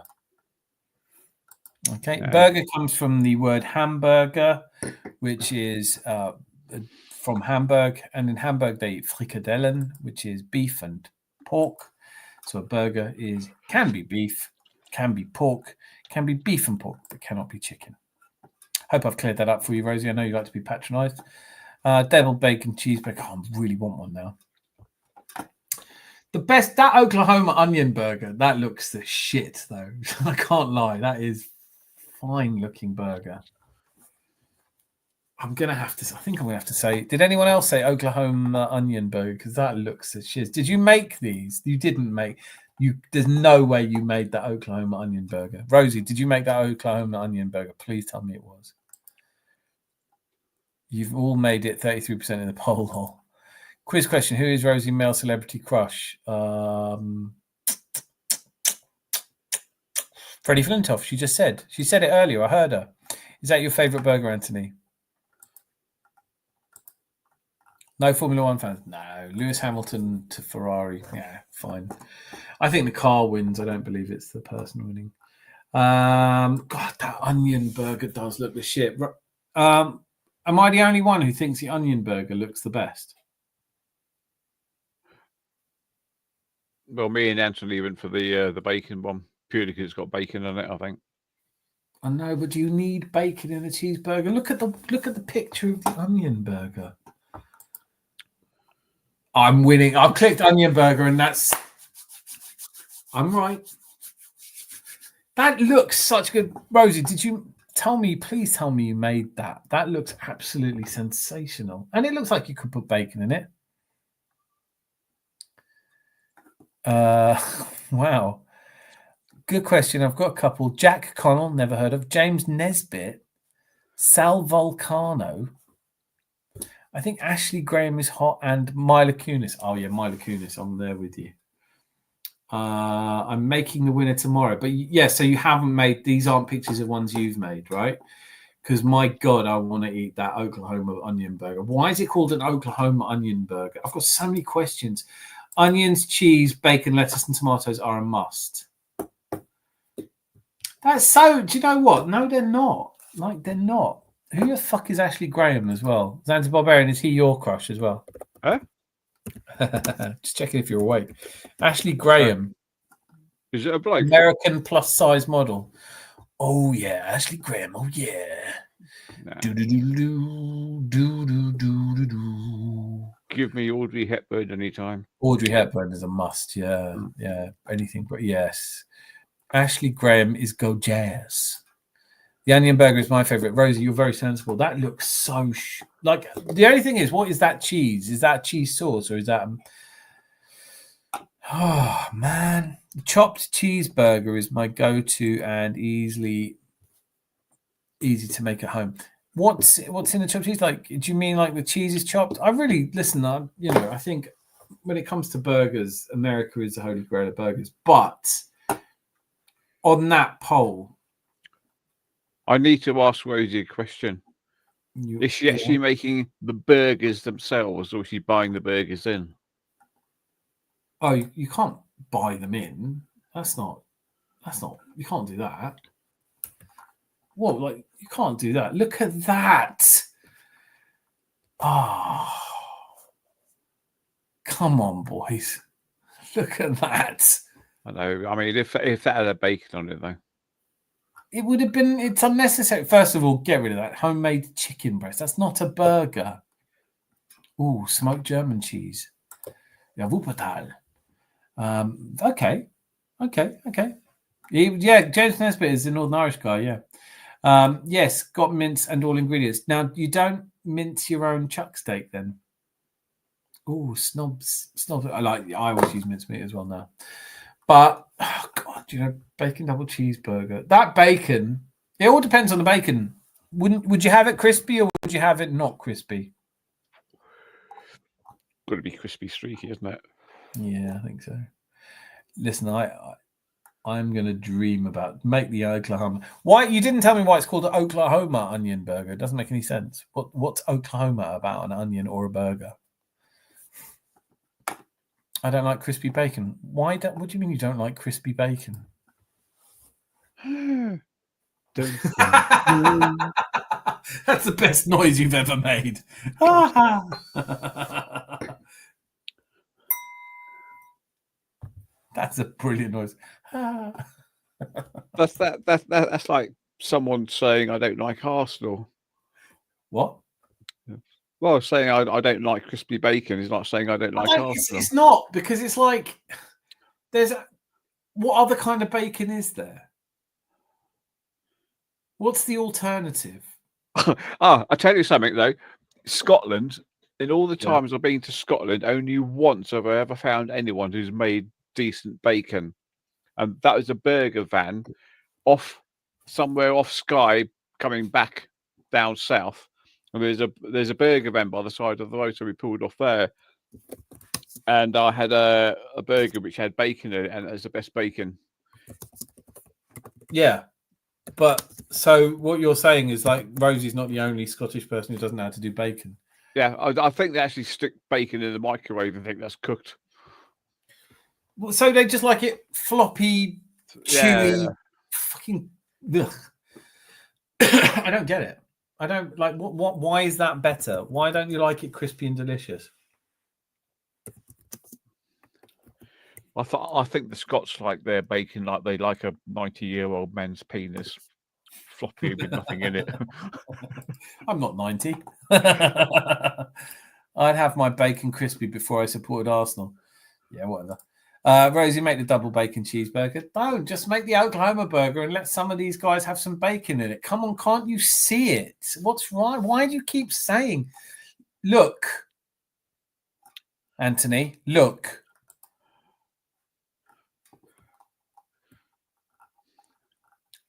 Okay. No. Burger comes from the word hamburger, which is from Hamburg, and in Hamburg they eat frikadellen, which is beef and pork. So a burger can be beef, can be pork, can be beef and pork, but cannot be chicken. Hope I've cleared that up for you, Rosie. I know you like to be patronised. Double bacon cheeseburger. Oh, I really want one now. The best, that Oklahoma onion burger, that looks the shit, though. I can't lie. That is fine looking burger. I think I'm going to have to say, did anyone else say Oklahoma onion burger? Because that looks the shit. Did you make these? You didn't make. There's no way you made that Oklahoma onion burger. Rosie, did you make that Oklahoma onion burger? Please tell me it was. You've all made it 33% in the poll hole. Quiz question: who is Rosie male celebrity crush? Freddie Flintoff. She just said. She said it earlier. I heard her. Is that your favourite burger, Anthony? No Formula One fans? No. Lewis Hamilton to Ferrari. Yeah, fine. I think the car wins. I don't believe it's the person winning. God, that onion burger does look the shit. Am I the only one who thinks the onion burger looks the best? Well, me and Anthony went for the bacon one, purely because it's got bacon in it, I think. I know, but do you need bacon in a cheeseburger? Look at the picture of the onion burger. I'm winning. I've clicked onion burger, and I'm right. That looks such good. Rosie, did you please tell me you made that? That looks absolutely sensational. And it looks like you could put bacon in it. Wow. Good question. I've got a couple. Jack Connell, never heard of. James Nesbitt. Sal Volcano. I think Ashley Graham is hot and Mila Kunis. Oh yeah, Mila Kunis. I'm there with you. I'm making the winner tomorrow. But yeah, so you haven't made, these aren't pictures of ones you've made, right? Because my God, I want to eat that Oklahoma onion burger. Why is it called an Oklahoma onion burger? I've got so many questions. Onions, cheese, bacon, lettuce, and tomatoes are a must. That's so, do you know what? No, they're not. Like, they're not. Who the fuck is Ashley Graham as well? Zanzibar Barbarian, is he your crush as well? Huh? Just checking if you're awake. Ashley Graham. Is it a bloke? American plus size model. Oh yeah, Ashley Graham. Oh yeah. Nah. Do do do do do do do do do. Give me Audrey Hepburn anytime. Audrey Hepburn is a must. Yeah, yeah. Anything but yes. Ashley Graham is go jazz. The onion burger is my favorite. Rosie, you're very sensible. That looks so like. The only thing is, what is that cheese? Is that cheese sauce or is that? Oh man, chopped cheeseburger is my go-to and easy to make at home. What's in the chopped cheese? Like, do you mean like the cheese is chopped? I really listen. I think when it comes to burgers, America is the holy grail of burgers. But on that poll, I need to ask Rosie a question. Is she actually making the burgers themselves, or is she buying the burgers in? Oh, you can't buy them in. That's not. You can't do that. What? Like, you can't do that. Look at that. Oh, come on, boys. Look at that. I know. I mean, if that had a bacon on it, though. It would have been, it's unnecessary. First of all, get rid of that. Homemade chicken breast. That's not a burger. Ooh, smoked German cheese. Yeah, Wuppertal. Okay. Yeah, James Nesbitt is the Northern Irish guy, yeah. Yes, got mince and all ingredients. Now, you don't mince your own chuck steak then? Ooh, snobs. I always use mincemeat as well now. But, oh God, bacon double cheeseburger. That bacon, it all depends on the bacon. Would you have it crispy or would you have it not crispy? Got to be crispy streaky, isn't it? Yeah, I think so. Listen, I'm going to dream about make the Oklahoma. Why you didn't tell me why it's called the Oklahoma onion burger? It doesn't make any sense. What's Oklahoma about an onion or a burger? I don't like crispy bacon. What do you mean you don't like crispy bacon? That's the best noise you've ever made. That's a brilliant noise. That's like someone saying I don't like Arsenal. What? Well, saying I don't like crispy bacon is not saying I don't like Arsenal. It's not, because it's like what other kind of bacon is there? What's the alternative? I tell you something though, Scotland. In all the times I've been to Scotland, only once have I ever found anyone who's made decent bacon, and that was a burger van somewhere off Skye coming back down south. And there's a burger van by the side of the road, so we pulled off there. And I had a burger which had bacon in it, and it was the best bacon. Yeah, but so what you're saying is like Rosie's not the only Scottish person who doesn't know how to do bacon. Yeah, I think they actually stick bacon in the microwave and think that's cooked. Well, so they just like it floppy, chewy, fucking. Ugh. I don't get it. I don't like what. Why is that better? Why don't you like it crispy and delicious? I think the Scots like their bacon like they like a 90-year-old man's penis, floppy with nothing in it. I'm not 90. I'd have my bacon crispy before I supported Arsenal. Yeah, whatever. Rosie, make the double bacon cheeseburger. Don't just make the Oklahoma burger and let some of these guys have some bacon in it. Come on, can't you see it? What's wrong? Why do you keep saying, look, Anthony, look.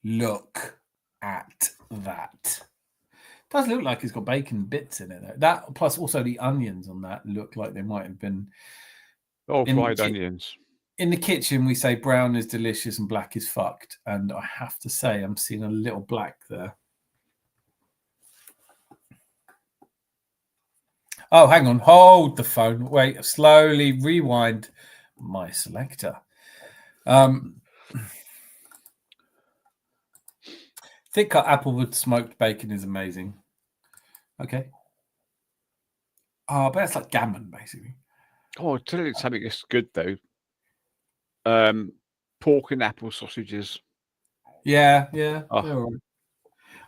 Look at that. Does look like it's got bacon bits in it though. That plus also the onions on that look like they might have been. Oh, fried onions. In the kitchen, we say brown is delicious and black is fucked, and I have to say I'm seeing a little black there. Oh, hang on. Hold the phone. Wait, slowly rewind my selector. Thick cut apple with smoked bacon is amazing. Okay. Oh, but that's like gammon, basically. Oh, I'll tell you something that's good, though. Pork and apple sausages. Yeah. Oh.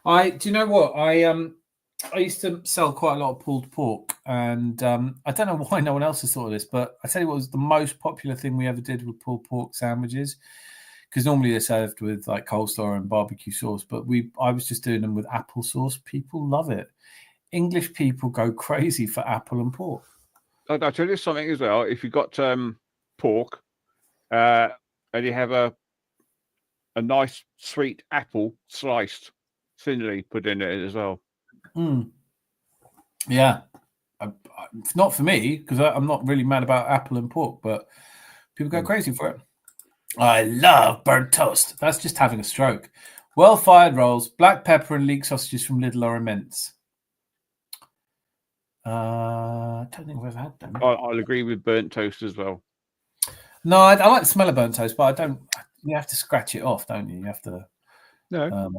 Do you know what? I used to sell quite a lot of pulled pork, and I don't know why no one else has thought of this, but I tell you what was the most popular thing we ever did with pulled pork sandwiches, because normally they're served with like coleslaw and barbecue sauce, but I was just doing them with apple sauce. People love it. English people go crazy for apple and pork. I'll tell you something as well. If you've got pork and you have a nice sweet apple sliced thinly put in it as well. Yeah. Not for me, because I'm not really mad about apple and pork, but people go crazy for it. I love burnt toast. That's just having a stroke. Well-fired rolls, black pepper and leek sausages from Lidl are immense. I don't think we've had them. I'll agree with burnt toast as well. No, I like the smell of burnt toast, but I don't. You have to scratch it off, don't you? You have to. No.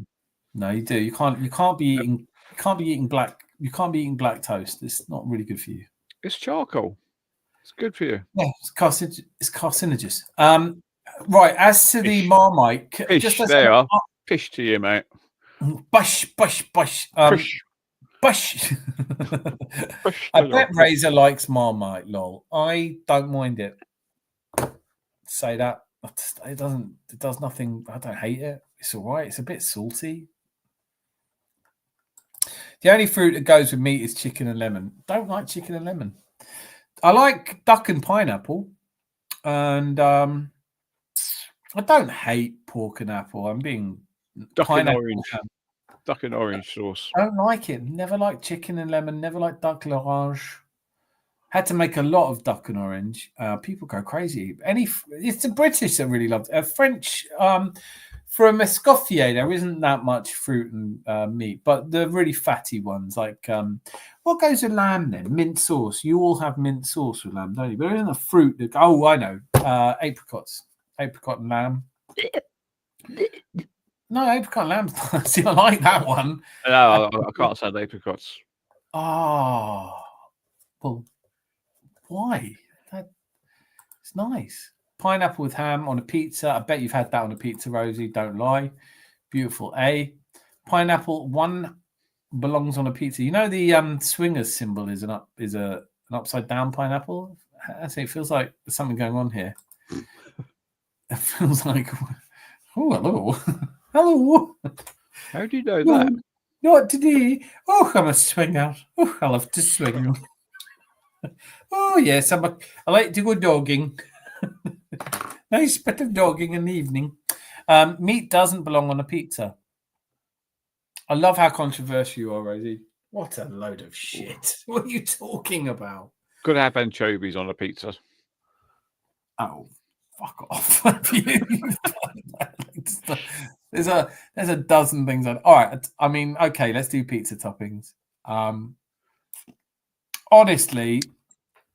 No, you do. You can't be eating black. You can't be eating black toast. It's not really good for you. It's charcoal. It's good for you. Yeah, it's carcinogenous. Right. As to the Marmite, Fish. They are fish to you, mate. Bush. Bush. I bet Razor likes Marmite. Lol. I don't mind it. Say that. It doesn't. It does nothing. I don't hate it. It's all right. It's a bit salty. The only fruit that goes with meat is chicken and lemon. Don't like chicken and lemon. I like duck and pineapple, and I don't hate pork and apple. I'm being duck and orange. Duck and orange sauce. I don't like it. Never liked chicken and lemon. Never liked duck l'orange. Had to make a lot of duck and orange. People go crazy. It's the British that really loved it. French, for a Mescoffier, there isn't that much fruit and meat, but the really fatty ones, like what goes with lamb then? Mint sauce. You all have mint sauce with lamb, don't you? But there isn't a fruit that. Oh, I know. Apricots, apricot and lamb. No, apricot and lamb. See, I like that one. No, I can't say apricots. Oh, well. Why? It's nice. Pineapple with ham on a pizza. I bet you've had that on a pizza, Rosie. Don't lie. Beautiful. Pineapple one belongs on a pizza. You know the swingers symbol is an upside down pineapple. It feels like there's something going on here. It feels like hello. Hello. How do you know that? Not today. Oh, I'm a swinger. Oh, I love to swing. Oh yes, I like to go dogging. Nice bit of dogging in the evening. Meat doesn't belong on a pizza. I love how controversial you are, Rosie. What a load of shit. What are you talking about? Could have anchovies on a pizza. Oh, fuck off. There's a dozen things. All right. I mean, okay, let's do pizza toppings. Honestly,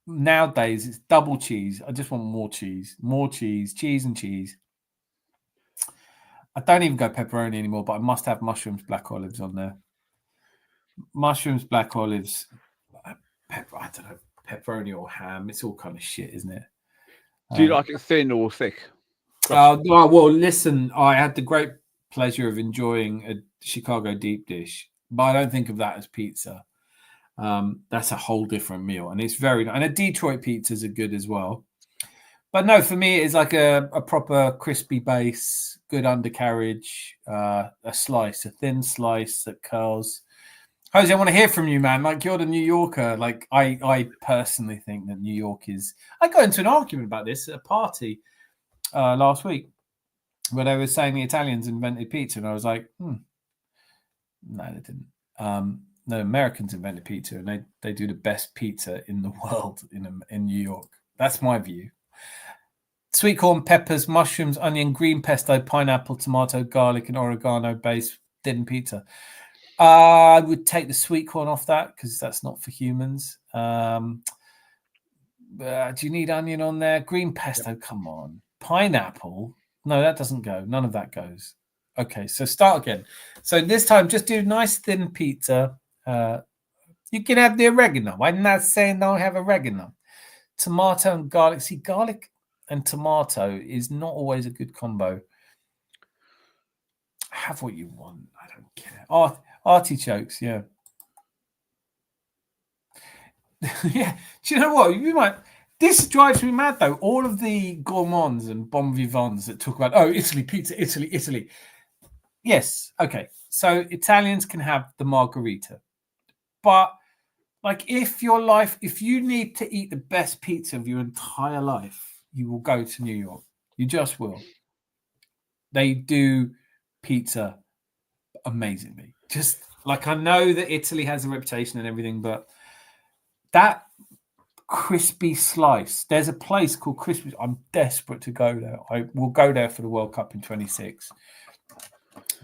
nowadays it's double cheese. I just want more cheese and cheese. I don't even go pepperoni anymore, but I must have mushrooms, black olives on there. Mushrooms, black olives, pepper. I don't know, pepperoni or ham. It's all kind of shit, isn't it? Do you like it thin or thick? Well, listen, I had the great pleasure of enjoying a Chicago deep dish, but I don't think of that as pizza. That's a whole different meal, and it's very and a Detroit pizzas are good as well. But no, for me, it's like a proper crispy base, good undercarriage, a thin slice that curls. Jose, I want to hear from you, man. Like, you're the New Yorker. Like, I personally think that New York is. I got into an argument about this at a party last week where they were saying the Italians invented pizza, and I was like, no, they didn't. No, Americans invented pizza, and they do the best pizza in the world in New York. That's my view. Sweet corn, peppers, mushrooms, onion, green pesto, pineapple, tomato, garlic, and oregano based thin pizza. I would take the sweet corn off that because that's not for humans. Do you need onion on there? Green pesto, come on. Pineapple? No, that doesn't go. None of that goes. Okay, so start again. So this time, just do nice thin pizza. You can have the oregano. I'm not saying don't have oregano. Tomato and garlic. See, garlic and tomato is not always a good combo. Have what you want. I don't care. Artichokes, yeah. Yeah. Do you know what? You might. This drives me mad though. All of the gourmands and bon vivants that talk about, Italy, pizza, Italy. Yes, okay. So Italians can have the margherita. But like if you need to eat the best pizza of your entire life, you will go to New York. You just will. They do pizza amazingly. Just like I know that Italy has a reputation and everything, but that crispy slice. There's a place called Crispy. I'm desperate to go there. I will go there for the World Cup in 26.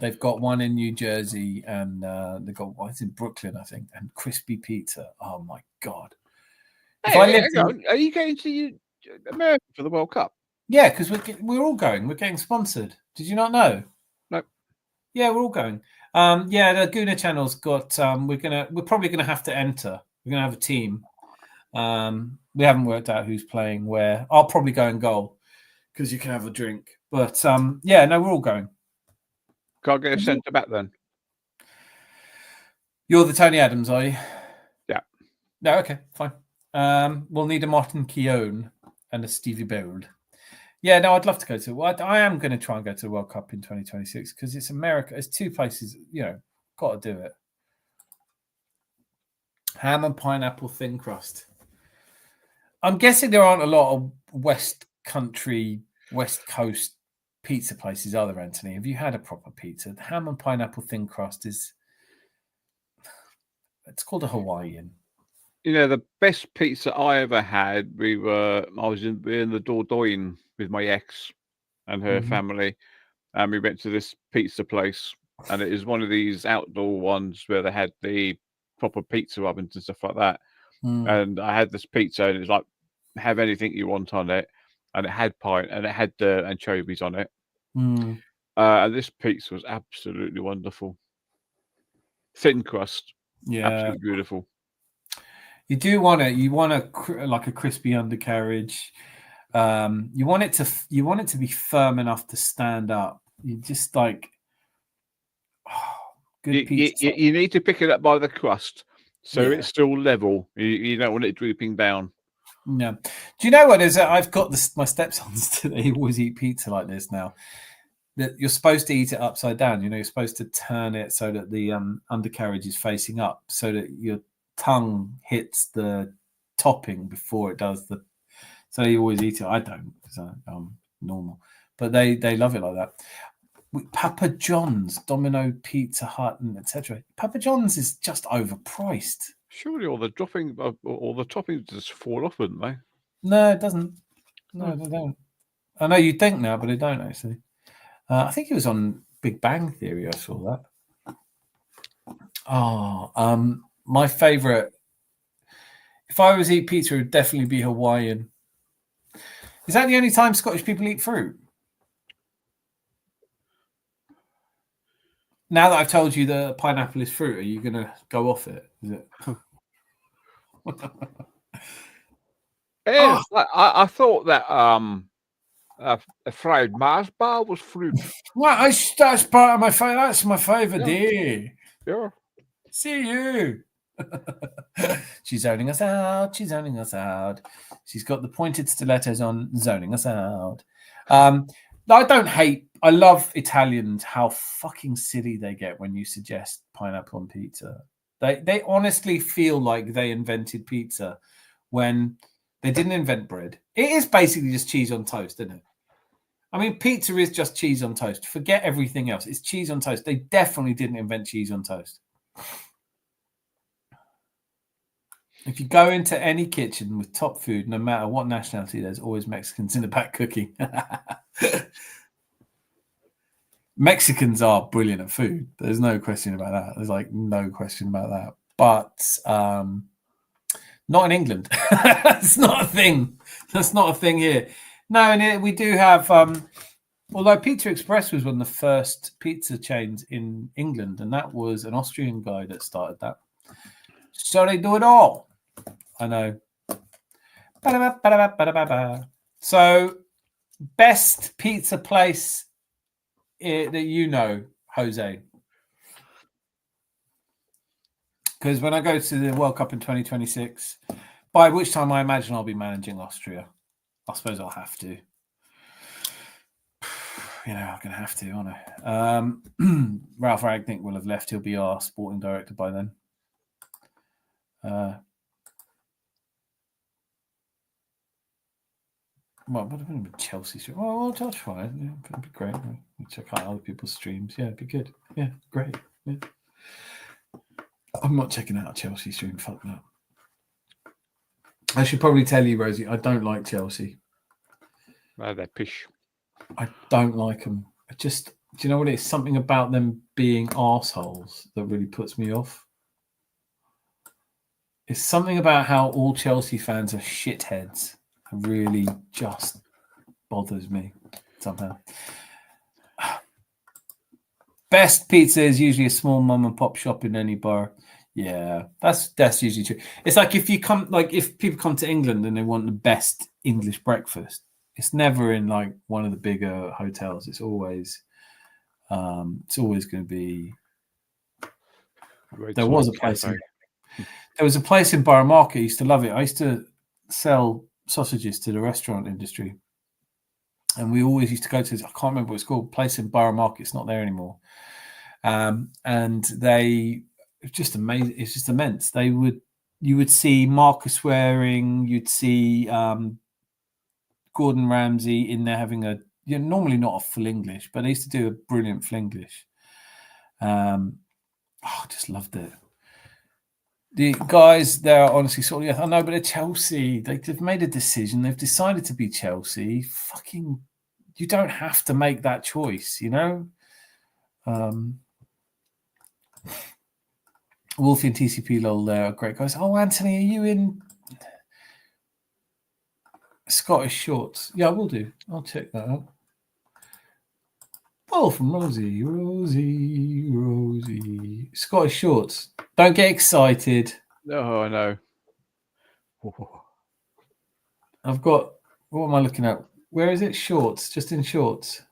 They've got one in New Jersey, and they've got one in Brooklyn, I think. And crispy pizza. Oh my god! Are you going to America for the World Cup? Yeah, because we're all going. We're getting sponsored. Did you not know? No. Yeah, we're all going. Yeah, the Guna Channel's got. We're probably gonna have to enter. We're gonna have a team. We haven't worked out who's playing where. I'll probably go in goal because you can have a drink. But yeah, no, we're all going. Can't get a centre back then. You're the Tony Adams, are you? Yeah. No, okay, fine. We'll need a Martin Keown and a Stevie Bold. Yeah, no, I'd love to go to. Well, I am going to try and go to the World Cup in 2026 because it's America. It's two places, got to do it. Ham and pineapple thin crust. I'm guessing there aren't a lot of West Coast pizza places, are there, Anthony? Have you had a proper pizza? The ham and pineapple thin crust it's called a Hawaiian. The best pizza I ever had, I was in the Dordogne with my ex and her family, and we went to this pizza place, and it is one of these outdoor ones where they had the proper pizza ovens and stuff like that. And I had this pizza, and it was like, have anything you want on it, and it had pie, and it had anchovies on it. And this pizza was absolutely wonderful. Thin crust, absolutely beautiful. You do want it. You want a crispy undercarriage. You want it to be firm enough to stand up. You just like good pizza. You need to pick it up by the crust, so it's still level. You don't want it drooping down. No. Do you know what is it? I've got my stepsons. They always eat pizza like this now. That you're supposed to eat it upside down. You're supposed to turn it so that the undercarriage is facing up, so that your tongue hits the topping before it does the. So you always eat it. I don't because I'm normal, but they love it like that. Papa John's, Domino, Pizza Hut, and etc. Papa John's is just overpriced. Surely all the toppings just fall off, wouldn't they? No, it doesn't. No, they don't. I know you think now, but they don't actually. I think it was on Big Bang Theory. I saw that. My favorite. If I was to eat pizza, it would definitely be Hawaiian. Is that the only time Scottish people eat fruit? Now that I've told you that pineapple is fruit, are you going to go off it? Is it? I thought that a fried Mars bar was fruit. Well, that's part of my favorite. That's my favorite day. Yeah. See you. She's zoning us out. She's zoning us out. She's got the pointed stilettos on, zoning us out. I don't hate. I love Italians. How fucking silly they get when you suggest pineapple on pizza. They honestly feel like they invented pizza when they didn't invent bread. It is basically just cheese on toast, isn't it? I mean, pizza is just cheese on toast. Forget everything else. It's cheese on toast. They definitely didn't invent cheese on toast. If you go into any kitchen with top food, no matter what nationality, there's always Mexicans in the back cooking. Mexicans are brilliant at food. There's no question about that. There's like no question about that. But not in England. That's not a thing. That's not a thing here. No, and we do have. Although Pizza Express was one of the first pizza chains in England, and that was an Austrian guy that started that. So they do it all. I know. So, best pizza place that you know, Jose? Because when I go to the World Cup in 2026, by which time I imagine I'll be managing Austria. I suppose I'll have to. You know, I'm going to have to, aren't I? Ralph Ragnick will have left. He'll be our sporting director by then. Well, what about Chelsea stream? Well, I'll try it. Yeah, it'd be great. Check out other people's streams. Yeah, it'd be good. Yeah, great. Yeah. I'm not checking out a Chelsea stream. Fuck that. I should probably tell you, Rosie, I don't like Chelsea. Well, they're pish. I don't like them. Do you know what it is? Something about them being arseholes that really puts me off. It's something about how all Chelsea fans are shitheads. It really just bothers me somehow. Best pizza is usually a small mom and pop shop in any bar. Yeah, that's usually true. It's like if people come to England and they want the best English breakfast, it's never in like one of the bigger hotels. It's always going to be. There was a place. There was a place in Borough Market. I used to love it. I used to sell sausages to the restaurant industry, and we always used to go to this, I can't remember what it's called, place in Borough Market. It's not there anymore. And it's just amazing. It's just immense. You would see Marcus Waring, you'd see Gordon Ramsay in there having normally not a full English, but they used to do a brilliant full English. I just loved it. The guys there are honestly sort of, I know, but they're Chelsea. They've made a decision. They've decided to be Chelsea. Fucking, you don't have to make that choice, you know? Wolfie and TCP lol there are great guys. Oh, Anthony, are you in Scottish shorts? Yeah, I will do. I'll check that out. Oh, from Rosie. Scottish shorts. Don't get excited. Oh, I know. I've got, what am I looking at? Where is it? Shorts, just in shorts.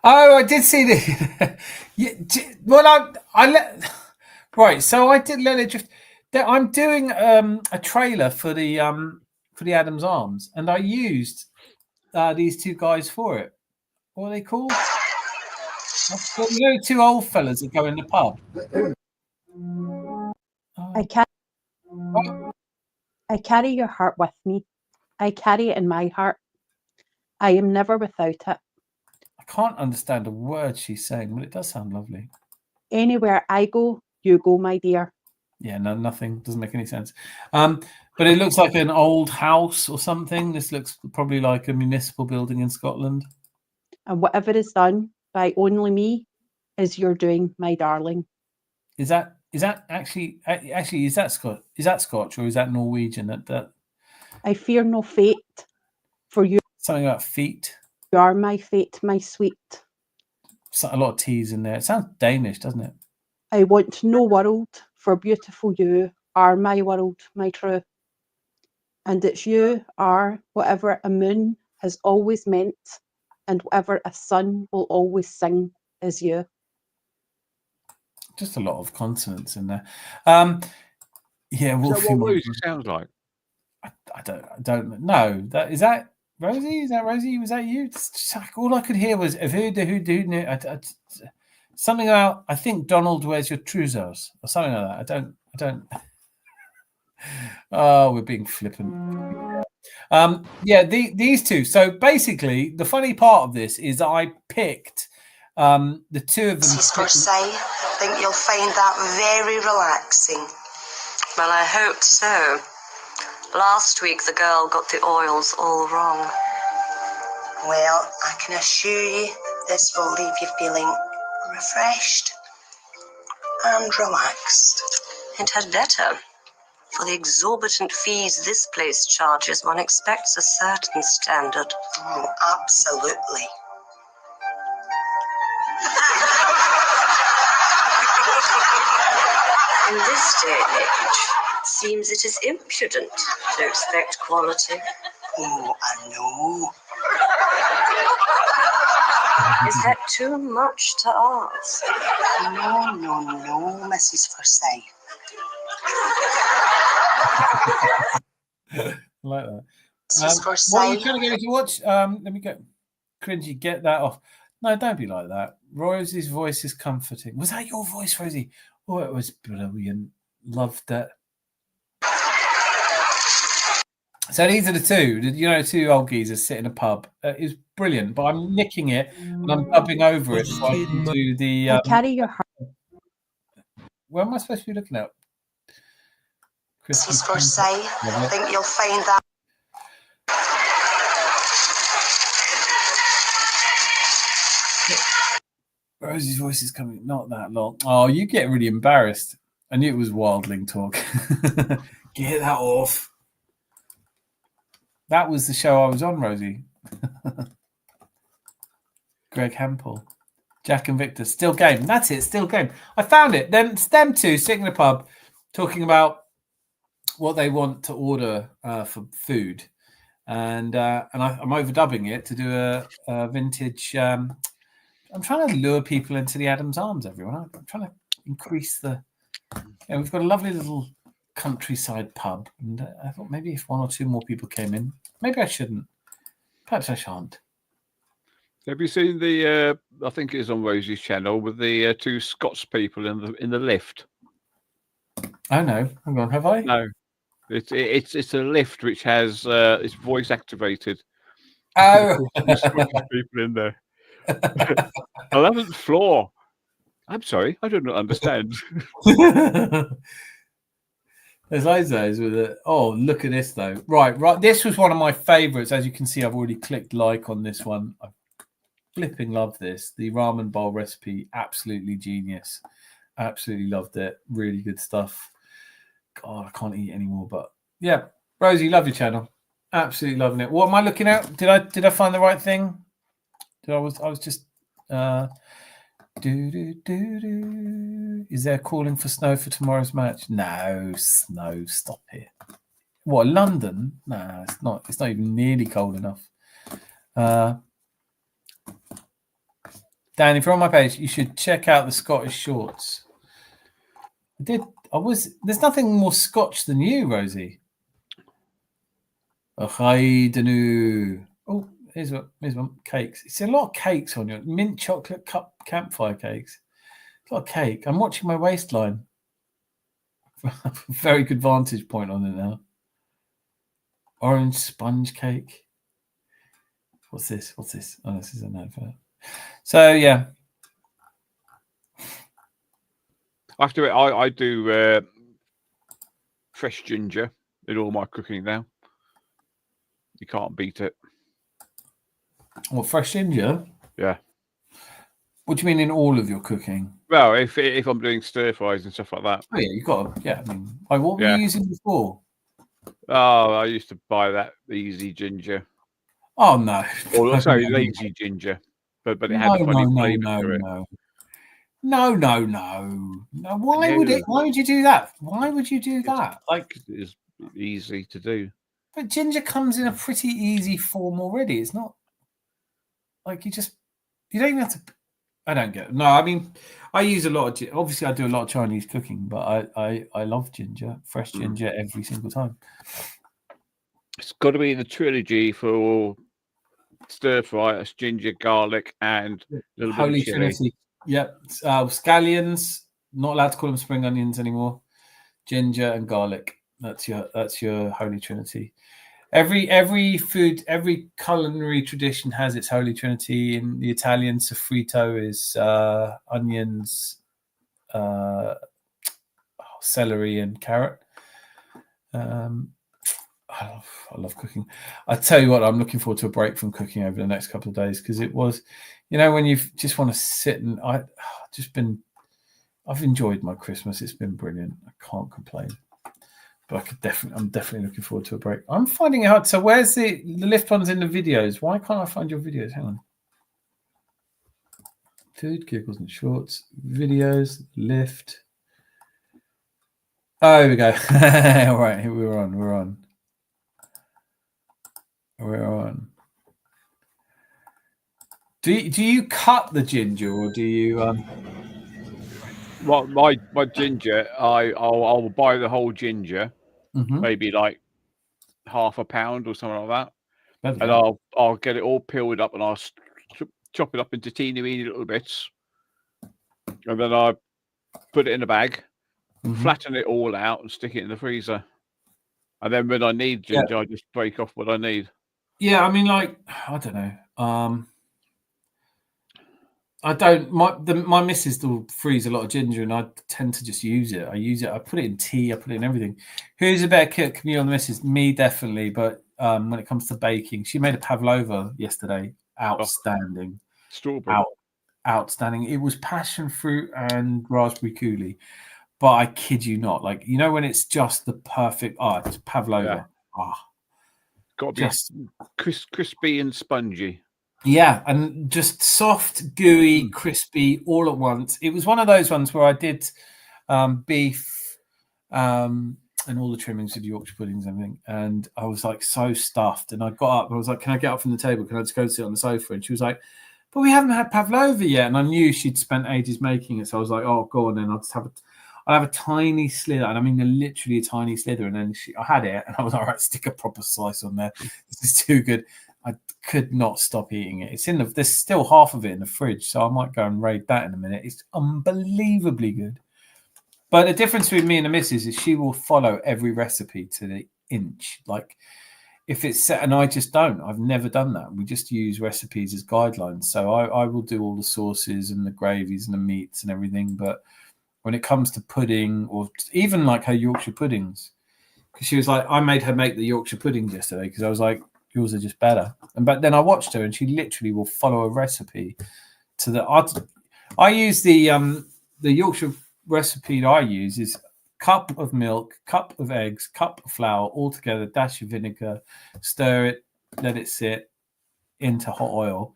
Oh, I did see the. Right. So I did let it drift. I'm doing a trailer for the Adams Arms, and I used these two guys for it. What are they called? You know, two old fellas that go in the pub. I carry your heart with me. I carry it in my heart. I am never without it. I can't understand a word she's saying, but it does sound lovely. Anywhere I go, you go, my dear. Yeah, no, nothing. Doesn't make any sense. But it looks like an old house or something. This looks probably like a municipal building in Scotland. And whatever is done by only me is your doing, my darling. Is that actually is that Scotch or is that Norwegian? That I fear no fate, for you. Something about feet. You are my fate, my sweet. A lot of T's in there. It sounds Danish, doesn't it? I want no world, for beautiful you are my world, my true. And it's you are whatever a moon has always meant, and whatever a sun will always sing is you. Just a lot of consonants in there. Yeah, Wolfie. Is that what music sounds like? I don't know. Is that Rosie? Is that Rosie? Was that you? All I could hear was something about, I think, Donald, where's your trousers or something like that. I don't. Oh, we're being flippant. Yeah, these two. So basically, the funny part of this is I picked The two of them. Mrs. Forsyth, I think you'll find that very relaxing. Well, I hope so. Last week the girl got the oils all wrong. Well, I can assure you this will leave you feeling refreshed and relaxed. It had better. For the exorbitant fees this place charges, one expects a certain standard. Oh, absolutely. In this day and age, it seems it is impudent to expect quality. Oh, I know. Is that too much to ask? No, Mrs. Forsyth. I like that. Mrs. Forsyth. What are you trying to get me to watch? Let me go. Cringy, get that off. No, don't be like that. Rosie's voice is comforting. Was that your voice, Rosie? Oh, it was brilliant. Loved it. So these are the two. You know, two old geezers sit in a pub. It's brilliant, but I'm nicking it and I'm dubbing over it so I can do the. I carry your heart. Where am I supposed to be looking at? Mrs. Forsyth, I think you'll find that. Rosie's voice is coming, not that long. Oh, you get really embarrassed. I knew it was wildling talk. Get that off. That was the show I was on, Rosie. Greg Hempel. Jack and Victor. Still game. That's it. Still game. I found it. Then it's them two sitting in a pub talking about what they want to order for food. And I'm overdubbing it to do a vintage... I'm trying to lure people into the Adams Arms, everyone. I'm trying to increase the... we've got a lovely little countryside pub. And I thought maybe if one or two more people came in, maybe I shouldn't. Perhaps I shan't. Have you seen the, I think it is on Rosie's channel, with the two Scots people in the lift? Oh, no. Hang on. Have I? No. It's a lift which has it's voice activated. Oh. Scottish people in there. 11th floor. I'm sorry, I do not understand. There's loads of those with it. Oh, look at this though. Right. This was one of my favourites. As you can see, I've already clicked like on this one. I flipping love this. The ramen bowl recipe, absolutely genius. Absolutely loved it. Really good stuff. God, I can't eat anymore. But yeah, Rosie, love your channel. Absolutely loving it. What am I looking at? Did I find the right thing? I was just Is there calling for snow for tomorrow's match? No, snow, stop it. What, London? Nah, it's not even nearly cold enough. Dan, if you're on my page, you should check out the Scottish shorts. There's nothing more Scotch than you, Rosie. Oh, here's one. Cakes. It's a lot of cakes on your mint chocolate cup campfire cakes. It's a lot of cake. I'm watching my waistline. Very good vantage point on it now. Orange sponge cake. What's this? Oh, this is an advert. So yeah. After it, I do fresh ginger in all my cooking now. You can't beat it. Well, fresh ginger? Yeah. What do you mean in all of your cooking? Well, if I'm doing stir fries and stuff like that. Oh yeah, you got to. Yeah, I mean, what were you using before? Oh, I used to buy that easy ginger. Oh no! Or sorry, lazy ginger, but it had a funny flavour to it. No. Why would you do that? Why would you do that? Like, it's easy to do. But ginger comes in a pretty easy form already. It's not like you don't even have to. I don't get it. No, I mean, I use a lot of. Obviously, I do a lot of Chinese cooking, but I love ginger, fresh ginger every single time. It's got to be the trilogy for stir fry. It's ginger, garlic, and a little Holy bit of chili. Trinity. Yep. Scallions. Not allowed to call them spring onions anymore. Ginger and garlic. That's your Holy Trinity. Every food, every culinary tradition has its holy trinity. In the Italian, sofrito is onions, celery, and carrot. I love cooking. I tell you what, I'm looking forward to a break from cooking over the next couple of days, because it was, when you just want to sit, and I've enjoyed my Christmas. It's been brilliant. I can't complain. But I'm definitely looking forward to a break. I'm finding it hard. So where's the lift ones in the videos? Why can't I find your videos? Hang on. Food, giggles, and shorts. Videos, lift. Oh, here we go. All right, here we're on. Do you cut the ginger, or do you Well, my ginger, I'll buy the whole ginger, maybe like half a pound or something like that, and I'll get it all peeled up, and I'll chop it up into teeny weeny little bits, and then I put it in a bag, flatten it all out, and stick it in the freezer. And then when I need ginger, I just break off what I need. Yeah, I mean, like, I don't know. I don't. My missus will freeze a lot of ginger, and I tend to just use it. I put it in tea. I put it in everything. Who's a better cook? Me or the missus? Me, definitely. But when it comes to baking, she made a pavlova yesterday. Outstanding. Strawberry. Outstanding. It was passion fruit and raspberry coulis. But I kid you not, like, when it's just the perfect. It's pavlova. Got to be crispy and spongy. Yeah, and just soft, gooey, crispy, all at once. It was one of those ones where I did beef and all the trimmings of Yorkshire puddings and everything, and I was like so stuffed. And I got up and I was like, "Can I get up from the table? Can I just go sit on the sofa?" And she was like, "But we haven't had pavlova yet." And I knew she'd spent ages making it, so I was like, "Oh, go on then. I'll have a tiny slither," and I mean literally a tiny slither. And then I had it, and I was like, "All right, stick a proper slice on there. This is too good." I could not stop eating it. There's still half of it in the fridge, so I might go and raid that in a minute. It's unbelievably good. But the difference between me and the missus is she will follow every recipe to the inch. Like, if it's set, and I just don't. I've never done that. We just use recipes as guidelines. So I will do all the sauces and the gravies and the meats and everything. But when it comes to pudding, or even like her Yorkshire puddings, because she was like, I made her make the Yorkshire puddings yesterday, because I was like, yours are just better. But then I watched her, and she literally will follow a recipe to the. I use the Yorkshire recipe that I use is cup of milk, cup of eggs, cup of flour, all together, dash of vinegar, stir it, let it sit into hot oil,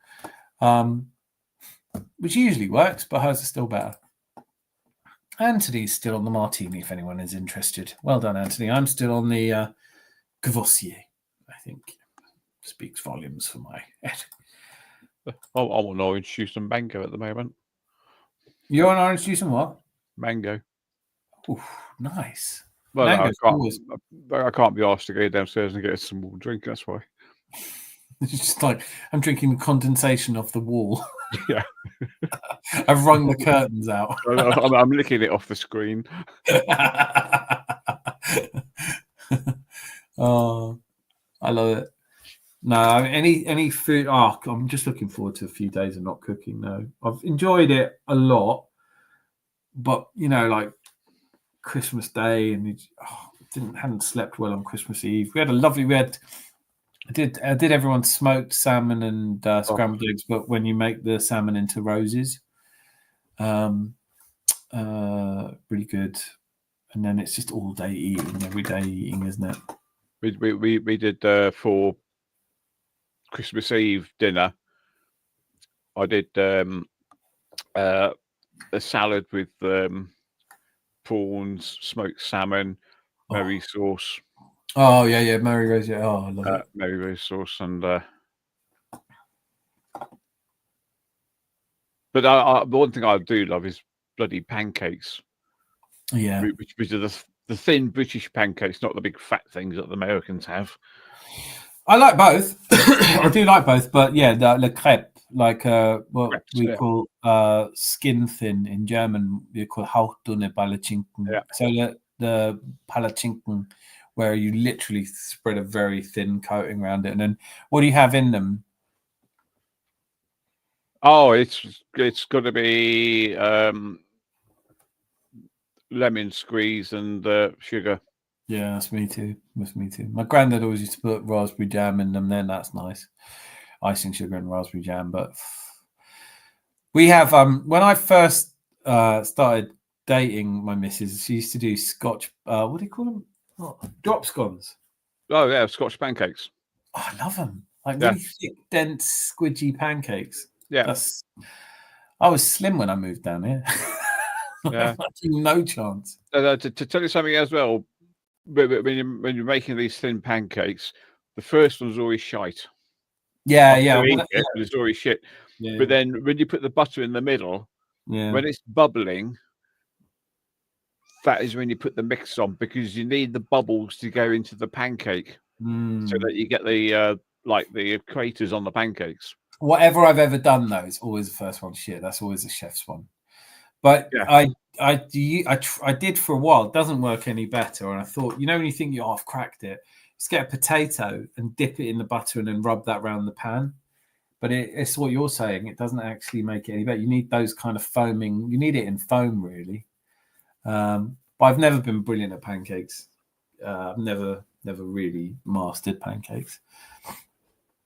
which usually works, but hers is still better. Anthony's still on the martini, if anyone is interested. Well done, Anthony. I'm still on the Gavossier, I think. Speaks volumes for my head. I'm on orange juice and mango at the moment. You're on orange juice and what? Mango. Ooh, nice. Well, I can't be asked to go downstairs and get some more drink. That's why. It's just like I'm drinking condensation off the wall. Yeah. I've wrung the curtains out. I'm licking it off the screen. Oh, I love it. No, any food. I'm just looking forward to a few days of not cooking. No, I've enjoyed it a lot, but like Christmas Day, and hadn't slept well on Christmas Eve. I did everyone smoked salmon and scrambled eggs, but when you make the salmon into roses, really good. And then it's just all day eating, every day eating, isn't it? We did for Christmas Eve dinner. I did a salad with prawns, smoked salmon, Mary sauce. Oh yeah, Mary Rose. Yeah, I love it. Mary Rose sauce, and but the one thing I do love is bloody pancakes. Yeah, which are the thin British pancakes, not the big fat things that the Americans have. I like both. I do like both, but yeah, the crepe, like what crepes, we call skin thin in German, we call hauchdünne Palatschinken. Yeah. So the Palatschinken where you literally spread a very thin coating around it. And then what do you have in them? Oh, it's got to be lemon squeeze and sugar. Yeah, that's me too. That's me too. My granddad always used to put raspberry jam in them. Then that's nice, icing sugar and raspberry jam. But we have when I first started dating my missus, she used to do Scotch. What do you call them? Oh, drop scones. Oh yeah, Scotch pancakes. Oh, I love them. Like Yeah. really thick, dense, squidgy pancakes. Yeah. I was slim when I moved down here. Yeah. No chance. To tell you something as well, when you're making these thin pancakes, the first one's always shite. Yeah, After yeah. you Well, eat it, it's always shit. yeah. But then when you put the butter in the middle, Yeah. when it's bubbling, that is when you put the mix on, because you need the bubbles to go into the pancake so that you get the like the craters on the pancakes. Whatever I've ever done, though, it's always the first one shit. That's always the chef's one. But Yeah. I did for a while. It doesn't work any better. And I thought, when you think I've cracked it, just get a potato and dip it in the butter and then rub that around the pan. But it's what you're saying. It doesn't actually make it any better. You need those kind of foaming. You need it in foam, really. But I've never been brilliant at pancakes. I've never really mastered pancakes.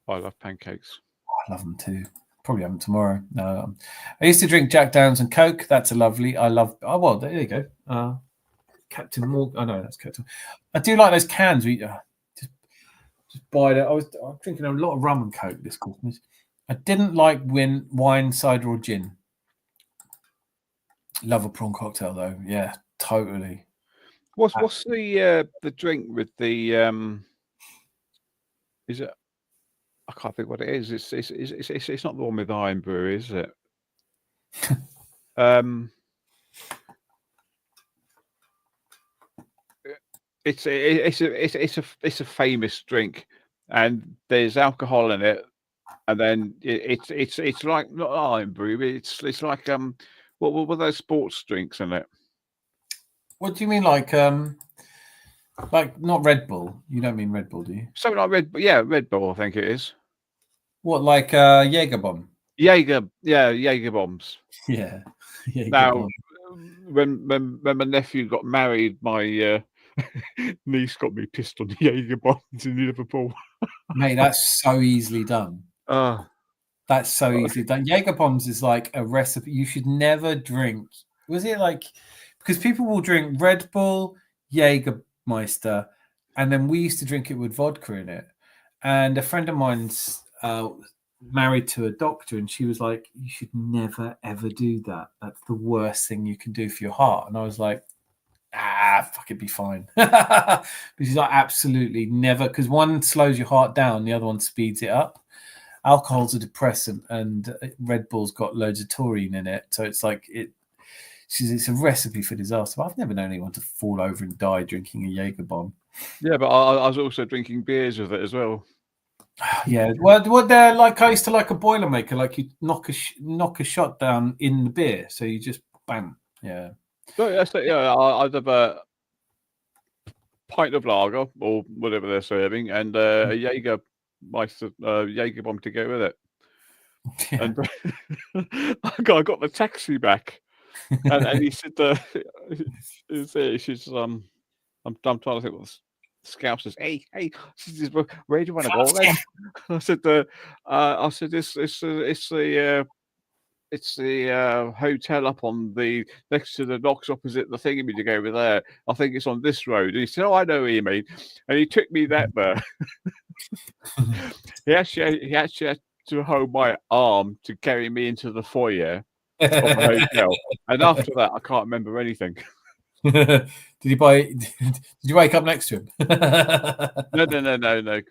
I love pancakes. I love them too. Probably have them tomorrow. No, I used to drink Jack Daniels and Coke. That's a lovely. I love. Oh well, there you go. Captain Morgan. Oh no, that's Captain. I do like those cans. We just buy it. I was drinking a lot of rum and Coke this Christmas. I didn't like wine, cider, or gin. Love a prawn cocktail though. Yeah, totally. What's the drink with the is it? I can't think what it is. It's not the one with Iron Brew, is it? It's a famous drink, and there's alcohol in it, and then it's like not Iron Brew. It's like what were those sports drinks in it? What do you mean, like not Red Bull? You don't mean Red Bull, do you? Something like Red, yeah, Red Bull, I think it is. What, like Jaeger bomb? Jaeger bombs. Yeah. Now, when my nephew got married, my niece got me pissed on the Jaeger bombs in Liverpool. Mate, that's so easily done. That's so easily done. Jaeger bombs is like a recipe. You should never drink. Was it like, because people will drink Red Bull, Jägermeister, and then we used to drink it with vodka in it. And a friend of mine's married to a doctor, and she was like, you should never ever do that. That's the worst thing you can do for your heart. And I was like, fuck, it'd be fine. But she's like, absolutely never, because one slows your heart down, the other one speeds it up. Alcohol's a depressant, and Red Bull's got loads of taurine in it, so it's like it's a recipe for disaster. But I've never known anyone to fall over and die drinking a Jaeger bomb. Yeah, but I was also drinking beers with it as well. Yeah, well, they're like, I used to like a Boilermaker, like you knock a shot down in the beer, so you just bam, yeah. So I'd have a pint of lager or whatever they're serving, and a Jägermeister Jaeger bomb to go with it. Yeah. And I got the taxi back, and he said, she's I'm trying to think what the scout says. Hey, where do you want to go then? I said, it's the hotel up on the next to the docks opposite the thingy to go over there. I think it's on this road. And he said, oh, I know what you mean. And he took me there. He actually had to hold my arm to carry me into the foyer of the hotel. And after that, I can't remember anything. Did you wake up next to him? No,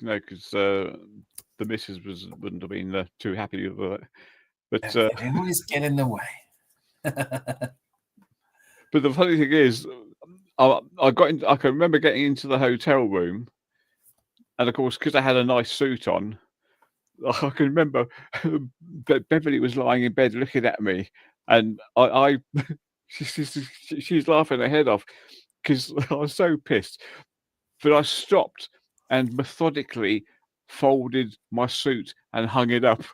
because the missus wouldn't have been too happy with it. But they always get in the way. But the funny thing is, I can remember getting into the hotel room, and of course, because I had a nice suit on, I can remember Beverly was lying in bed looking at me, and she's laughing her head off because I was so pissed. but I stopped and methodically folded my suit and hung it up,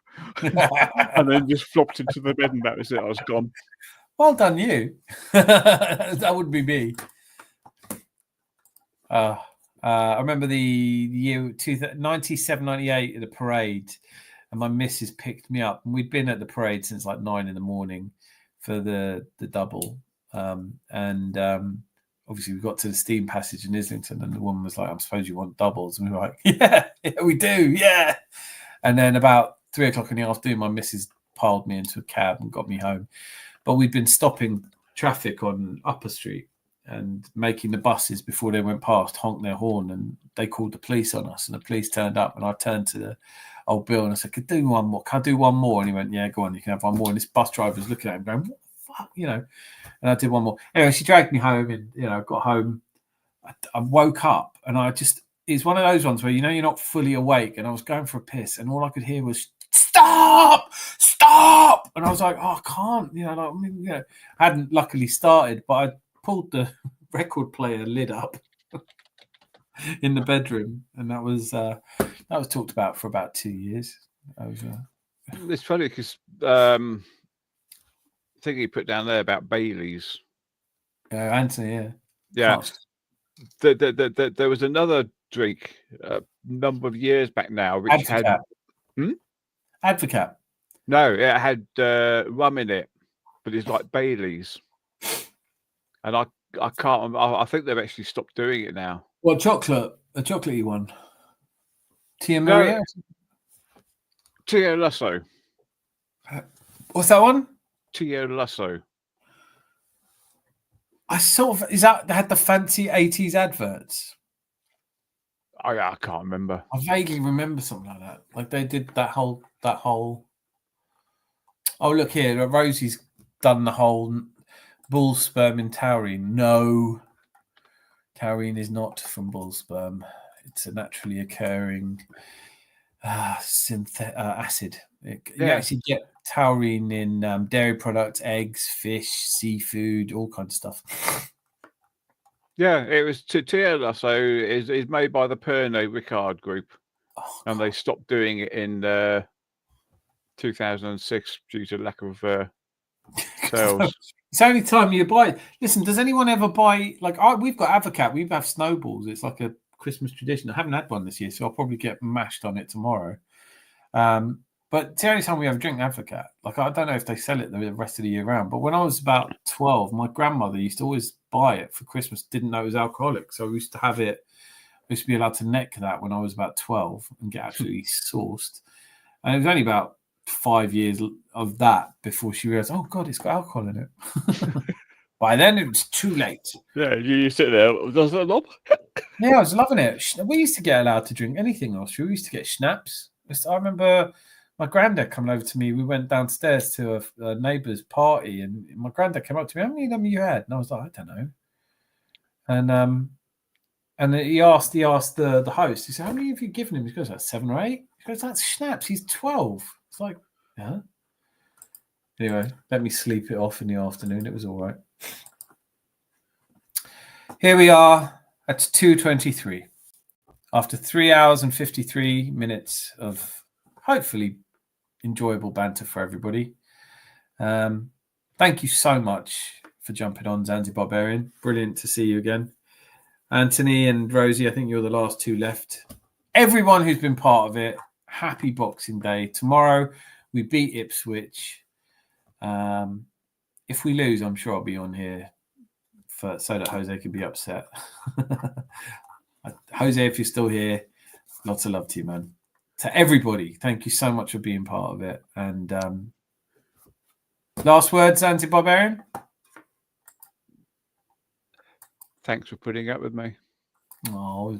and then just flopped into the bed, and that was it. I was gone. Well done, you. That would be me. I remember the year 97, 98 at the parade, and my missus picked me up, and we'd been at the parade since like 9 a.m. for the double, obviously we got to the steam passage in Islington, and the woman was like, "I suppose you want doubles," and we were like, yeah, we do, yeah. And then about 3 o'clock in the afternoon, my missus piled me into a cab and got me home. But we'd been stopping traffic on Upper Street and making the buses, before they went past, honk their horn, and they called the police on us, and the police turned up, and I turned to the old Bill and I said, "Could do one more? Can I do one more?" And he went, "Yeah, go on, you can have one more." And this bus driver was looking at him going, "What the fuck?" And I did one more. Anyway, she dragged me home, and got home. I woke up, and it's one of those ones where you're not fully awake, and I was going for a piss, and all I could hear was stop, and I was like, "Oh, I can't," I hadn't luckily started, but I pulled the record player lid up in the bedroom, and that was talked about for about 2 years. It's funny because I think you put down there about Bailey's. Anthony, yeah. There was another drink a number of years back now, which Advocate. had Advocate. No, it had rum in it, but it's like Bailey's, and I can't. I think they've actually stopped doing it now. What chocolate? A chocolatey one. Tia Maria. No, Tio Lusso. What's that one? Tio Lusso. Is that they had the fancy 80s adverts? I can't remember. I vaguely remember something like that. Like they did that whole. Oh, look here, Rosie's done the whole bull sperm in taurine. No, taurine is not from bull sperm. It's a naturally occurring acid. You actually get taurine in dairy products, eggs, fish, seafood, all kinds of stuff. Yeah, it was Tio Lusso is made by the Pernod Ricard Group, and they stopped doing it in 2006 due to lack of sales. It's the only time you buy it. Listen, does anyone ever buy, we've got Advocate, we have snowballs. It's like a Christmas tradition. I haven't had one this year, so I'll probably get mashed on it tomorrow. But it's the only time we ever drink Advocate. I don't know if they sell it the rest of the year round, but when I was about 12, my grandmother used to always buy it for Christmas, didn't know it was alcoholic. So we used to have it, we used to be allowed to neck that when I was about 12 and get absolutely sauced. And it was only about 5 years of that before she realized, oh God, it's got alcohol in it. By then it was too late. Yeah, you sit there. Does that knob? Yeah, I was loving it. We used to get allowed to drink anything else. We used to get schnapps. I remember my granddad coming over to me. We went downstairs to a neighbour's party, and my granddad came up to me. How many of them you had? And I was like, I don't know. And he asked the host. He said, how many have you given him? He goes, like 7 or 8. He goes, that's schnapps. He's 12. It's like, yeah. Anyway, let me sleep it off in the afternoon. It was all right. Here we are at 2:23. After 3 hours and 53 minutes of hopefully enjoyable banter for everybody. Thank you so much for jumping on, Zanzibar Barbarian. Brilliant to see you again. Anthony and Rosie, I think you're the last two left. Everyone who's been part of it, happy Boxing Day. Tomorrow we beat Ipswich. If we lose, I'm sure I'll be on here so that Jose can be upset. Jose, if you're still here, lots of love to you, man. To everybody, thank you so much for being part of it. And last words, Zanzibar Barbarian? Thanks for putting up with me. Oh,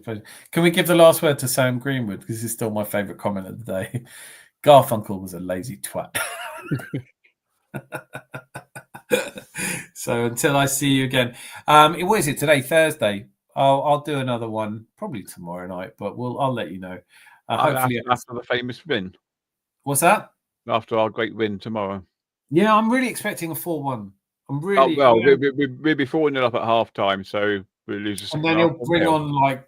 can we give the last word to Sam Greenwood? Because this is still my favourite comment of the day. Garfunkel was a lazy twat. So until I see you again, what is it today? Thursday. I'll do another one probably tomorrow night, but I'll let you know. Hopefully after the famous win. What's that? After our great win tomorrow. Yeah, I'm really expecting a 4-1. I'm really. We'll be 4-0 up at half time, so we'll lose. And then he'll bring on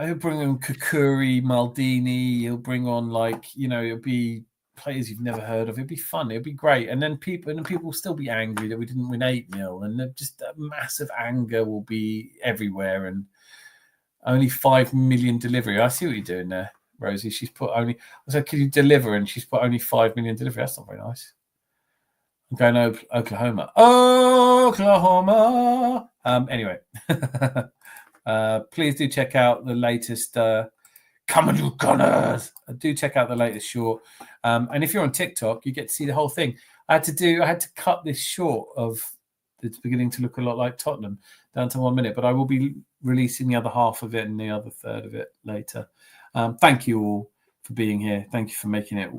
He'll bring on Kukuri, Maldini. He'll bring on it'll be players you've never heard of. It'll be fun. It'll be great. And then people will still be angry that we didn't win 8-0, and just that massive anger will be everywhere. And only 5 million delivery. I see what you're doing there, Rosie. She's put only. I said, "Can you deliver?" And she's put only 5 million delivery. That's not very nice. I'm going to Oklahoma. Oklahoma. Anyway, please do check out the latest. Come on, you Gunners! Do check out the latest short. And if you're on TikTok, you get to see the whole thing. I had to cut this short of it's beginning to look a lot like Tottenham down to 1 minute, but I will be releasing the other half of it and the other third of it later. Thank you all for being here. Thank you for making it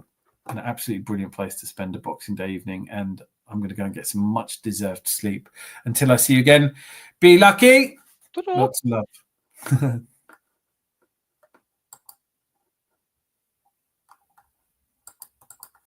an absolutely brilliant place to spend a Boxing Day evening. And I'm going to go and get some much deserved sleep. Until I see you again, be lucky. Ta-da. Lots of love.